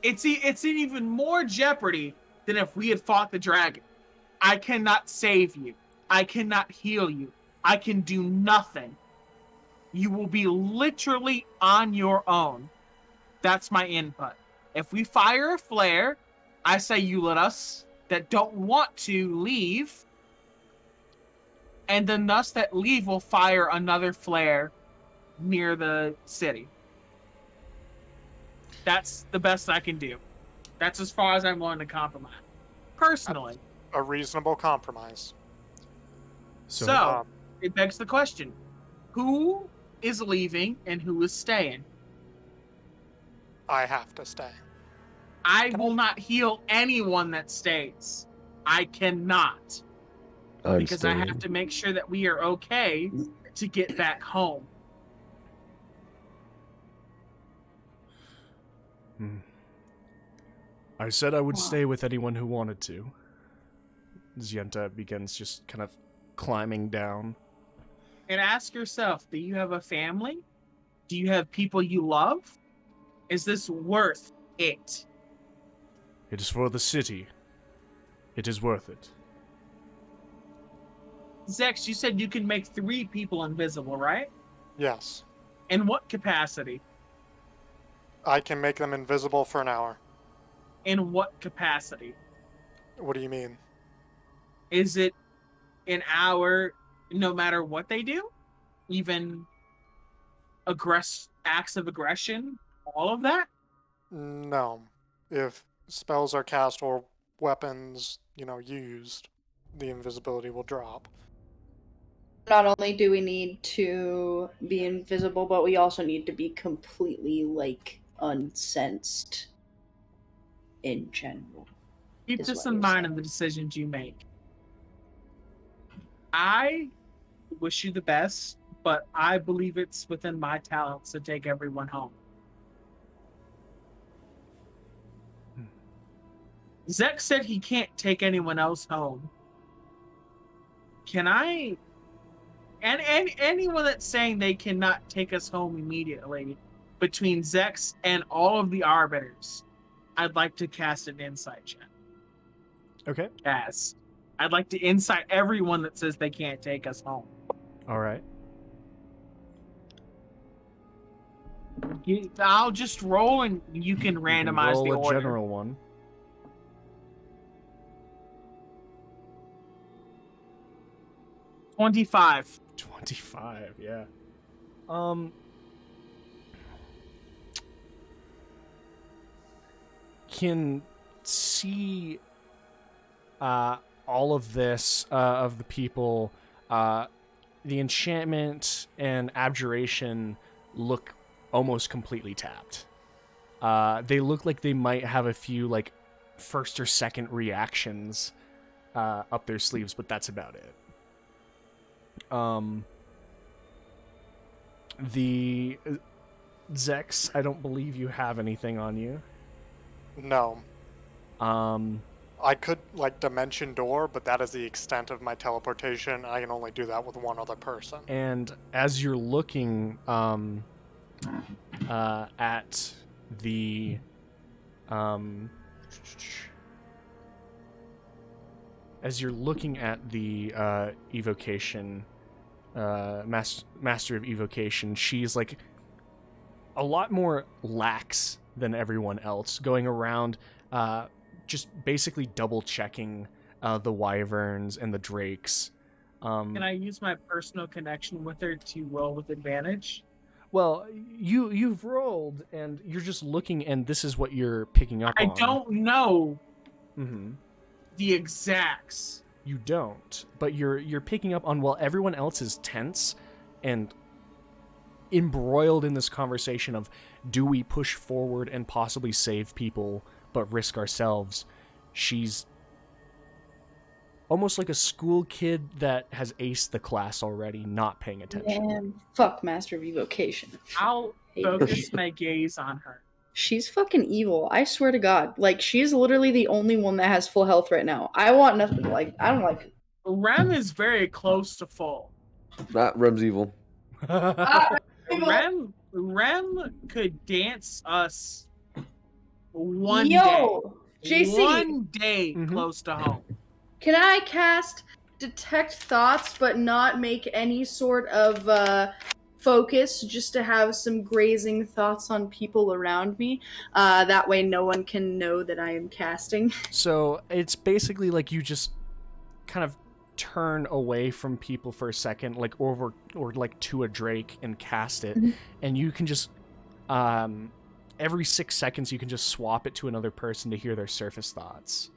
it's in even more jeopardy than if we had fought the dragon. I cannot save you. I cannot heal you. I can do nothing. You will be literally on your own. That's my input. If we fire a flare, I say you let us that don't want to leave, and then us that leave will fire another flare near the city. That's the best I can do. That's as far as I'm willing to compromise. Personally. A reasonable compromise. So it begs the question. Who is leaving and who is staying? I have to stay. I will not heal anyone that stays. I cannot. Because I have to make sure that we are okay to get back home. I said I would stay with anyone who wanted to. Zienta begins just kind of climbing down. And ask yourself, do you have a family? Do you have people you love? Is this worth it? It is for the city. It is worth it. Zex, you said you can make 3 people invisible, right? Yes. In what capacity? I can make them invisible for an hour. In what capacity? What do you mean? Is it an hour no matter what they do? Even acts of aggression? All of that? No. If spells are cast or weapons, used, the invisibility will drop. Not only do we need to be invisible, but we also need to be completely, unsensed in general. Keep this in mind in the decisions you make. I wish you the best, but I believe it's within my talents to take everyone home. Zek said he can't take anyone else home. Can I? And anyone that's saying they cannot take us home immediately, between Zex and all of the Arbiters, I'd like to cast an insight check. Okay. Yes. I'd like to insight everyone that says they can't take us home. All right. I'll just roll and you can randomize roll the a order. General one. 25. 25, yeah. Can see all of this of the people the enchantment and abjuration look almost completely tapped. They look like they might have a few like first or second reactions up their sleeves, but that's about it. The Zex, I don't believe you have anything on you. No. Um, I could, like, dimension door, but that is the extent of my teleportation. I can only do that with one other person. and as you're looking at the evocation, Master of Evocation, she's like a lot more lax than everyone else, going around just basically double checking the wyverns and the drakes. Can I use my personal connection with her to roll with advantage? Well, you've rolled and you're just looking, and this is what you're picking up on. I don't know Mm-hmm. the exacts. You don't, but you're picking up on, while everyone else is tense and embroiled in this conversation of, do we push forward and possibly save people but risk ourselves? She's almost like a school kid that has aced the class already, not paying attention. Man, fuck Master of Evocation. I'll Hate her. focus my gaze on her. She's fucking evil. I swear to God. Like, she's literally the only one that has full health right now. I want nothing. Like, I don't like. Rem is very close to full. Not Rem's evil. Rem could dance us one Yo, day. JC, One day Mhm. close to home. can I cast Detect Thoughts but not make any sort of focus, just to have some grazing thoughts on people around me? That way no one can know that I am casting. So it's basically like you just kind of turn away from people for a second, like over or like to a drake, and cast it, Mhm. and you can just every 6 seconds you can just swap it to another person to hear their surface thoughts.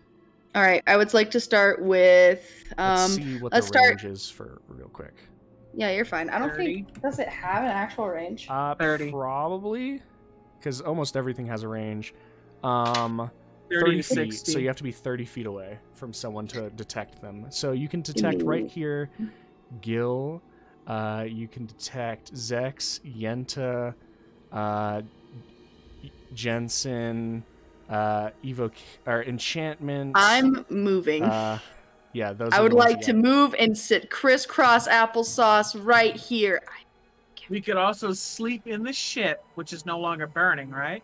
All right, I would like to start with Let's see what let's the start- range is for real quick. Yeah, you're fine. I don't 30. think, does it have an actual range? 30. Probably, because almost everything has a range. 30 30 to feet, 60. so you have to be 30 feet away from someone to detect them. So you can detect right here Gil, you can detect Zex, Yenta, Jensen, Enchantment. I'm moving. Yeah, those I are would the ones like you to got. move and sit crisscross applesauce right here. We could also sleep in the ship, which is no longer burning, right?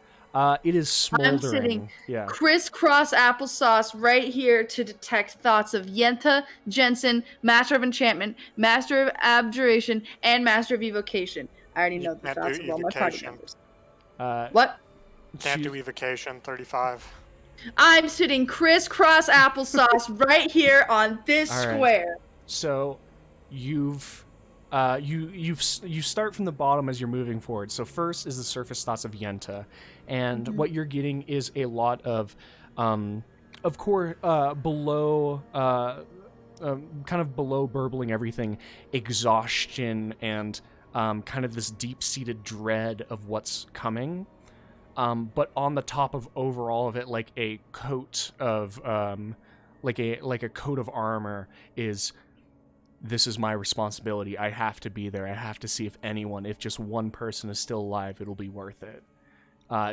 It is smoldering. sitting Yeah. Crisscross applesauce right here to detect thoughts of Yenta, Jensen, Master of Enchantment, Master of Abduration, and Master of Evocation. I already You know the can't thoughts do of all my party evocation. members. Uh, What? Can't she- do evocation, 35. I'm sitting crisscross applesauce right here on this All right. square. So you start from the bottom as you're moving forward. So first is the surface thoughts of Yenta, and Mhm. what you're getting is a lot of course, below, kind of below burbling everything, exhaustion and kind of this deep-seated dread of what's coming. But on the top of overall of it, like a coat of like a coat of armor is, this is my responsibility. I have to be there. I have to see if just one person is still alive, it'll be worth it.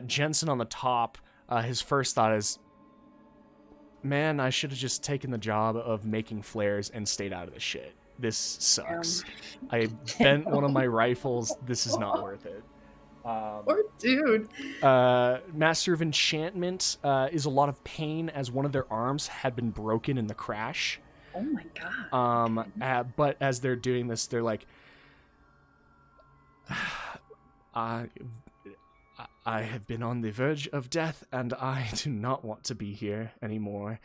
Jensen on the top, his first thought is, man, I should have just taken the job of making flares and stayed out of this shit. This sucks. I bent one of my rifles. This is not worth it. Poor dude. Master of Enchantment is a lot of pain as one of their arms had been broken in the crash. Oh my god. But as they're doing this, they're like, I have been on the verge of death, and I do not want to be here anymore.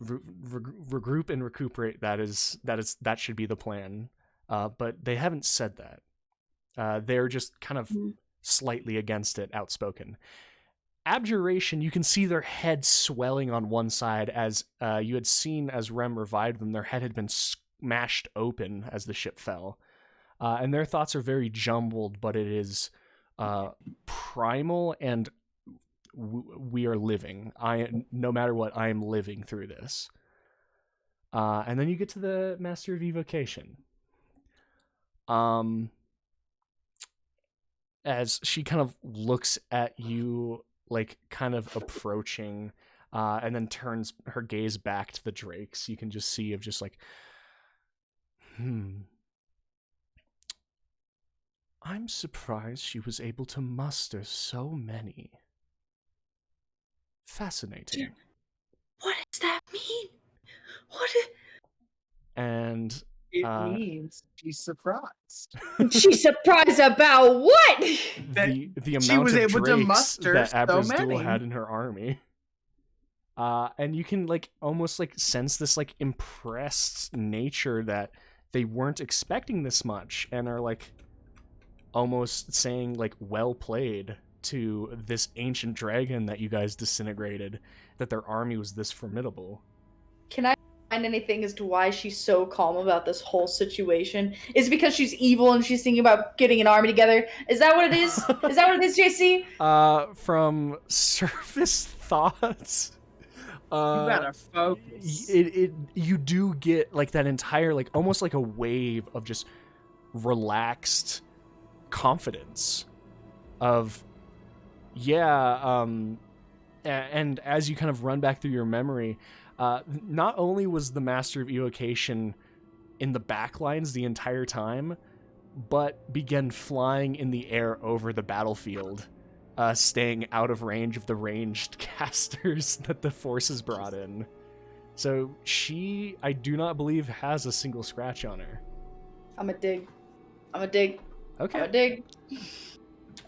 Regroup and recuperate. That should be the plan. But they haven't said that. They're just kind of slightly against it, outspoken. Abjuration, you can see their head swelling on one side, as you had seen as Rem revived them. Their head had been mashed open as the ship fell. And their thoughts are very jumbled, but it is primal, and we are living. No matter what, I am living through this. And then you get to the Master of Evocation. As she kind of looks at you, like kind of approaching, and then turns her gaze back to the drakes. You can just see of just like, I'm surprised she was able to muster so many. Fascinating. What does that mean? And It means she's surprised. She's surprised about what? the amount she was of able to drakes muster that so Abrazdul many. had in her army. And you can like almost like sense this like impressed nature that they weren't expecting this much, and are like almost saying like, well played to this ancient dragon that you guys disintegrated, that their army was this formidable. Can I find anything as to why she's so calm about this whole situation? Is it because she's evil and she's thinking about getting an army together? Is that what it is? Is that what it is, JC? From surface thoughts, You gotta focus. you do get like that entire like almost like a wave of just relaxed confidence of and as you kind of run back through your memory, not only was the Master of Evocation in the backlines the entire time, but began flying in the air over the battlefield, staying out of range of the ranged casters that the forces brought in. So she, I do not believe, has a single scratch on her. I'm a dig. Okay. I'm a dig.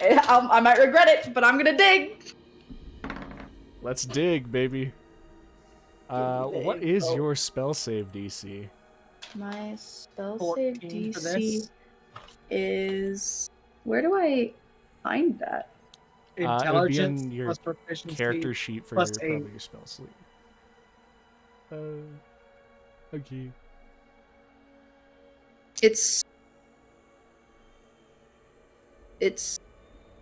I might regret it, but I'm gonna dig. Let's dig, baby. What is your spell save DC? My spell 14 save for DC this. is... Where do I find that? It would be Intelligence in your plus proficiency. character sheet for plus probably 8. your spell sleep. Okay. It's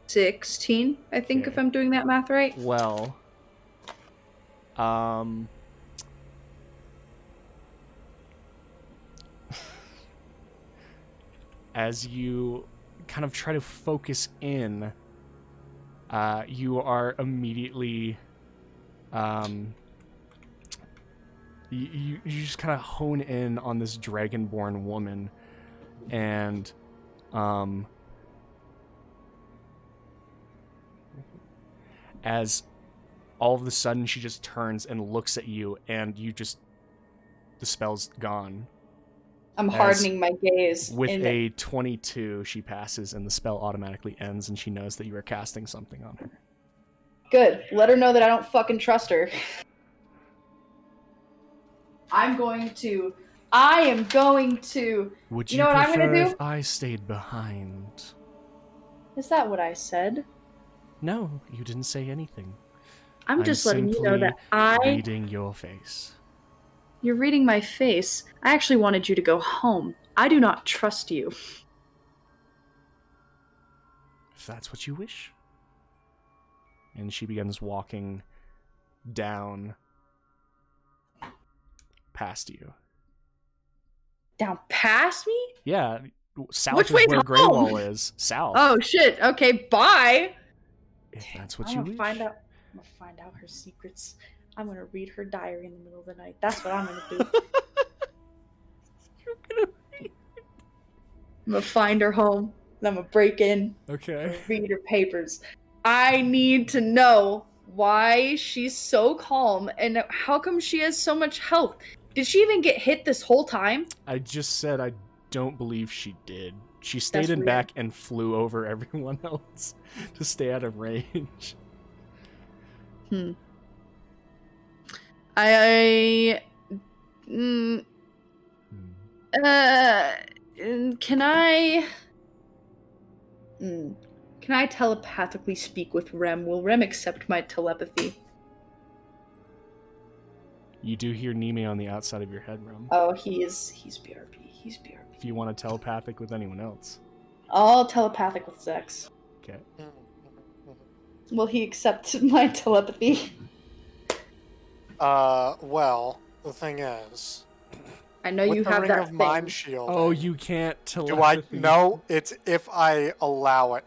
16, I think, Okay. if I'm doing that math right. Well, as you kind of try to focus in, you are immediately, you just kind of hone in on this dragonborn woman, and, as all of a sudden she just turns and looks at you, and the spell's gone. I'm hardening my gaze. With a 22, she passes, and the spell automatically ends, and she knows that you are casting something on her. Good. Let her know that I don't fucking trust her. I am going to... Would You you, know what I'm prefer gonna do? if I stayed behind? Is that what I said? No, you didn't say anything. I'm just letting you know that reading your face. You're reading my face. I actually wanted you to go home. I do not trust you. If that's what you wish. And she begins walking down past you. Down past me? Yeah, south Which is way's where home? Greywall is. South. Oh shit. Okay, bye. If that's what I'm you gonna wish. find out. I'm gonna find out her secrets. I'm gonna read her diary in the middle of the night. That's what I'm gonna do. I'm gonna find her home. And I'm gonna break in. Okay. Read her papers. I need to know why she's so calm and how come she has so much health. Did she even get hit this whole time? I just said I don't believe she did. She stayed That's in weird. back and flew over everyone else to stay out of range. Can I telepathically speak with Rem? Will Rem accept my telepathy? You do hear Nime on the outside of your headroom. Oh, he's BRB. He's BRB. If you want to telepathic with anyone else. I'll telepathic with Zex. Okay. Will he accept my telepathy? Well, the thing is, I know with you the have ring that of thing. mind shield. Oh, you can't Do I telepathy. no? It's if I allow it.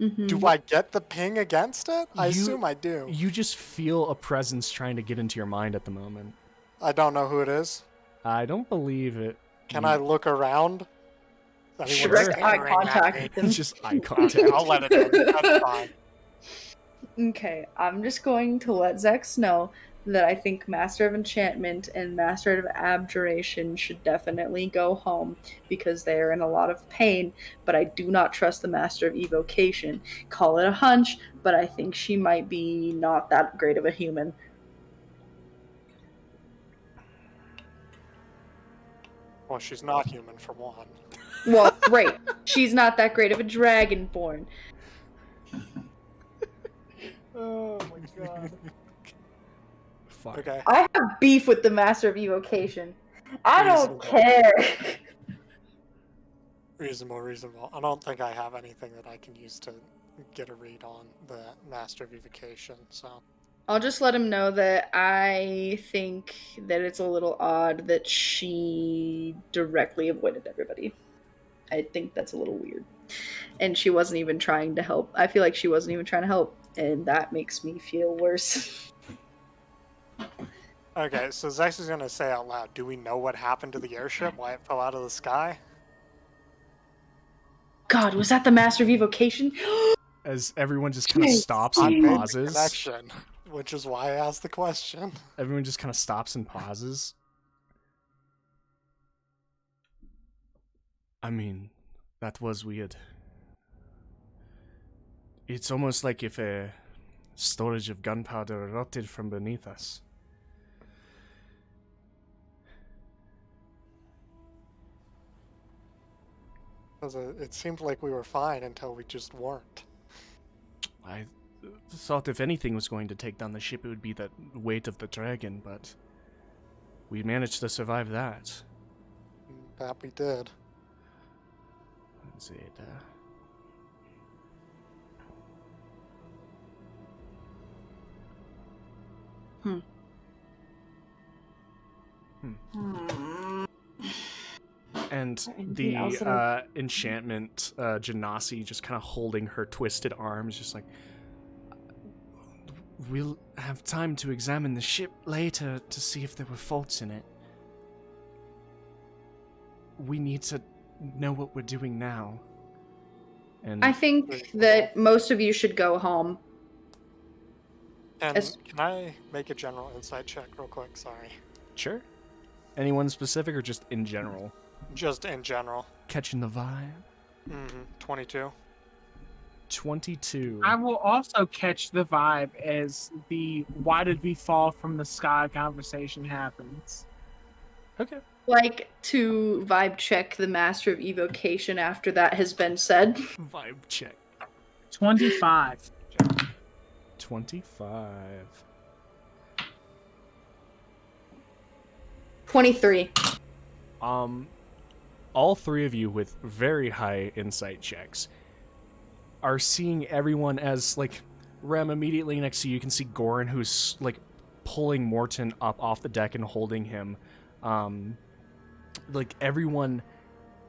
Mhm. Do I get the ping against it? I You- assume I do. You just feel a presence trying to get into your mind at the moment. I don't know who it is. I don't believe it. Can You- I look around? Anyone Sure. Direct staring eye at me? contact with him. It's just eye contact. Okay, I'll let it in. That's fine. Okay, I'm just going to let Zex know that I think Master of Enchantment and Master of Abduration should definitely go home because they are in a lot of pain, but I do not trust the Master of Evocation. Call it a hunch, but I think she might be not that great of a human. Well, she's not human for one. Well, great. She's not that great of a dragonborn. Oh my god. Fuck. Okay. I have beef with the Master of Evocation. I don't Reasonable. care. Reasonable. I don't think I have anything that I can use to get a read on the Master of Evocation, so. I'll just let him know that I think that it's a little odd that she directly avoided everybody. I think that's a little weird. And she wasn't even trying to help. I feel like she wasn't even trying to help, and that makes me feel worse. Okay, so Zex is gonna say out loud, do we know what happened to the airship? Why it fell out of the sky? God, was that the Master of Evocation? As everyone just kind of Jeez. stops I and made the pauses. connection, which is why I asked the question. Everyone just kind of stops and pauses. I mean, that was weird. It's almost like if a storage of gunpowder erupted from beneath us. It seemed like we were fine until we just weren't. I thought if anything was going to take down the ship, it would be the weight of the dragon, but we managed to survive that. That we did. Is it, And Anything else the that enchantment Genasi just kind of holding her twisted arms, just like, we'll have time to examine the ship later to see if there were faults in it. We need to know what we're doing now. And I think that most of you should go home. And As- can I make a general insight check real quick? Sorry. sure. Anyone specific or just in general? Just in general. Catching the vibe. 22. 22. I will also catch the vibe as the "why did we fall from the sky" conversation happens. Okay. Like to vibe check the Master of Evocation after that has been said. Vibe check. 25. 25. 23. All three of you with very high insight checks are seeing everyone as, like, Rem immediately next to you. You can see Goran, who's, like, pulling Morton up off the deck and holding him. Like, everyone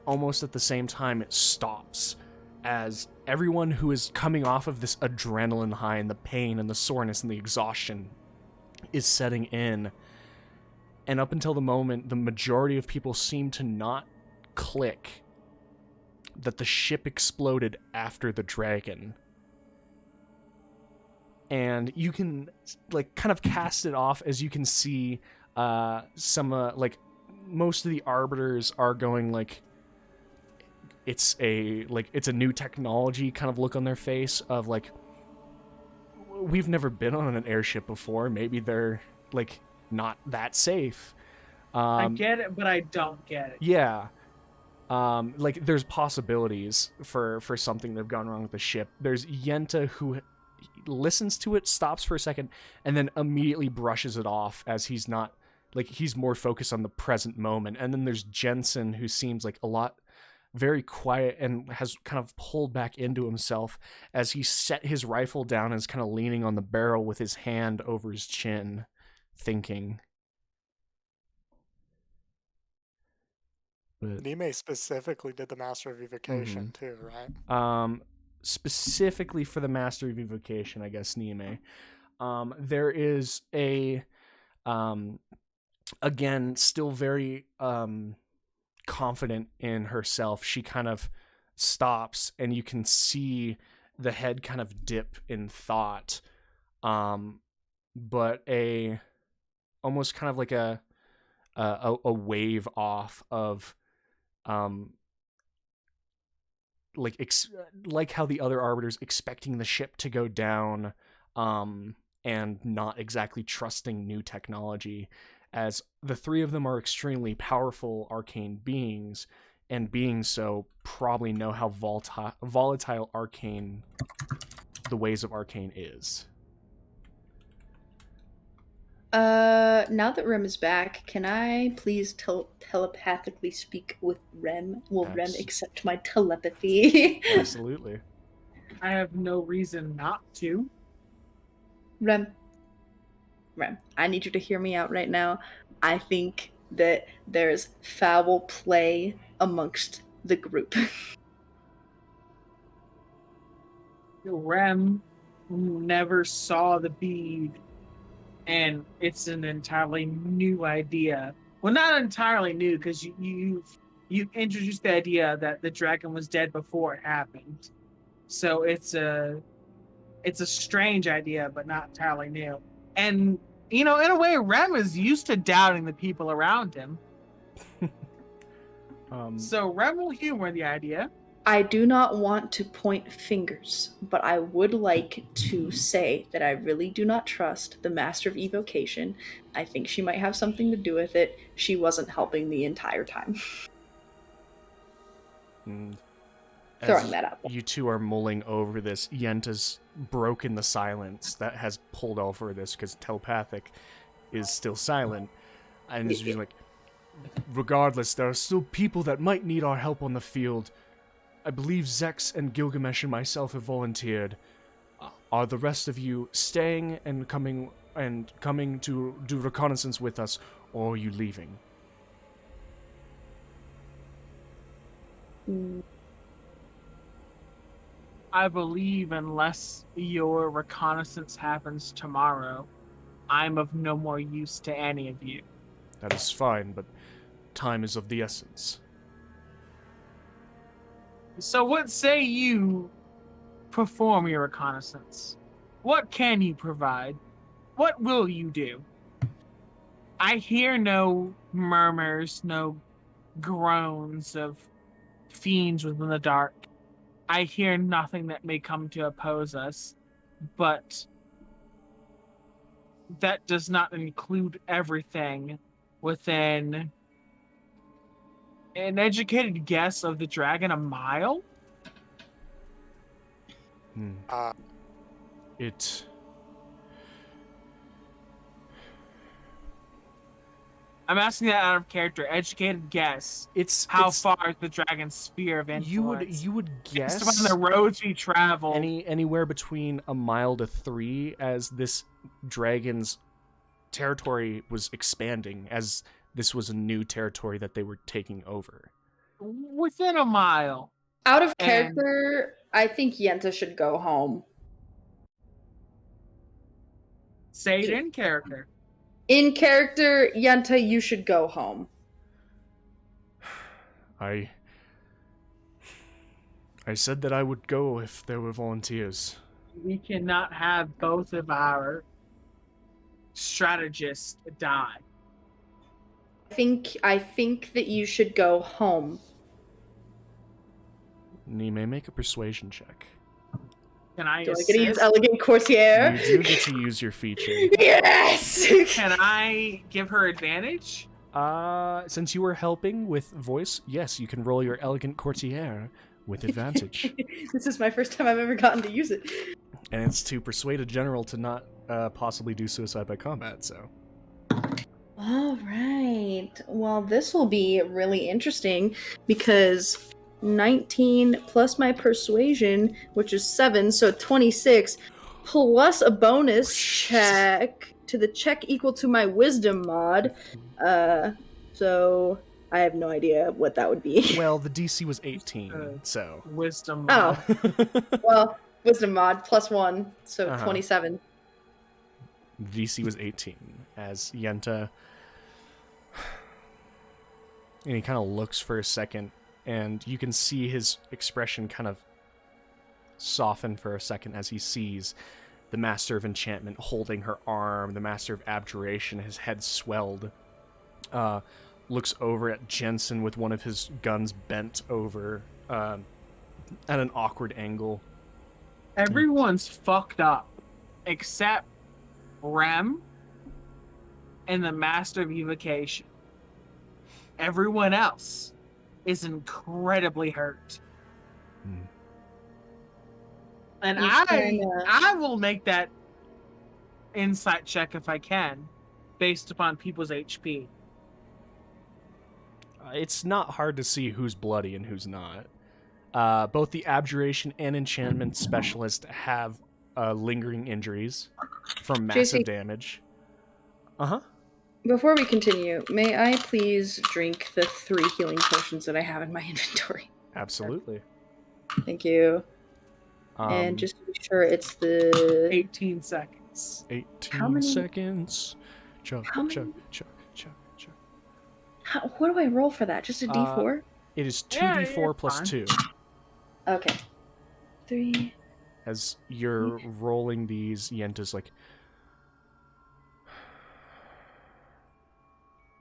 almost at the same time stops as everyone who is coming off of this adrenaline high and the pain and the soreness and the exhaustion is setting in. And up until the moment, the majority of people seem to not click that the ship exploded after the dragon. And you can, like, kind of cast it off as you can see some, like, most of the arbiters are going, like, it's a new technology kind of look on their face of, like, we've never been on an airship before. Maybe they're, like, not that safe. I get it, but I don't get it. Yeah. Like, there's possibilities for something that have gone wrong with the ship. There's Yenta, who, listens to it, stops for a second, and then immediately brushes it off as he's not, like, he's more focused on the present moment. And then there's Jensen, who seems like very quiet and has kind of pulled back into himself as he set his rifle down and is kind of leaning on the barrel with his hand over his chin, thinking. But, Nime specifically did the Master of Evocation too, right? Specifically for the Master of Evocation, I guess, Nime. There is a, again, still very confident in herself. She kind of stops, and you can see the head kind of dip in thought. But almost kind of like a wave off of, like how the other arbiters expecting the ship to go down, and not exactly trusting new technology, as the three of them are extremely powerful arcane beings, and being so probably know how volatile arcane, the ways of arcane is. Now that Rem is back, can I please telepathically speak with Rem? Will Rem accept my telepathy? Absolutely. I have no reason not to. Rem, I need you to hear me out right now. I think that there's foul play amongst the group. Rem never saw the bead, and it's an entirely new idea. Well, not entirely new, because you introduced the idea that the dragon was dead before it happened. So it's a strange idea, but not entirely new. And, in a way, Rem is used to doubting the people around him. So Rem will humor the idea. I do not want to point fingers, but I would like to say that I really do not trust the Master of Evocation. I think she might have something to do with it. She wasn't helping the entire time. Throwing that out there. You two are mulling over this. Yenta's broken the silence that has pulled over this, because telepathic is still silent. And she's like, regardless, there are still people that might need our help on the field. I believe Zex and Gilgamesh and myself have volunteered. Are the rest of you staying and coming to do reconnaissance with us, or are you leaving? I believe unless your reconnaissance happens tomorrow, I'm of no more use to any of you. That is fine, but time is of the essence. So what say you perform your reconnaissance? What can you provide? What will you do? I hear no murmurs, no groans of fiends within the dark. I hear nothing that may come to oppose us, but that does not include everything within an educated guess of the dragon a mile? I'm asking that out of character. Educated guess. How far is the dragon's sphere of influence? You would guess based on the roads we travel. Anywhere between 1 mile to 3, as this dragon's territory was expanding, as this was a new territory that they were taking over. Within 1 mile. Out of character, I think Yenta should go home. Say it in character. In character, Yenta, you should go home. I said that I would go if there were volunteers. We cannot have both of our strategists die. I think that you should go home. Nime, make a persuasion check. Can I Do I get to use Elegant Courtier? You do get to use your feature. Yes! Can I give her advantage? Since you were helping with voice, yes, you can roll your Elegant Courtier with advantage. This is my first time I've ever gotten to use it. And it's to persuade a general to not possibly do suicide by combat, so. All right. Well, this will be really interesting because 19 plus my persuasion, which is 7, so 26, plus a bonus check to the check equal to my wisdom mod. So I have no idea what that would be. Well, the DC was 18, so. Wisdom. Oh. Well, wisdom mod plus 1, so Uh-huh. 27. DC was 18, as Yenta... And he kind of looks for a second, and you can see his expression kind of soften for a second as he sees the Master of Enchantment holding her arm, the Master of Abduration, his head swelled. Looks over at Jensen with one of his guns bent over at an awkward angle. Everyone's fucked up except Rem and the Master of Evocation. Everyone else is incredibly hurt. Hmm. And You I will make that insight check if I can, based upon people's HP. It's not hard to see who's bloody and who's not. Both the Abjuration and Enchantment Specialist have lingering injuries from massive JC. damage. Uh-huh. Before we continue, may I please drink the 3 healing potions that I have in my inventory? Absolutely. Thank you. And just to be sure, it's the... 18 seconds. 18 How many- seconds. Chug, How chug, many- chug, chug, chug. What do I roll for that? Just a D4? It is Yeah, 2d4 you're plus fine. 2. Okay. 3... As you're rolling these, Yenta's like...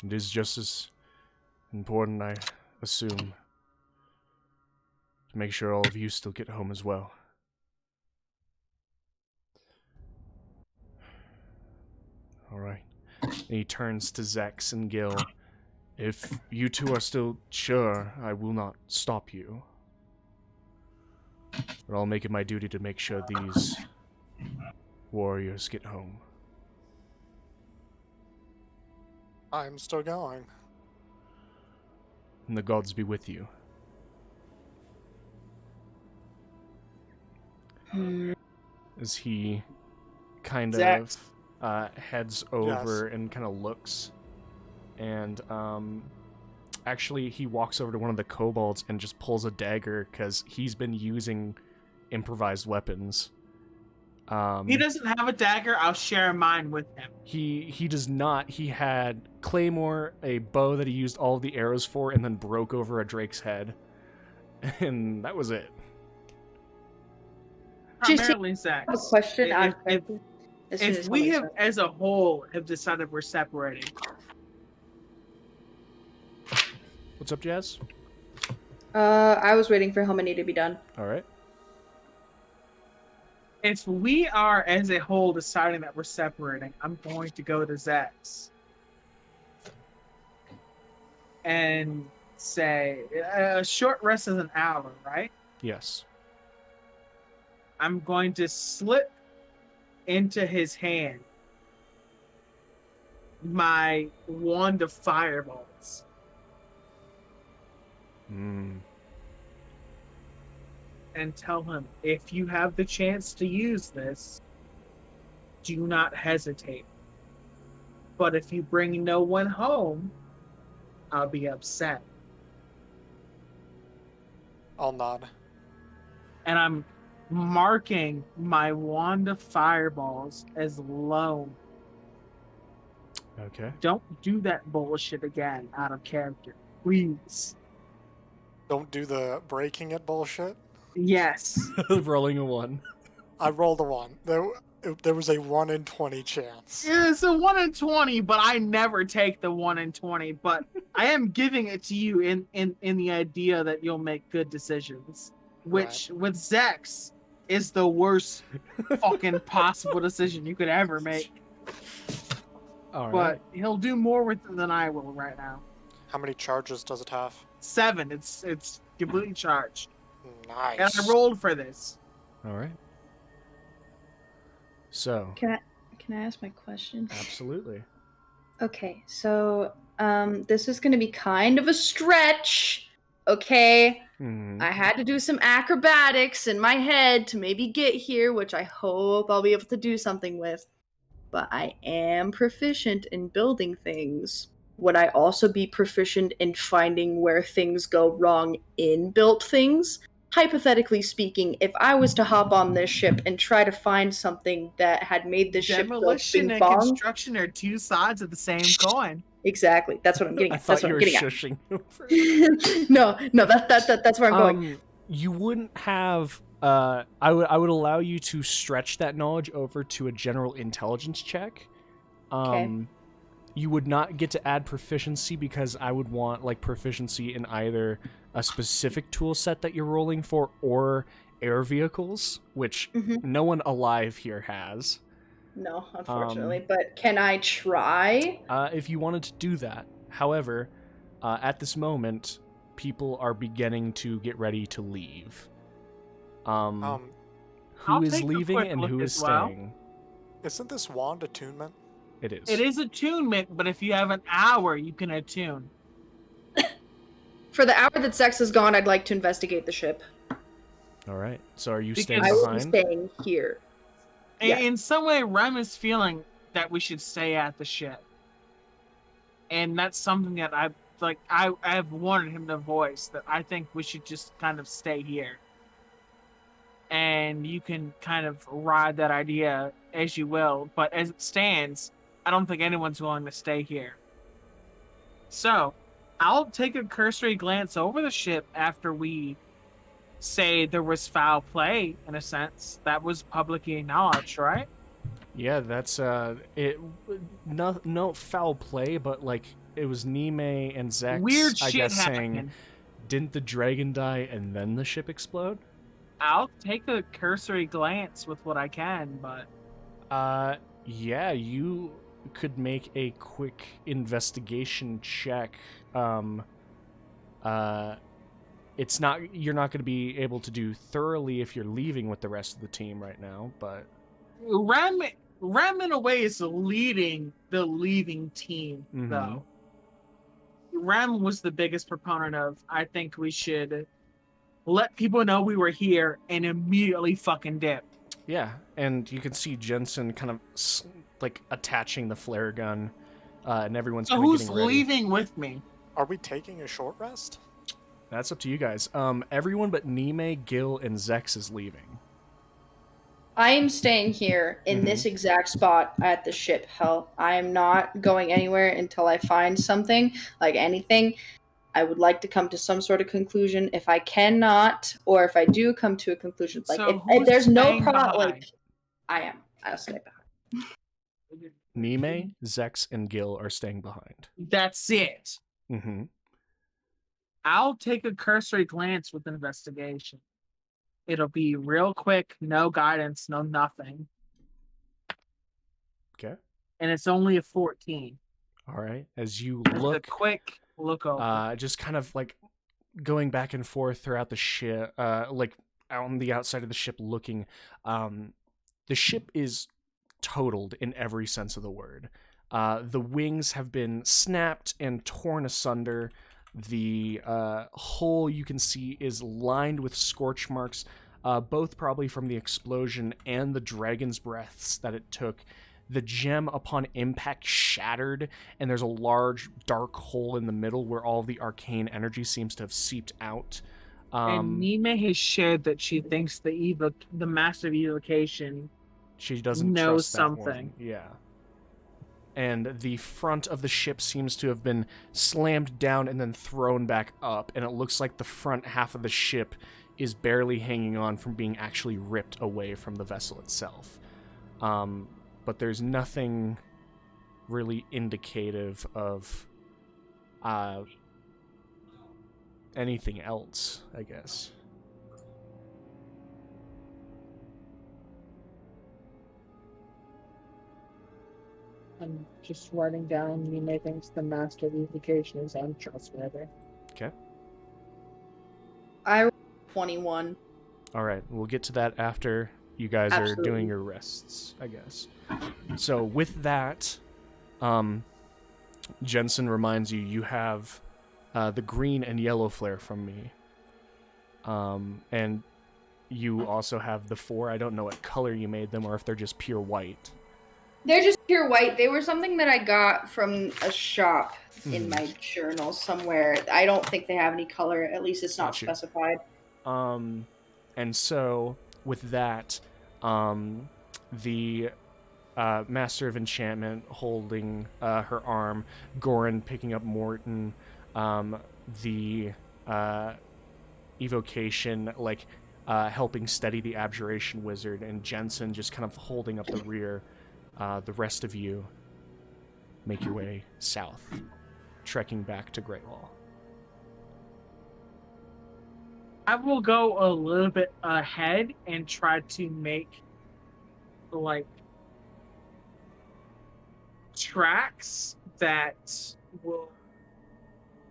It is just as important, I assume, to make sure all of you still get home as well. Alright. And he turns to Zex and Gil. If you two are still sure, I will not stop you. But I'll make it my duty to make sure these warriors get home. I'm still going. And the gods be with you. As he kind Zex. of heads over and kind of looks. And actually he walks over to one of the kobolds and just pulls a dagger because he's been using improvised weapons. He doesn't have a dagger. I'll share mine with him. He does not. He had claymore, a bow that he used all of the arrows for, and then broke over a drake's head. And that was it. Just Primarily I sex. have a question. If we have, as a whole, have decided we're separating, What's up, Jazz? I was waiting for how many to be done. All right. if we are, as a whole, deciding that we're separating, I'm going to go to Zex and say, a short rest is an hour, right? Yes. I'm going to slip into his hand my wand of fireballs. Mm. And tell him, if you have the chance to use this, do not hesitate. But if you bring no one home, I'll be upset. I'll nod. And I'm marking my wand of fireballs as lone. Okay. Don't do that bullshit again out of character. Please. Don't do the breaking it bullshit. Yes. Rolling a 1. I rolled a 1. There was a 1 in 20 chance. It's a 1 in 20, but I never take the 1 in 20. But I am giving it to you in the idea that you'll make good decisions. Which, with Zex, is the worst fucking possible decision you could ever make. All right. But he'll do more with it than I will right now. How many charges does it have? 7. It's completely charged. Nice. And I rolled for this. All right. So, Can I ask my question? absolutely. Okay, so this is gonna be kind of a stretch. Okay. Mhm. I had to do some acrobatics in my head to maybe get here, which I hope I'll be able to do something with. But I am proficient in building things. Would I also be proficient in finding where things go wrong in built things? Hypothetically speaking, if I was to hop on this ship and try to find something that had made this ship go Demolition bing and bong. construction are two sides of the same coin. Exactly. That's what I'm getting I at. thought That's what you I'm were getting at. shushing over. No, that's where I'm going. You wouldn't have. I would allow you to stretch that knowledge over to a general intelligence check. Okay. You would not get to add proficiency because I would want like proficiency in either a specific tool set that you're rolling for or air vehicles, which no one alive here has. No, unfortunately. But can I try? If you wanted to do that. However, at this moment, people are beginning to get ready to leave. Who I'll is take a leaving quick and look who is as well. staying? Isn't this wand attunement? It is. It is attunement, but if you have an hour, you can attune. For the hour that Zex is gone, I'd like to investigate the ship. All right. So are you Because staying I will be behind? staying here. Yeah. In some way, Rem is feeling that we should stay at the ship, and that's something that I've wanted him to voice, that I think we should just kind of stay here, and you can kind of ride that idea as you will. But as it stands, I don't think anyone's willing to stay here. So, I'll take a cursory glance over the ship after we say there was foul play, in a sense. That was publicly acknowledged, right? Yeah, that's it. No foul play, but like it was Nime and Zex. Weird I shit guess happening. saying, didn't the dragon die and then the ship explode? I'll take a cursory glance with what I can, but Yeah, you could make a quick investigation check. It's not you're not going to be able to do thoroughly if you're leaving with the rest of the team right now, but Rem in a way is leading the leaving team, though. Rem was the biggest proponent of, I think we should let people know we were here and immediately fucking dip. yeah, and you can see Jensen kind of like attaching the flare gun, and everyone's So kind of who's getting ready. leaving with me? Are we taking a short rest? That's up to you guys. Everyone but Nime, Gil, and Zex is leaving. I am staying here in this exact spot at the ship. Hell, I am not going anywhere until I find something, like anything. I would like to come to some sort of conclusion. If I cannot, or if I do come to a conclusion, like So if who's there's no staying problem, behind? like I am. I'll stay behind. Nime, Zex, and Gil are staying behind. That's it. Mm-hmm. I'll take a cursory glance with investigation. It'll be real quick, no guidance, no nothing. Okay. And it's only a 14. All right. As you Just a look, quick look over. just kind of like going back and forth throughout the ship, like on the outside of the ship looking, the ship is totaled in every sense of the word. The wings have been snapped and torn asunder. The hull you can see is lined with scorch marks, both probably from the explosion and the dragon's breaths that it took. The gem upon impact shattered, and there's a large dark hole in the middle where all the arcane energy seems to have seeped out. And Nime has shared that she thinks the Master of Evocation She doesn't knows trust that something. one. Yeah. And the front of the ship seems to have been slammed down and then thrown back up, and it looks like the front half of the ship is barely hanging on from being actually ripped away from the vessel itself. But there's nothing really indicative of anything else, I guess. I'm just writing down Nime thinks the Master of Evocation is untrustworthy. Okay. I rolled 21. All right, we'll get to that after you guys are Absolutely. doing your rests, I guess. So with that, Jensen reminds you, you have the green and yellow flare from me. And you also have the 4. I don't know what color you made them or if they're just pure white. They're just pure white. They were something that I got from a shop in Mhm. my journal somewhere. I don't think they have any color. At least it's not Gotcha. specified. And so with that, the Master of Enchantment holding her arm, Goran picking up Morton, the Evocation helping steady the Abduration Wizard, and Jensen just kind of holding up the rear. The rest of you make your way south, trekking back to Great Wall. I will go a little bit ahead and try to make tracks that will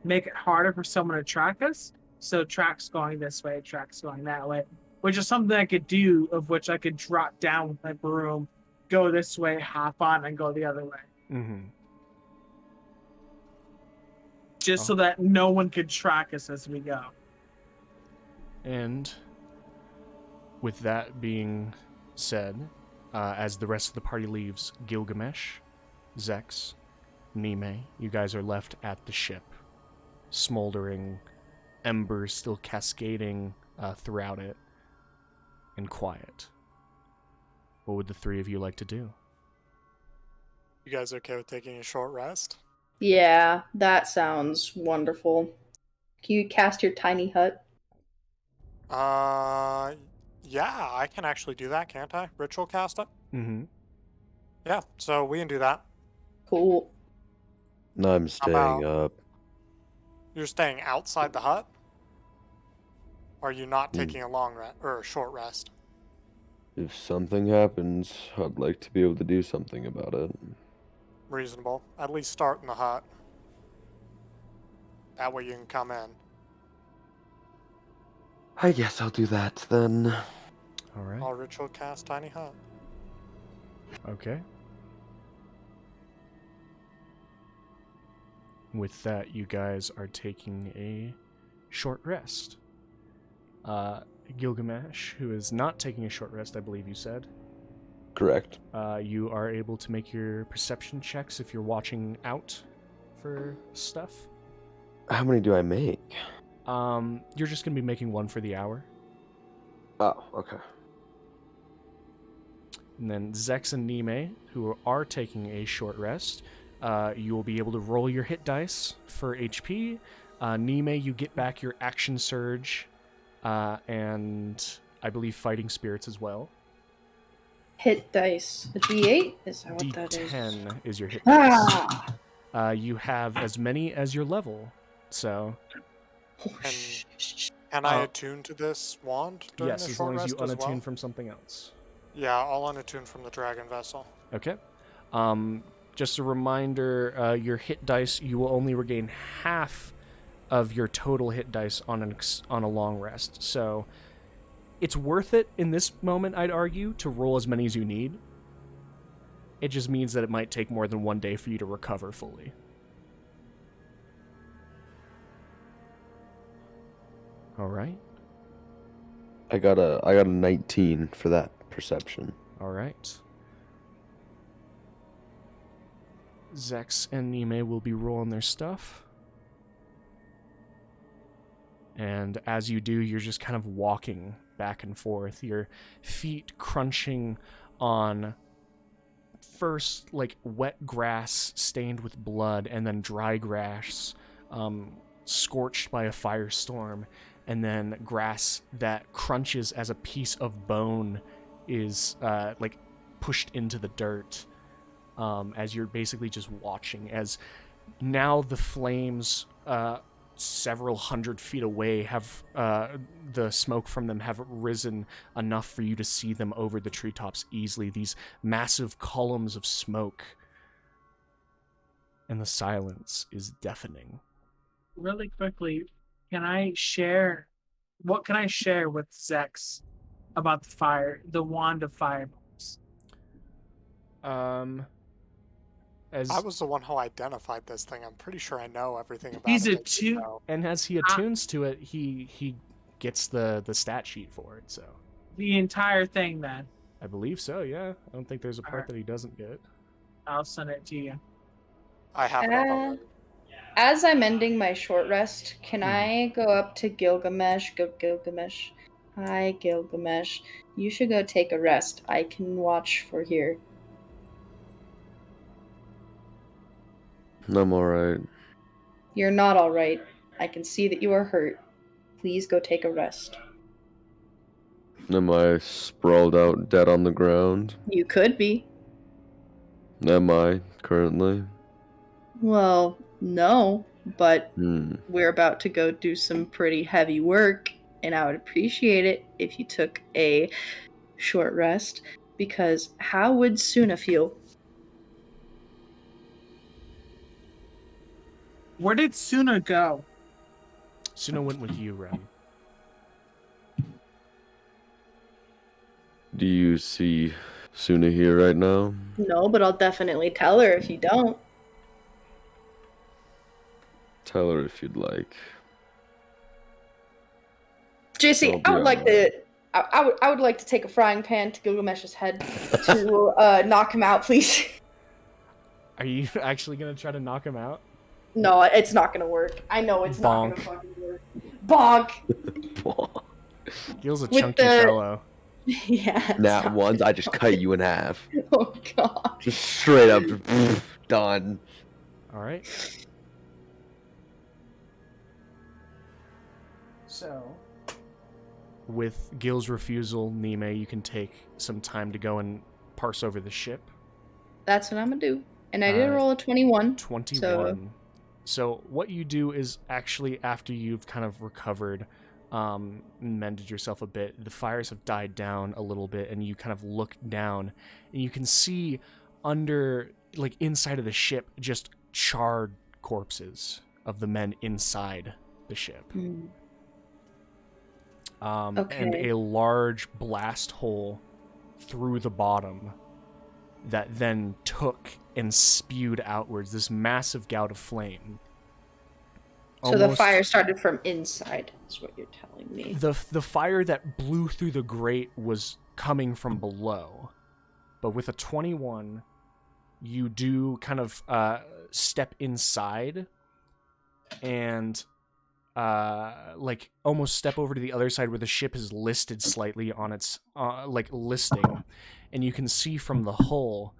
make it harder for someone to track us. So tracks going this way, tracks going that way, which is something I could do, of which I could drop down with my broom, go this way, hop on, and go the other way. Mm-hmm. Just so that no one could track us as we go. And with that being said, as the rest of the party leaves, Gilgamesh, Zex, Nime, you guys are left at the ship, smoldering, embers still cascading throughout it, and quiet. What would the 3 of you like to do? You guys okay with taking a short rest? Yeah, that sounds wonderful. Can you cast your tiny hut? Yeah, I can actually do that, can't I? Ritual cast it? Mm-hmm. Yeah, so we can do that. Cool. No, I'm staying up. You're staying outside the hut? Or are you not taking a long rest or a short rest? If something happens, I'd like to be able to do something about it. Reasonable. At least start in the hut. That way you can come in. I guess I'll do that then. All right. I'll ritual cast tiny hut. Okay. With that, you guys are taking a short rest. Gilgamesh, who is not taking a short rest, I believe you said. Correct. You are able to make your perception checks if you're watching out for stuff. How many do I make? You're just going to be making 1 for the hour. Oh, okay. And then Zex and Nime, who are taking a short rest, you will be able to roll your hit dice for HP. Nime, you get back your action surge, and I believe fighting spirits as well. Hit dice. A D8? Is that what that is? D10 is your hit dice. Ah! You have as many as your level, so... Can I attune to this wand during yes, the as short long as rest you as unattune well? from something else. Yeah, I'll unattune from the dragon vessel. Okay. Just a reminder, your hit dice, you will only regain half of your total hit dice on a long rest. So it's worth it in this moment, I'd argue, to roll as many as you need. It just means that it might take more than 1 day for you to recover fully. All right. I got a 19 for that perception. All right. Zex and Nime will be rolling their stuff. And as you do, you're just kind of walking back and forth, your feet crunching on first wet grass stained with blood, and then dry grass scorched by a firestorm, and then grass that crunches as a piece of bone is pushed into the dirt, as you're basically just watching as now the flames several hundred feet away have the smoke from them have risen enough for you to see them over the treetops easily, these massive columns of smoke, and the silence is deafening. Really quickly, what can I share with Zex about the fire, the wand of fireballs? As I was the one who identified this thing. I'm pretty sure I know everything about He's it. a that you two. know. and as he attunes to it, he gets the stat sheet for it. So The entire thing, then. I believe so. Yeah, I don't think there's a part Alright. that he doesn't get. I'll send it to you. I have it up already. As I'm ending my short rest, can Mhm. I go up to Gilgamesh? Gilgamesh. Hi, Gilgamesh. You should go take a rest. I can watch for here. I'm alright. You're not alright. I can see that you are hurt. Please go take a rest. Am I sprawled out dead on the ground? You could be. Am I currently? Well, no, but Hmm. we're about to go do some pretty heavy work, and I would appreciate it if you took a short rest, because how would Suna feel? Where did Suna go? Suna went with you, Rem. Do you see Suna here right now? No, but I'll definitely tell her if you don't. Tell her if you'd like. JC, I'll be I would like alright. to. I would like to take a frying pan to Gilgamesh's head to knock him out, please. Are you actually gonna try to knock him out? No, it's not gonna work. I know it's not Bonk. gonna fucking work. Bonk. Gil's a With chunky the- fellow. Yeah. it's Nat not ones, gonna I just fucking- cut you in half. Oh god. Just straight up, done. All right. So, with Gil's refusal, Nime, you can take some time to go and parse over the ship. That's what I'm gonna do. And I did roll a 21. 21. So what you do is actually, after you've kind of recovered, mended yourself a bit, the fires have died down a little bit, and you kind of look down, and you can see under, like, inside of the ship, just charred corpses of the men inside the ship. Hmm. And Okay. a large blast hole through the bottom that then took and spewed outwards this massive gout of flame. So the fire started from inside, is what you're telling me. The fire that blew through the grate was coming from below, but with a 21, you do kind of step inside and like almost step over to the other side where the ship is listed slightly on its like listing, and you can see from the hull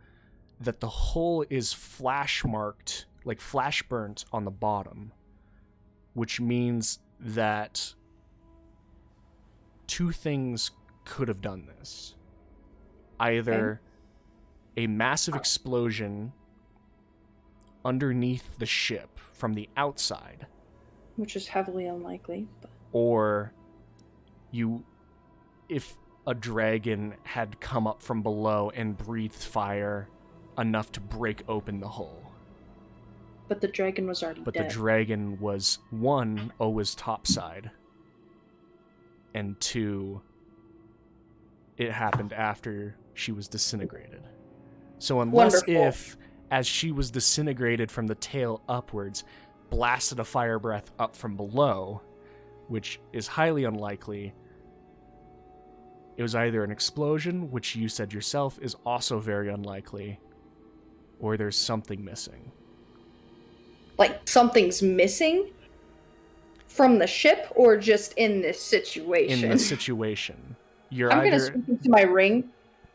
that the hull is flash marked, like flash burnt on the bottom, which means that two things could have done this. Either a massive explosion underneath the ship from the outside, Which is heavily unlikely. But... or if a dragon had come up from below and breathed fire enough to break open the hull. But the dragon was already But dead. the dragon was, one, always topside, and two, it happened after she was disintegrated. So unless Wonderful. if, as she was disintegrated from the tail upwards, blasted a fire breath up from below, which is highly unlikely, it was either an explosion, which you said yourself is also very unlikely, or there's something missing. Like, something's missing? From the ship, or just in this situation? In the situation. You're I'm either... gonna speak into my ring.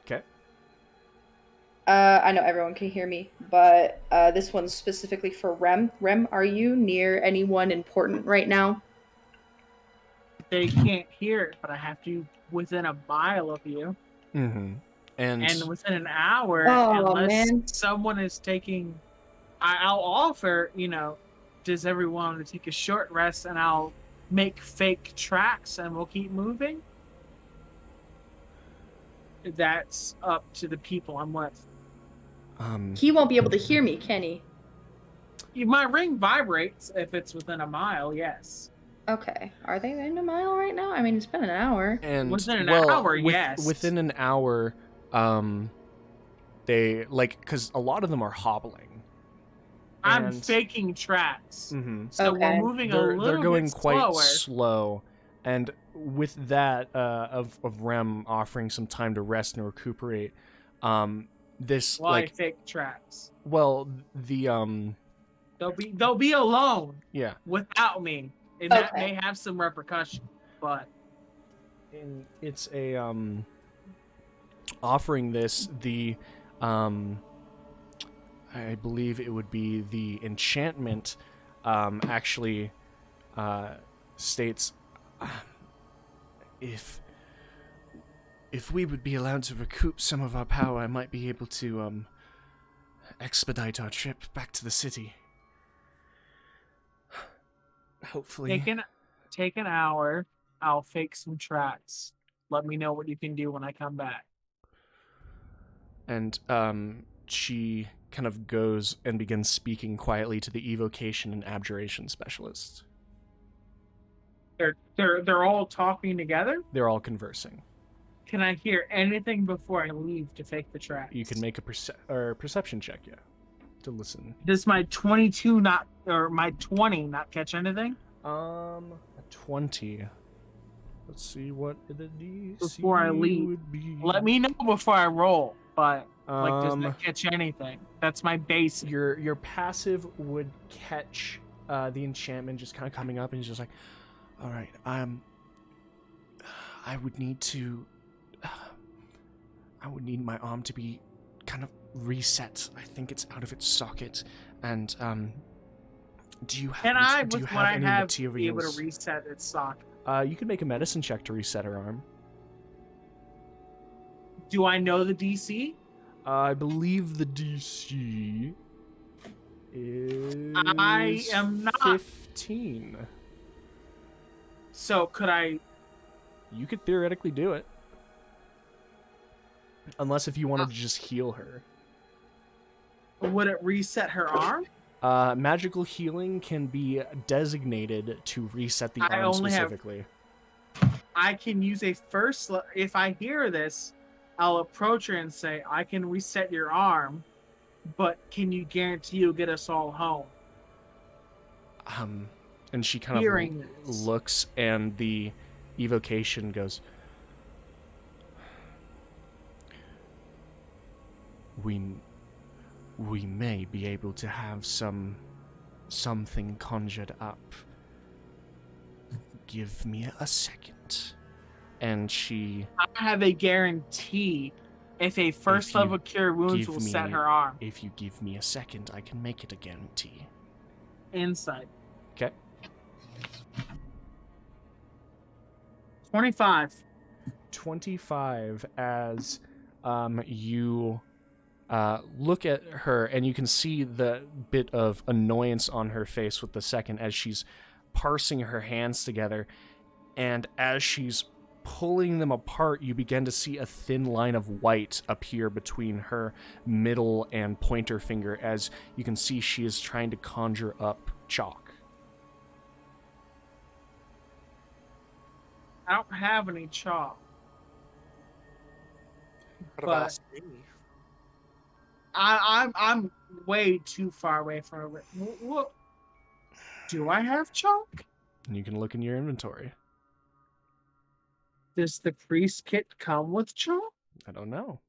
Okay. I know everyone can hear me, but this one's specifically for Rem. Rem, are you near anyone important right now? They can't hear it, but I have to within a mile of you. Mm-hmm. And within an hour, Oh, unless man. someone is taking... I'll offer, does everyone want to take a short rest, and I'll make fake tracks and we'll keep moving? That's up to the people I'm with. He won't be able to hear me, can he? My ring vibrates if it's within a mile, yes. Okay. Are they in a mile right now? I mean, it's been an hour. And Within an hour, yes. within an hour, they because a lot of them are hobbling. I'm And- faking tracks. Mm-hmm. So Okay. we're moving a They're little going bit quite slower. slow, and with that of Rem offering some time to rest and recuperate, this While I fake tracks. the They'll be alone yeah. without me. And that Okay. may have some repercussion. But And it's a offering this the I believe it would be the enchantment actually states if we would be allowed to recoup some of our power, I might be able to expedite our trip back to the city. Hopefully. take an hour. I'll fake some tracks. Let me know what you can do when I come back. And she kind of goes and begins speaking quietly to the evocation and abjuration specialists. They're all talking together. They're all conversing. Can I hear anything before I leave to fake the tracks? You can make a perception check, yeah, to listen. Does my 20 not catch anything? A 20. Let's see what the DC Before I leave. would be. Let me know before I roll. But does Um, that catch anything? That's my base. your passive would catch the enchantment just kind of coming up, and he's just like, all right, I would need my arm to be kind of reset. I think it's out of its socket. And do you have Can I, do you with have what I any have, materials? be able to reset its socket? You can make a medicine check to reset her arm. Do I know the DC? I believe the DC is I am not. 15. So could I? You could theoretically do it. Unless if you wanted to just heal her. Would it reset her arm? Magical healing can be designated to reset the I arm only have- specifically. I can use a first. If I hear this, I'll approach her and say, "I can reset your arm, but can you guarantee you'll get us all home?" And she kind Hearing of this. looks, and the evocation goes, we may be able to have something conjured up. Give me a second. And she, I have a guarantee if a first level cure wounds give will me- set her arm. if you give me a second, I can make it a guarantee. Insight. Okay. 25. 25 as you look at her, and you can see the bit of annoyance on her face with the second as she's parsing her hands together, and as she's pulling them apart, you begin to see a thin line of white appear between her middle and pointer finger, as you can see she is trying to conjure up chalk. I don't have any chalk. Could But- have asked me. I'm way too far away from it. What? Do I have chalk? And you can look in your inventory. Does the priest kit come with chalk? I don't know.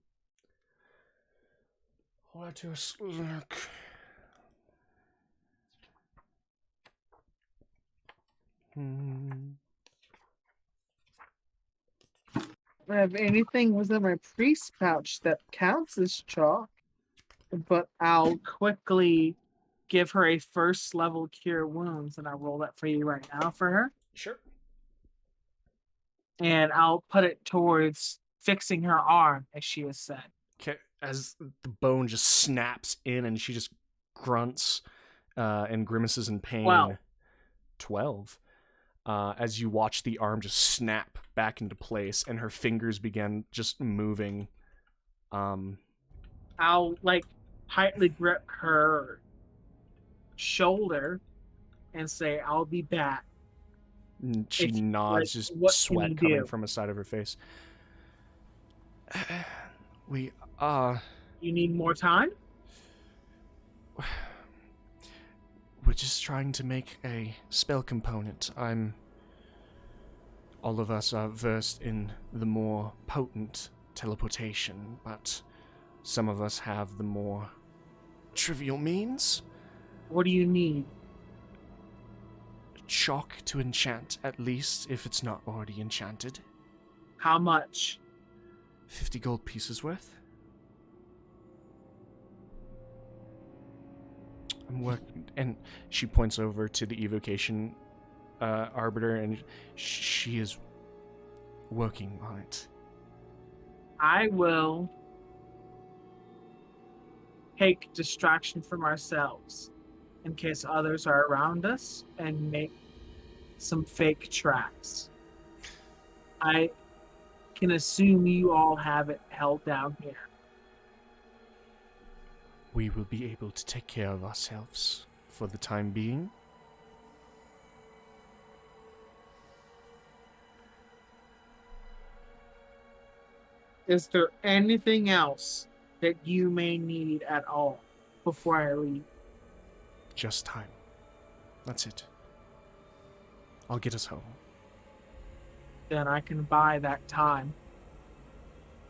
Let us look. I have anything within my priest pouch that counts as chalk, but I'll quickly give her a first level cure wounds, and I'll roll that for you right now for her. Sure. And I'll put it towards fixing her arm, as she has said. Okay, as the bone just snaps in and she just grunts and grimaces in pain. 12. 12. As you watch the arm just snap back into place and her fingers begin just moving. I'll tightly grip her shoulder and say, "I'll be back." And she If- nods, like, just what can sweat you coming do? from the side of her face. We You need more time? we're just trying to make a spell component. All of us are versed in the more potent teleportation, but some of us have the more trivial means. What do you need? Chalk to enchant, at least, if it's not already enchanted. How much? 50 gold pieces worth. I'm working, and she points over to the evocation arbiter, and she is working on it. I will take distraction from ourselves in case others are around us and make some fake tracks. I can assume you all have it held down here. We will be able to take care of ourselves for the time being. Is there anything else that you may need at all before I leave? Just time. That's it. I'll get us home. Then I can buy that time.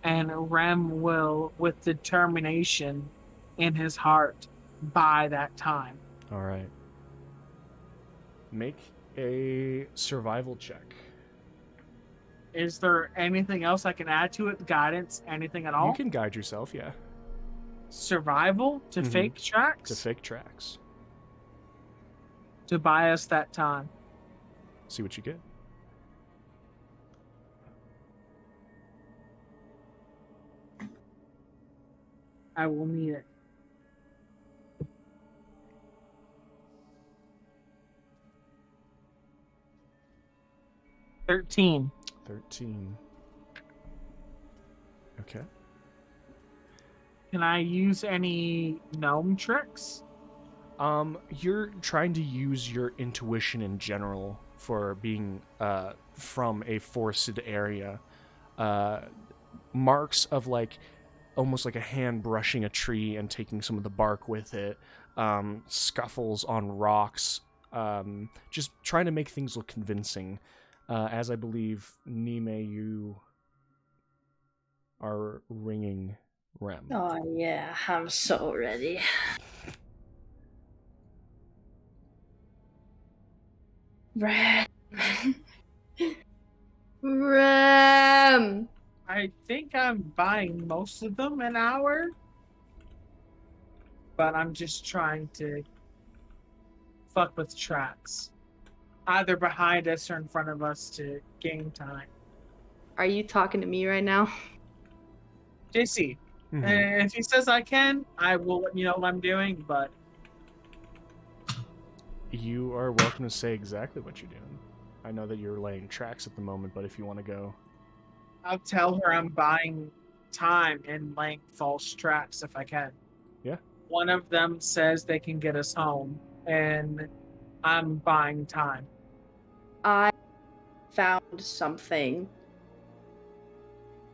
And Rem will, with determination in his heart, buy that time. All right. Make a survival check. Is there anything else I can add to it? Guidance? Anything at all? You can guide yourself, yeah, Survival to Mhm. fake tracks? to fake tracks. To buy us that time. See what you get. I will need it. $13. 13. Okay. Can I use any gnome tricks? You're trying to use your intuition in general for being from a forested area. Marks of like almost like a hand brushing a tree and taking some of the bark with it. Scuffles on rocks. Just trying to make things look convincing. As I believe, Nime, you are ringing Rem. Oh yeah, I'm so ready. Rem. Rem. I think I'm buying most of them an hour. But I'm just trying to fuck with tracks. Either behind us or in front of us to gain time. Are you talking to me right now? JC, Mhm. if he says I can, I will let you know what I'm doing, but You are welcome to say exactly what you're doing. I know that you're laying tracks at the moment, but if you want to go... I'll tell her I'm buying time and laying false tracks if I can. Yeah. One of them says they can get us home, and I'm buying time. I found something,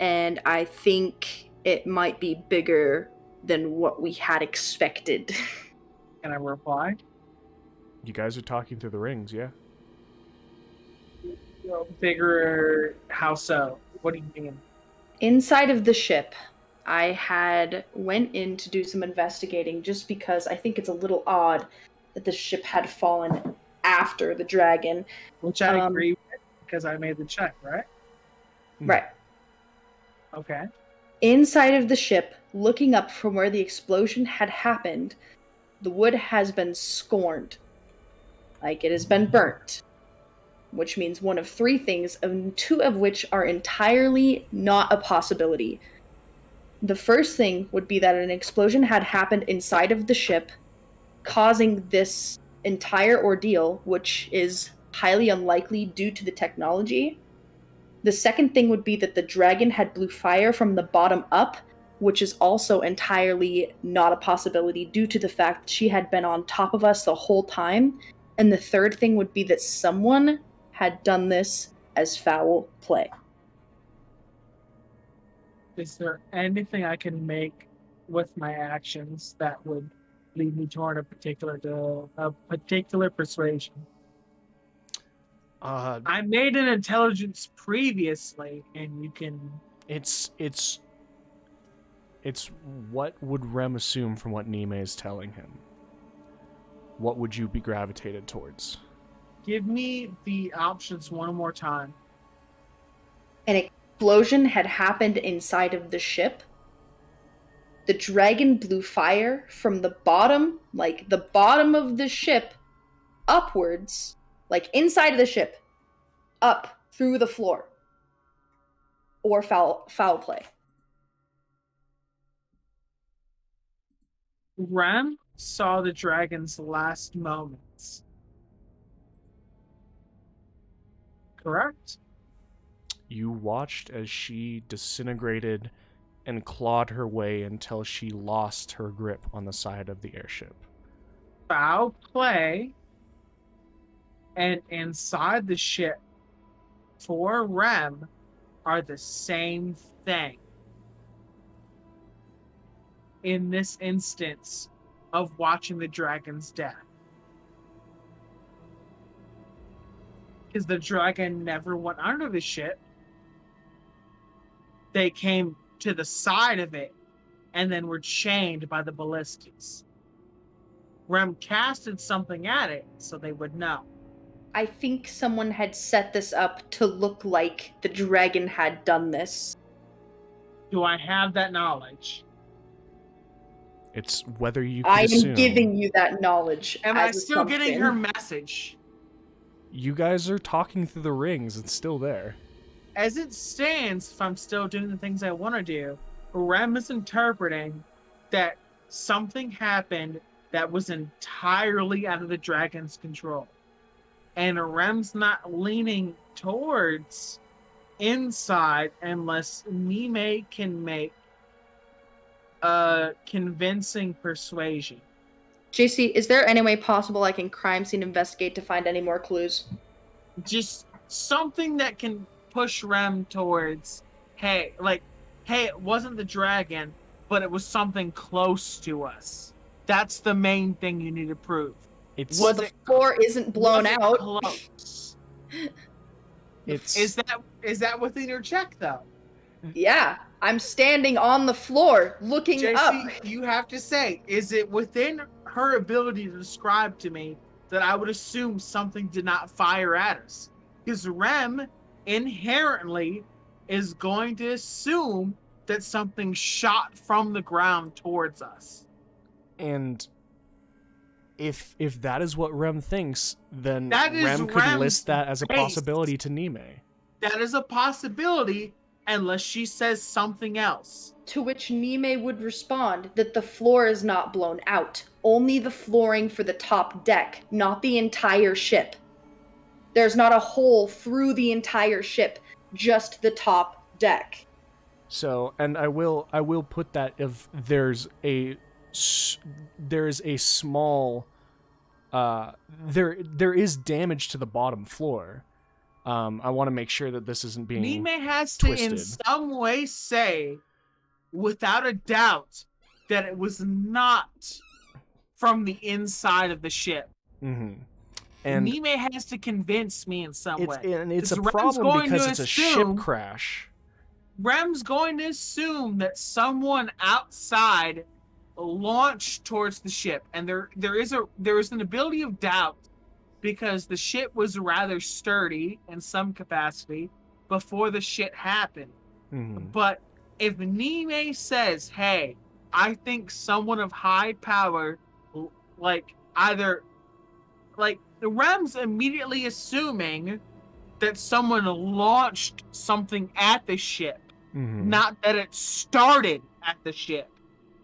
and I think it might be bigger than what we had expected. Can I reply? You guys are talking through the rings, yeah? Bigger, how so? What do you mean? Inside of the ship, I had went in to do some investigating just because I think it's a little odd that the ship had fallen after the dragon. Which I agree with because I made the check, right? Right. Okay. Inside of the ship, looking up from where the explosion had happened, the wood has been scorned. Like it has been burnt. Which means one of three things, and two of which are entirely not a possibility. The first thing would be that an explosion had happened inside of the ship, causing this entire ordeal, which is highly unlikely due to the technology. The second thing would be that the dragon had blew fire from the bottom up, which is also entirely not a possibility due to the fact that she had been on top of us the whole time. And the third thing would be that someone had done this as foul play. Is there anything I can make with my actions that would lead me toward a particular persuasion? I made an intelligence previously, and you can. It's what would Rem assume from what Nime is telling him? What would you be gravitated towards? Give me the options one more time. An explosion had happened inside of the ship. The dragon blew fire from the bottom, like the bottom of the ship, upwards, like inside of the ship, up through the floor. Or foul play. Rem saw the dragon's last moments. Correct? You watched as she disintegrated and clawed her way until she lost her grip on the side of the airship. Foul play and inside the ship for Rem are the same thing. In this instance of watching the dragon's death. Because the dragon never went under the ship. They came to the side of it and then were chained by the ballistas. Rem casted something at it so they would know. I think someone had set this up to look like the dragon had done this. Do I have that knowledge? It's whether you could I am assume. giving you that knowledge. Am as I still getting assumption. her message? You guys are talking through the rings. It's still there. As it stands, if I'm still doing the things I want to do, Rem is interpreting that something happened that was entirely out of the dragon's control. And Rem's not leaning towards inside unless Nime can make a convincing persuasion. JC, is there any way possible I can crime scene investigate to find any more clues? Just something that can push Rem towards, hey, it wasn't the dragon, but it was something close to us. That's the main thing you need to prove. It's Well, the floor isn't blown Was it out. close? it's Is that within your check though? Yeah, I'm standing on the floor looking JC, up. you have to say, is it within her ability to describe to me that I would assume something did not fire at us? Because Rem inherently is going to assume that something shot from the ground towards us. and if that is what Rem thinks, then That is Rem could Rem's list that as a base. possibility to Nime. That is a possibility unless she says something else. To which Nime would respond that the floor is not blown out, only the flooring for the top deck, not the entire ship. There's not a hole through the entire ship, just the top deck. So, and I will put that if there's a small there is damage to the bottom floor. I want to make sure that this isn't being Nime has to twisted. in some way say, without a doubt, that it was not from the inside of the ship. Mm-hmm. And Nime has to convince me in some way. it's a 'Cause Rem's problem going because to it's a assume- ship crash. Rem's going to assume that someone outside launched towards the ship, and there is an ability of doubt because the ship was rather sturdy in some capacity before the shit happened. Mm-hmm. But if Nime says, "Hey, I think someone of high power, Rem's immediately assuming that someone launched something at the ship, Mm-hmm. not that it started at the ship."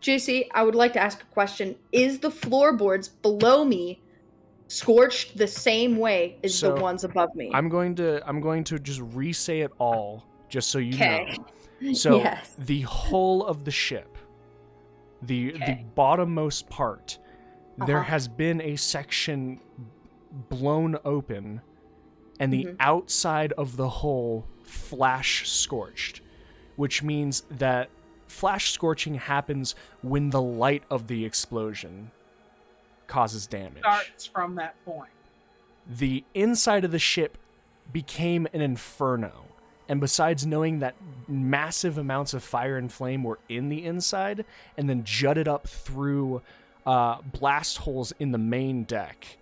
JC, I would like to ask a question. Is the floorboards below me scorched the same way as So, the ones above me? I'm going to just re-say it all, just so you Okay. know. So Yes. the hull of the ship, the Okay. bottommost part, there Uh-huh. has been a section blown open and the outside of the hole flash scorched, which means that flash scorching happens when the light of the explosion causes damage. Starts from that point. The inside of the ship became an inferno, and besides knowing that massive amounts of fire and flame were in the inside and then jutted up through blast holes in the main deck,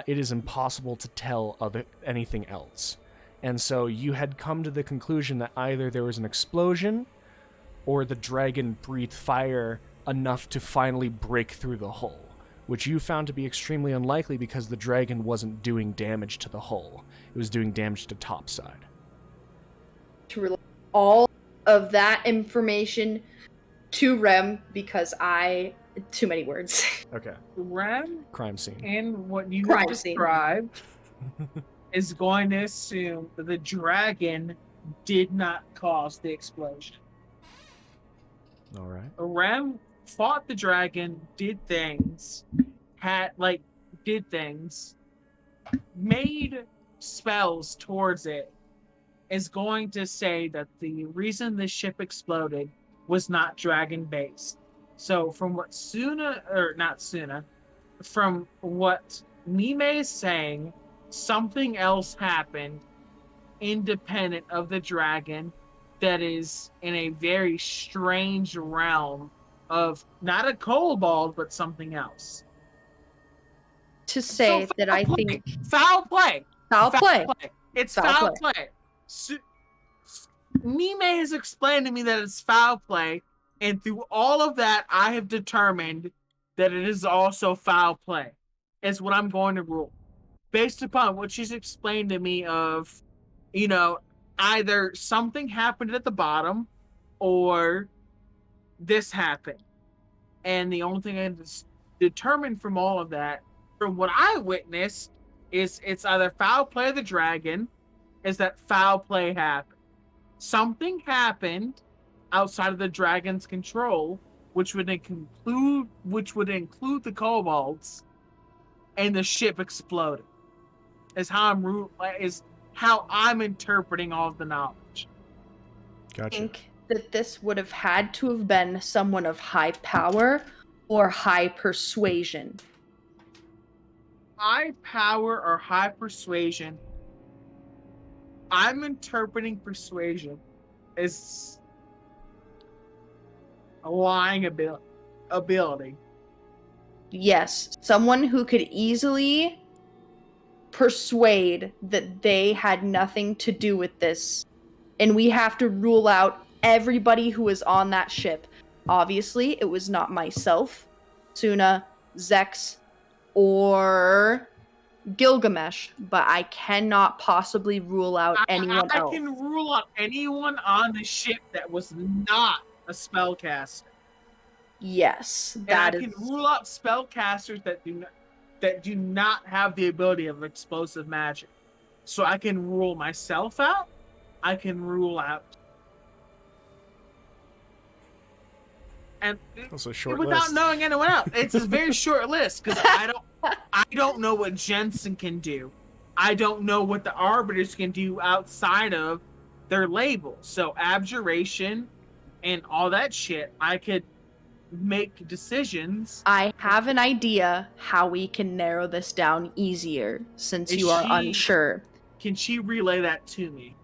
it is impossible to tell of anything else. And so you had come to the conclusion that either there was an explosion or the dragon breathed fire enough to finally break through the hull, which you found to be extremely unlikely because the dragon wasn't doing damage to the hull. It was doing damage to topside. To relay all of that information to Rem because too many words. Okay. Rem, Crime scene. in what you Crime have scene. described, is going to assume that the dragon did not cause the explosion. All right. Rem fought the dragon, did things, made spells towards it, is going to say that the reason the ship exploded was not dragon based. So from what from what Mime is saying, something else happened independent of the dragon that is in a very strange realm of not a kobold, but something else. To say So that I think foul play. foul play. It's Foul foul play. play. Mime has explained to me that it's foul play, and through all of that, I have determined that it is also foul play. Is what I'm going to rule, based upon what she's explained to me of, either something happened at the bottom, or this happened, and the only thing I can determine from all of that, from what I witnessed, is it's either foul play of the dragon, is that foul play happened. Something happened outside of the dragon's control, which would include the kobolds, and the ship exploded. Is how I'm interpreting all of the knowledge. I Gotcha. think that this would have had to have been someone of high power or high persuasion. High power or high persuasion. I'm interpreting persuasion as a lying ability. Yes, someone who could easily persuade that they had nothing to do with this. And we have to rule out everybody who was on that ship. Obviously, it was not myself, Suna, Zex, or Gilgamesh, but I cannot possibly rule out anyone else. I can rule out anyone on the ship that was not a spellcaster. Yes, And that I is. can rule out spellcasters that do not have the ability of explosive magic. So I can rule myself out. I can rule out. And Also, short without list. knowing anyone else, it's a very short list because I don't know what Jensen can do. I don't know what the arbiters can do outside of their label. So abjuration and all that shit, I could make decisions. I have an idea how we can narrow this down easier since Is you are she- unsure. Can she relay that to me?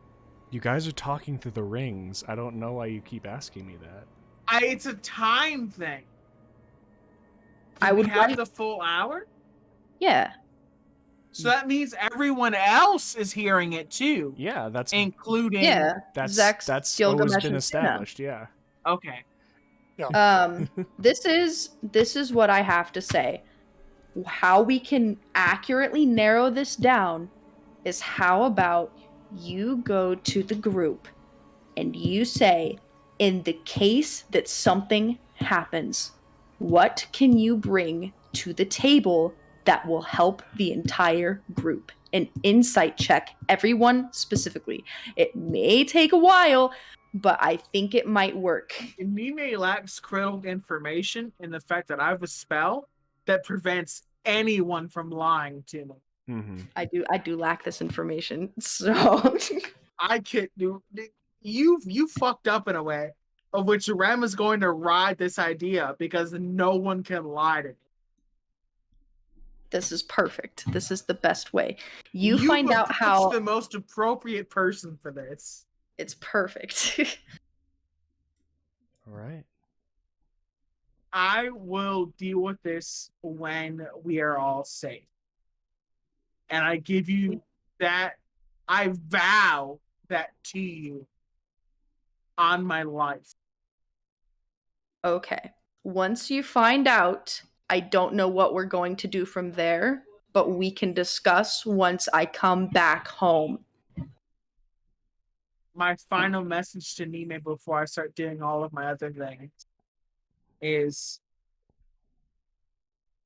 You guys are talking through the rings. I don't know why you keep asking me that. It's a time thing. I Do we would have like- the full hour? Yeah. So that means everyone else is hearing it too, Yeah, that's including. Yeah. that's Zex, that's Gilgamesh, always been and Sina. established. Yeah. Okay. This is what I have to say. How we can accurately narrow this down is how about you go to the group and you say, in the case that something happens, what can you bring to the table that will help the entire group? An insight check, everyone specifically. It may take a while, but I think it might work. Mime lacks critical information in the fact that I have a spell that prevents anyone from lying to me. Mm-hmm. I do lack this information, so I can't do. You fucked up in a way of which Rem is going to ride this idea because no one can lie to me. this is perfect. This is the best way. You find out approached how the most appropriate person for this. it's perfect. All right. I will deal with this when we are all safe. And I give you that. I vow that to you on my life. Okay. Once you find out, I don't know what we're going to do from there, but we can discuss once I come back home. My final message to Nime before I start doing all of my other things is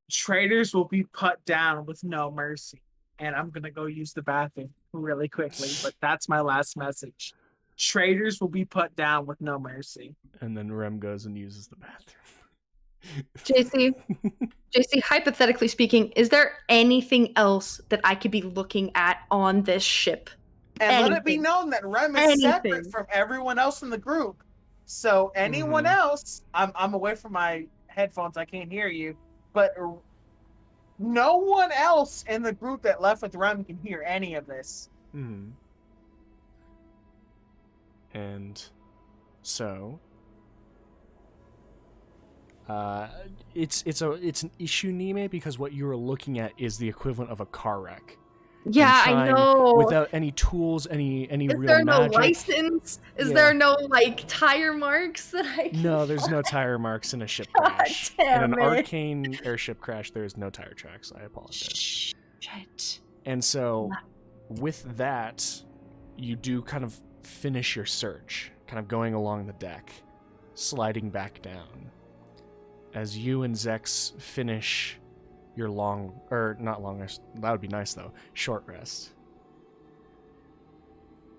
traitors will be put down with no mercy. And I'm going to go use the bathroom really quickly, but that's my last message. Traitors will be put down with no mercy. And then Rem goes and uses the bathroom. JC, hypothetically speaking, is there anything else that I could be looking at on this ship? And let it be Anything. known that Rem is separate Anything. from everyone else in the group. So anyone else, I'm away from my headphones, I can't hear you, but no one else in the group that left with Rem can hear any of this. Mm-hmm. And so it's an issue, Nime, because what you are looking at is the equivalent of a car wreck. Yeah, I know. Without any tools, any Is real there no magic. license? Is Yeah. there no like tire marks that I can No, there's no find? tire marks in a ship God crash. damn In an it. arcane airship crash, there's no tire tracks. I apologize. Shit. And so, with that, you do kind of finish your search, kind of going along the deck, sliding back down. As you and Zex finish your not long rest, that would be nice though, short rest.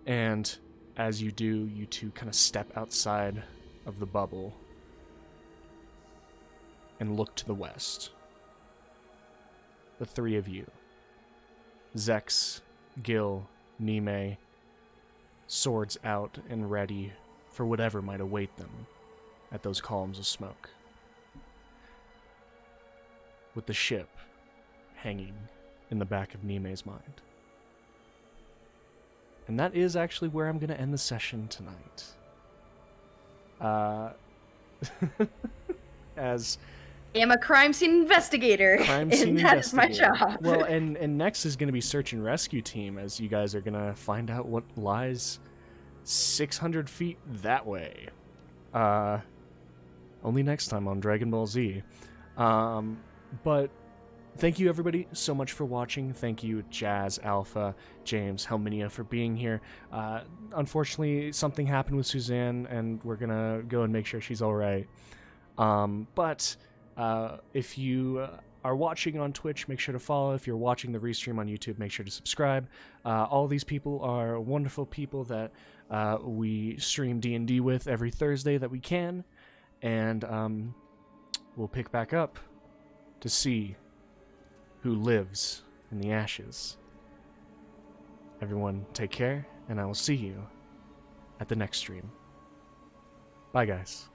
And as you do, you two kind of step outside of the bubble and look to the west. The three of you, Zex, Gil, Nime, swords out and ready for whatever might await them at those columns of smoke. With the ship hanging in the back of Nime's mind. And that is actually where I'm going to end the session tonight. As I am a crime scene investigator, crime scene and that is my investigator. job. Well, and next is going to be search and rescue team, as you guys are going to find out what lies 600 feet that way. Only next time on Dragon Ball Z. But thank you everybody so much for watching. Thank you Jazz, Alpha, James, Helminia for being here. Unfortunately, something happened with Suzanne, and we're gonna go and make sure she's all right. But if you are watching on Twitch, make sure to follow. If you're watching the restream on YouTube, make sure to subscribe. All these people are wonderful people that we stream D&D with every Thursday that we can, and we'll pick back up to see who lives in the ashes. Everyone, take care, and I will see you at the next stream. Bye, guys.